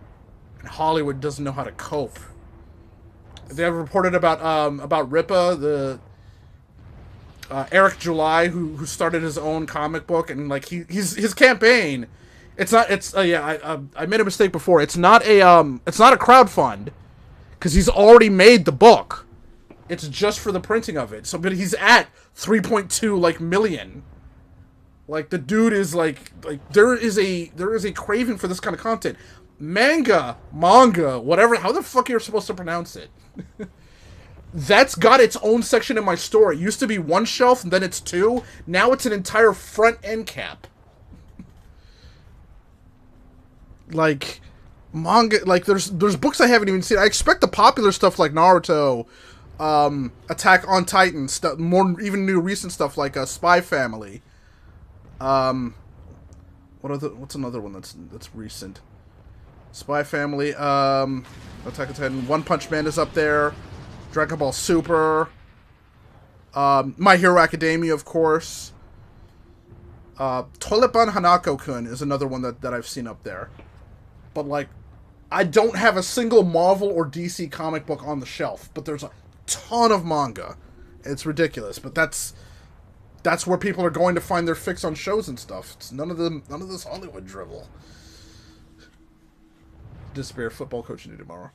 Speaker 1: And Hollywood doesn't know how to cope. They have reported about Ripa, the Eric July, who started his own comic book, and like his campaign, I made a mistake before. It's not a crowdfund, because he's already made the book. It's just for the printing of it. So, but he's at 3.2 million. Like, the dude is like there is a craving for this kind of content. Manga, whatever. How the fuck you're supposed to pronounce it? That's got its own section in my store. It used to be one shelf, and then it's two. Now it's an entire front end cap. Like, manga, like there's books I haven't even seen. I expect the popular stuff like Naruto, Attack on Titan, stuff, more even new recent stuff like Spy Family. What's another one that's recent? Spy Family, Attack on Titan, One Punch Man is up there, Dragon Ball Super, My Hero Academia, of course. Toiletban Hanako-kun is another one that I've seen up there. But, like, I don't have a single Marvel or DC comic book on the shelf, but there's a ton of manga. It's ridiculous, but that's where people are going to find their fix on shows and stuff. It's none of this Hollywood drivel. Despair football coaching tomorrow.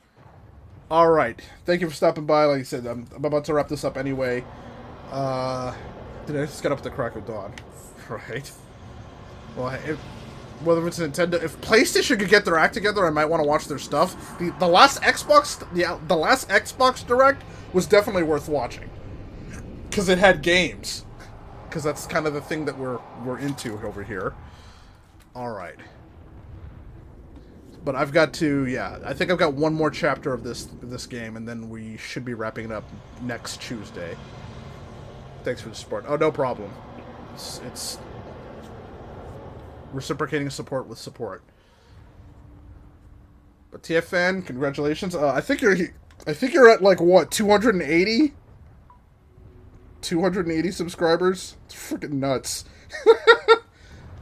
Speaker 1: All right, thank you for stopping by. Like I said, I'm about to wrap this up anyway. Did I just get up at the crack of dawn? Right. Well, whether it's Nintendo, if PlayStation could get their act together, I might want to watch their stuff. The last Xbox Direct was definitely worth watching because it had games. Because that's kind of the thing that we're into over here. All right. But I've got to, yeah, I think I've got one more chapter of this game, and then we should be wrapping it up next Tuesday. Thanks for the support. Oh, no problem. It's reciprocating support with support. But TFN, congratulations. I think you're at like what, 280? 280 subscribers? It's freaking nuts.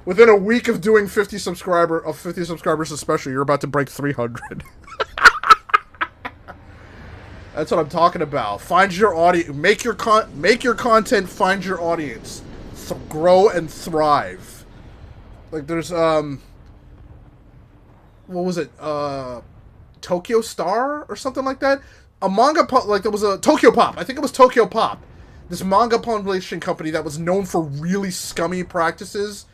Speaker 1: Within a week of doing 50 subscribers especially, you're about to break 300. That's what I'm talking about. Find your audience, make your content, find your audience. Grow and thrive. Like there's what was it? Tokyo Star or something like that? A manga like there was a Tokyo Pop. I think it was Tokyo Pop. This manga publishing company that was known for really scummy practices,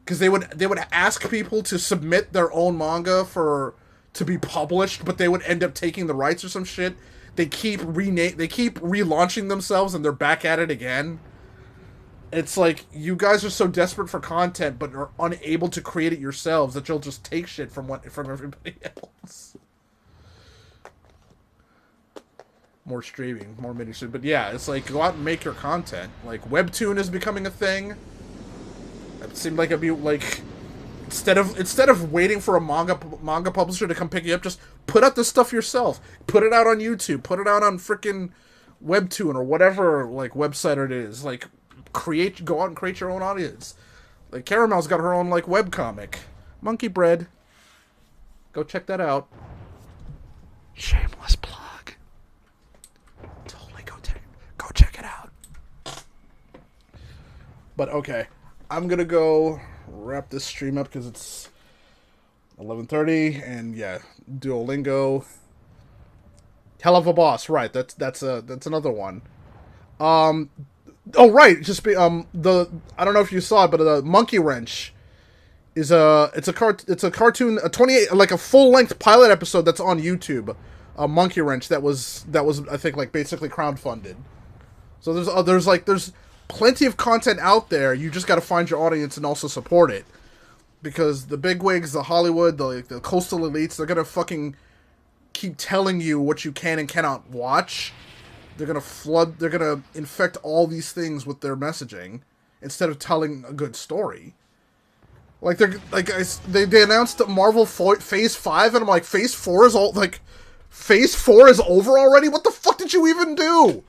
Speaker 1: because they would ask people to submit their own manga to be published, but they would end up taking the rights or some shit. They keep relaunching themselves, and they're back at it again. It's like, you guys are so desperate for content, but are unable to create it yourselves that you'll just take shit from everybody else. More streaming, more mini streaming. But yeah, it's like, go out and make your content. Like, Webtoon is becoming a thing. It seemed like it'd be like, instead of waiting for a manga publisher to come pick you up, just put out this stuff yourself. Put it out on YouTube. Put it out on freaking Webtoon or whatever like website it is. Like, go out and create your own audience. Like, Caramel's got her own like webcomic, Monkey Bread. Go check that out. Shameless plug. Totally go check it out. But okay, I'm gonna go wrap this stream up because it's 11:30, and yeah, Duolingo. Hell of a Boss, right? That's another one. Oh right, I don't know if you saw it, but the Monkey Wrench is it's a cartoon, a 28, like a full length pilot episode that's on YouTube. Monkey Wrench that was I think like basically crowdfunded. So there's plenty of content out there. You just got to find your audience and also support it, because the bigwigs, the Hollywood, the coastal elites, they're gonna fucking keep telling you what you can and cannot watch. They're gonna infect all these things with their messaging instead of telling a good story. Like they announced Marvel Phase 5, and I'm like, Phase 4 is Phase 4 is over already? What the fuck did you even do?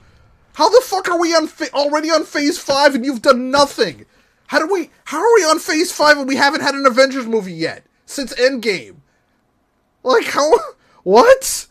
Speaker 1: How the fuck are we already on Phase 5 and you've done nothing? How are we on Phase 5 and we haven't had an Avengers movie yet? Since Endgame. Like, how? What?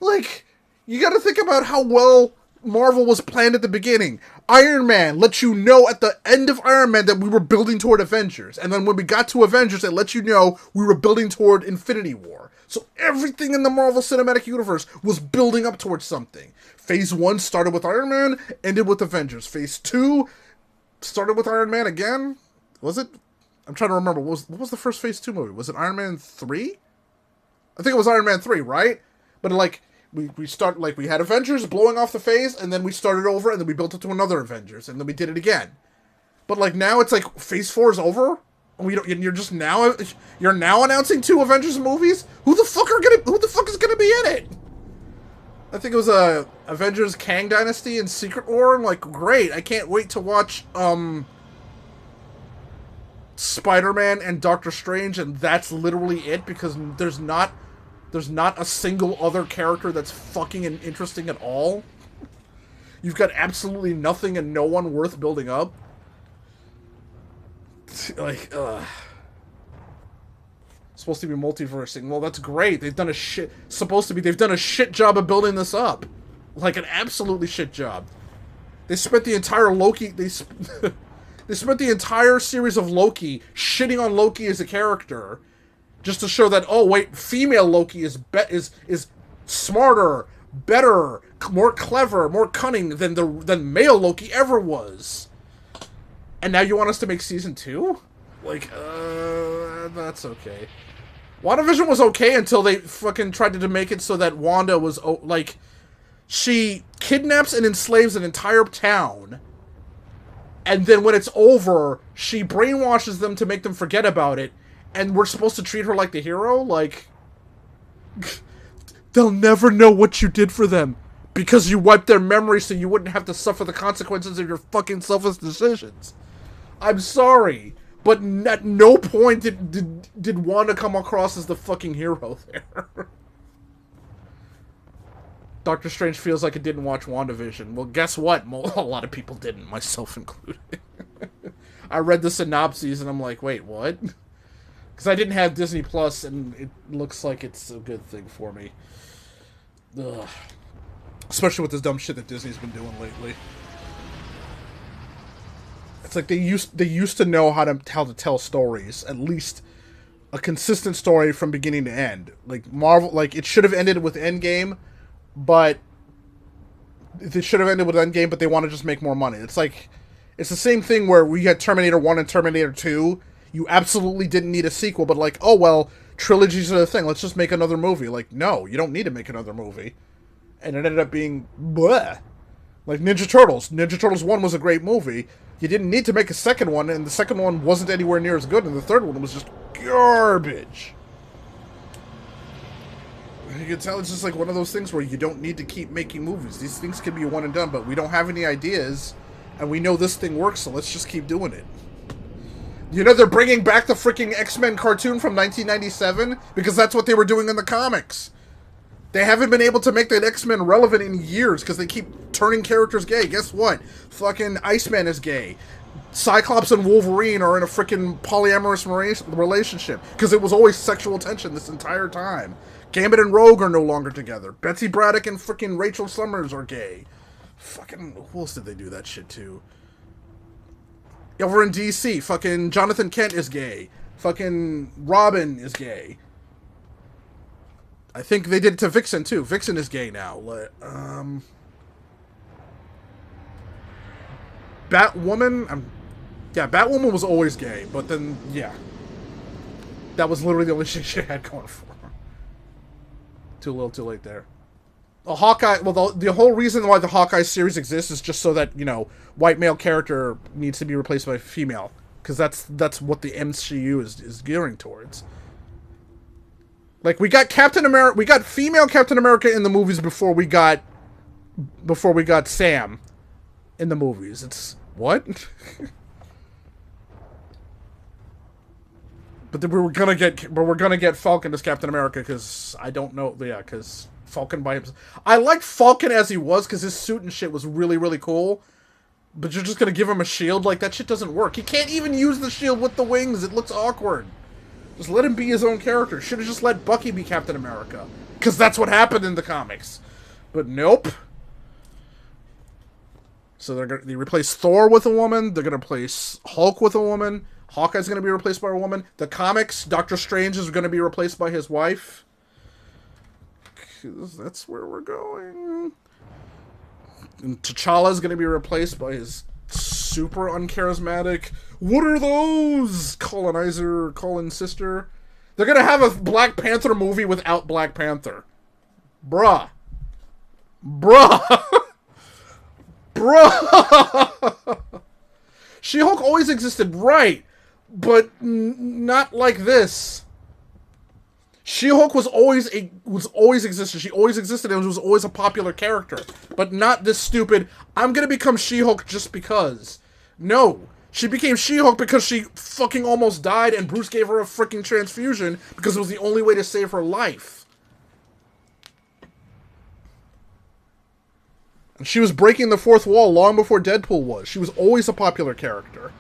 Speaker 1: Like, you gotta think about how well Marvel was planned at the beginning. Iron Man let you know at the end of Iron Man that we were building toward Avengers. And then when we got to Avengers, it let you know we were building toward Infinity War. So everything in the Marvel Cinematic Universe was building up towards something. Phase 1 started with Iron Man, ended with Avengers. Phase 2 started with Iron Man again? Was it? I'm trying to remember. What was the first Phase 2 movie? Was it Iron Man 3? I think it was Iron Man 3, right? But like, we had Avengers blowing off the phase, and then we started over, and then we built it to another Avengers, and then we did it again. But like now it's like Phase 4 is over? We don't. You're now announcing 2 Avengers movies. Who the fuck is gonna be in it? I think it was Avengers Kang Dynasty and Secret War. I'm like, great. I can't wait to watch Spider-Man and Doctor Strange, and that's literally it, because there's not a single other character that's fucking interesting at all. You've got absolutely nothing and no one worth building up. Like, supposed to be multiversing. Well, that's great. They've done a shit job of building this up. Like, an absolutely shit job. They spent the entire Loki... They spent the entire series of Loki shitting on Loki as a character, just to show that, oh wait, female Loki is smarter, better, more clever, more cunning than male Loki ever was. And now you want us to make season 2? Like, that's okay. WandaVision was okay until they fucking tried to make it so that Wanda was, like, she kidnaps and enslaves an entire town, and then when it's over, she brainwashes them to make them forget about it, and we're supposed to treat her like the hero? Like, they'll never know what you did for them, because you wiped their memory so you wouldn't have to suffer the consequences of your fucking selfish decisions. I'm sorry, but at no point did Wanda come across as the fucking hero there. Doctor Strange feels like it didn't watch WandaVision. Well, guess what? A lot of people didn't, myself included. I read the synopses and I'm like, wait, what? Because I didn't have Disney Plus, and it looks like it's a good thing for me. Ugh. Especially with this dumb shit that Disney's been doing lately. It's like they used to know how to tell stories, at least a consistent story from beginning to end. Like Marvel, like it should have ended with Endgame, but they should have ended with Endgame, but they want to just make more money. It's like it's the same thing where we had Terminator 1 and Terminator 2. You absolutely didn't need a sequel, but like, oh well, trilogies are the thing. Let's just make another movie. Like, no, you don't need to make another movie. And it ended up being bleh. Like Ninja Turtles. Ninja Turtles 1 was a great movie. You didn't need to make a second one, and the second one wasn't anywhere near as good, and the third one was just garbage. You can tell it's just like one of those things where you don't need to keep making movies. These things can be one and done, but we don't have any ideas, and we know this thing works, so let's just keep doing it. You know, they're bringing back the freaking X-Men cartoon from 1997 because that's what they were doing in the comics. They haven't been able to make that X-Men relevant in years because they keep turning characters gay. Guess what? Fucking Iceman is gay. Cyclops and Wolverine are in a freaking polyamorous relationship because it was always sexual tension this entire time. Gambit and Rogue are no longer together. Betsy Braddock and freaking Rachel Summers are gay. Fucking, who else did they do that shit to? Over in DC, fucking Jonathan Kent is gay. Fucking Robin is gay. I think they did it to Vixen, too. Vixen is gay now. Batwoman? Yeah, Batwoman was always gay, but then, yeah. That was literally the only shit she had going for her. Too little, too late there. The Hawkeye, well, the whole reason why the Hawkeye series exists is just so that, you know, white male character needs to be replaced by female. Because that's what the MCU is gearing towards. Like, we got Captain America, we got female Captain America in the movies before we got Sam in the movies. It's, what? But then we're gonna get Falcon as Captain America, because I don't know, yeah, because Falcon by himself. I liked Falcon as he was, because his suit and shit was really, really cool. But you're just gonna give him a shield? Like, that shit doesn't work. He can't even use the shield with the wings. It looks awkward. Just let him be his own character. Should have just let Bucky be Captain America. Because that's what happened in the comics. But nope. So they replace Thor with a woman. They're going to replace Hulk with a woman. Hawkeye's going to be replaced by a woman. The comics, Doctor Strange is going to be replaced by his wife. 'Cause that's where we're going. And T'Challa's going to be replaced by his super uncharismatic, what are those? Colin sister. They're gonna have a Black Panther movie without Black Panther. Bruh. She-Hulk always existed, right? but not like this. She-Hulk was always existed. She always existed and was always a popular character. But not this stupid, I'm gonna become She-Hulk just because. No. She became She-Hulk because she fucking almost died and Bruce gave her a freaking transfusion because it was the only way to save her life. And she was breaking the fourth wall long before Deadpool was. She was always a popular character.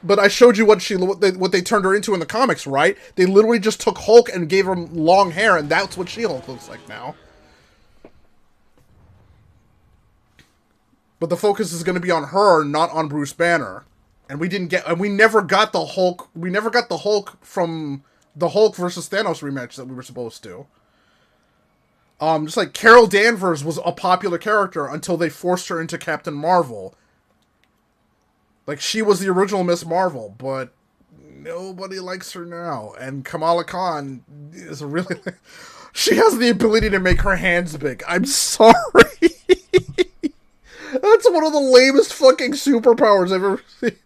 Speaker 1: But I showed you what they turned her into in the comics, right? They literally just took Hulk and gave her long hair, and that's what She-Hulk looks like now. But the focus is going to be on her, not on Bruce Banner. And we never got the Hulk. We never got the Hulk from the Hulk versus Thanos rematch that we were supposed to. Just like Carol Danvers was a popular character until they forced her into Captain Marvel. Like, she was the original Miss Marvel, but nobody likes her now. And Kamala Khan is really... She has the ability to make her hands big. I'm sorry. That's one of the lamest fucking superpowers I've ever seen.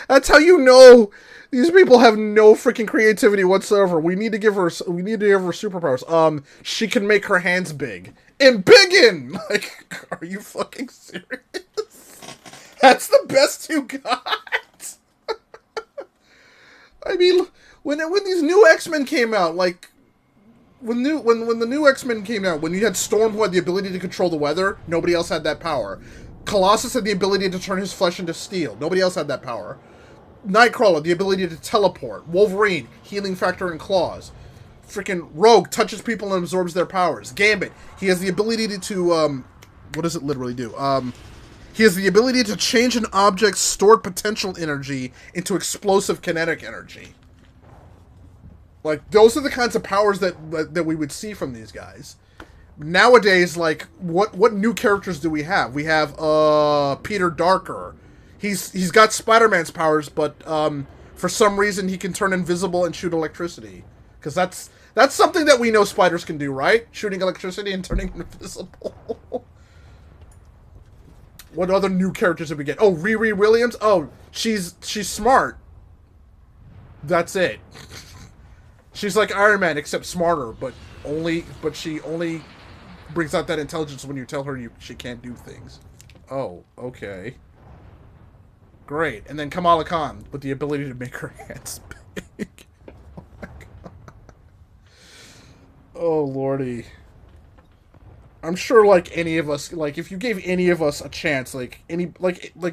Speaker 1: That's how you know these people have no freaking creativity whatsoever. We need to give her superpowers. She can make her hands big. And biggin! Like, are you fucking serious? That's the best you got. I mean, when these new X-Men came out, like when the new X-Men came out, when you had Storm who had the ability to control the weather, nobody else had that power. Colossus had the ability to turn his flesh into steel. Nobody else had that power. Nightcrawler, the ability to teleport. Wolverine, healing factor and claws. Freaking Rogue touches people and absorbs their powers. Gambit, he has the ability to what does it literally do? He has the ability to change an object's stored potential energy into explosive kinetic energy. Like, those are the kinds of powers that we would see from these guys. Nowadays, like, what new characters do we have? We have Peter Darker. He's got Spider-Man's powers, but for some reason he can turn invisible and shoot electricity. Because that's something that we know spiders can do, right? Shooting electricity and turning invisible. What other new characters did we get? Oh, Riri Williams. Oh, she's smart. That's it. She's like Iron Man, except smarter, but she only brings out that intelligence when you tell her she can't do things. Oh, okay. Great. And then Kamala Khan with the ability to make her hands big. Oh my god. Oh lordy. I'm sure, like, any of us, like, if you gave any of us a chance, like, there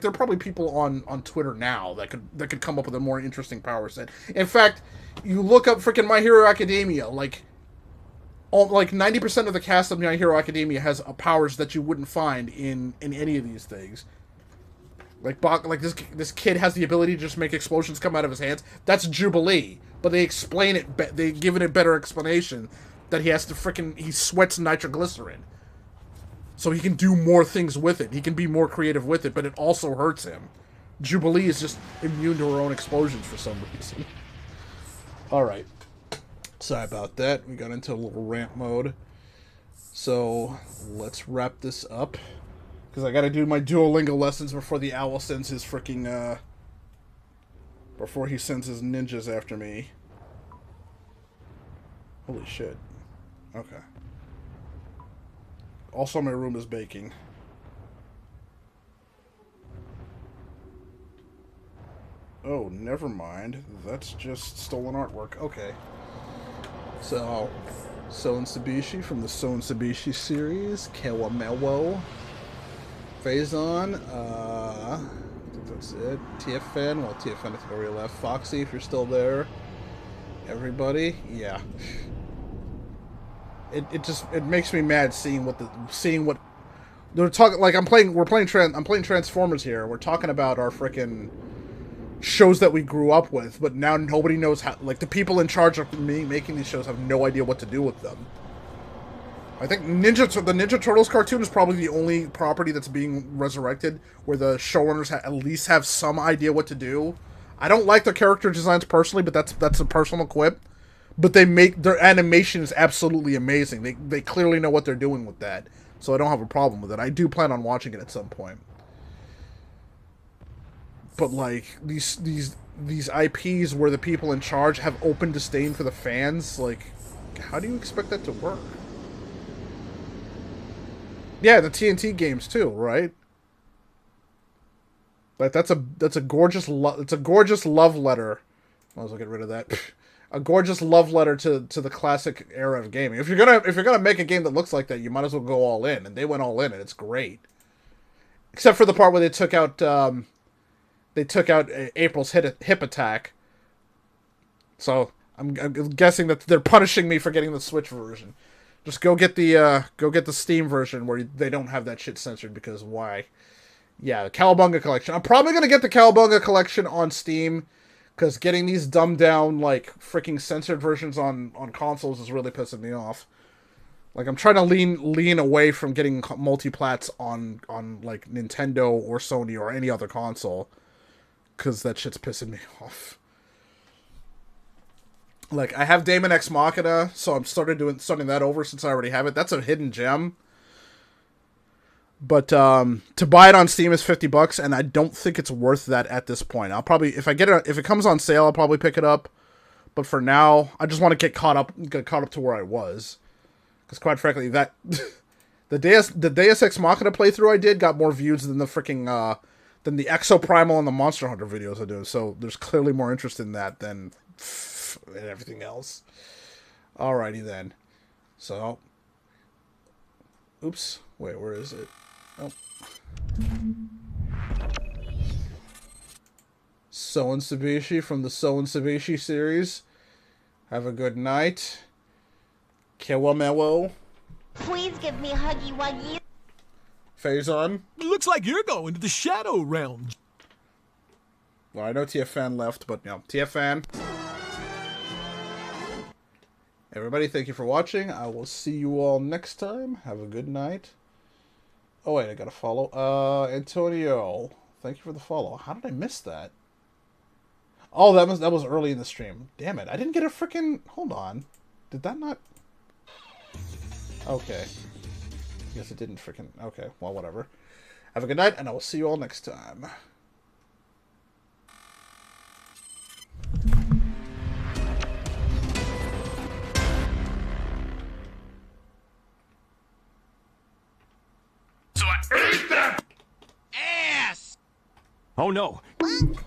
Speaker 1: are probably people on Twitter now that could come up with a more interesting power set. In fact, you look up freaking My Hero Academia, like 90% of the cast of My Hero Academia has powers that you wouldn't find in any of these things. Like, this kid has the ability to just make explosions come out of his hands. That's Jubilee, but they explain it, they give it a better explanation that he has to he sweats nitroglycerin. So he can do more things with it. He can be more creative with it, but it also hurts him. Jubilee is just immune to her own explosions for some reason. Alright. Sorry about that. We got into a little rant mode. So, let's wrap this up. Because I gotta do my Duolingo lessons before the owl sends his freaking, before he sends his ninjas after me. Holy shit. Okay. Also, my room is baking. Oh, never mind. That's just stolen artwork. Okay. So, Soen Sabishi from the Soen Sabishi series. Kawamewo. Phazon. I think that's it. TFN. Well, TFN I think already left. Foxy, if you're still there. Everybody. Yeah. It makes me mad seeing what they're talking. Like, I'm playing Transformers here. We're talking about our frickin' shows that we grew up with, but now nobody knows how. Like, the people in charge of making these shows have no idea what to do with them. I think the Ninja Turtles cartoon is probably the only property that's being resurrected where the showrunners at least have some idea what to do. I don't like their character designs personally, but that's a personal quip. But their animation is absolutely amazing. They clearly know what they're doing with that. So I don't have a problem with it. I do plan on watching it at some point. but like these IPs where the people in charge have open disdain for the fans, like, how do you expect that to work? Yeah, the TNT games too, right? Like that's a gorgeous love letter. Might as well get rid of that. A gorgeous love letter to the classic era of gaming. If you're gonna make a game that looks like that, you might as well go all in, and they went all in, and it's great. Except for the part where they took out April's hip attack. So I'm guessing that they're punishing me for getting the Switch version. Just go get the Steam version where they don't have that shit censored, because why? Yeah, the Cowabunga collection. I'm probably gonna get the Cowabunga collection on Steam, because getting these dumbed down like freaking censored versions on consoles is really pissing me off. Like, I'm trying to lean away from getting multiplats on like Nintendo or Sony or any other console, because that shit's pissing me off. Like, I have Daemon X Machina, so I'm starting that over since I already have it. That's a hidden gem. But to buy it on Steam is $50, and I don't think it's worth that at this point. I'll probably, if it comes on sale, I'll probably pick it up. But for now, I just want to get caught up to where I was. Because quite frankly, that the Deus Ex Machina playthrough I did got more views than the freaking than the Exoprimal and the Monster Hunter videos I do. So there's clearly more interest in that than in everything else. Alrighty then. So, oops. Wait, where is it? Oh. So and Sabishi from the So and Sabishi series. Have a good night. Kiwamewo.
Speaker 2: Please give me huggy wuggy.
Speaker 1: Phazon.
Speaker 14: Looks like you're going to the Shadow Realm.
Speaker 1: Well, I know TFN left, but no. TFN. Everybody, thank you for watching. I will see you all next time. Have a good night. Oh, wait, I gotta follow. Antonio. Thank you for the follow. How did I miss that? Oh, that was early in the stream. Damn it. I didn't get a freaking... Hold on. Did that not... Okay. I guess it didn't freaking... Okay, well, whatever. Have a good night, and I will see you all next time.
Speaker 10: So I ate that ass! Oh no.
Speaker 2: What?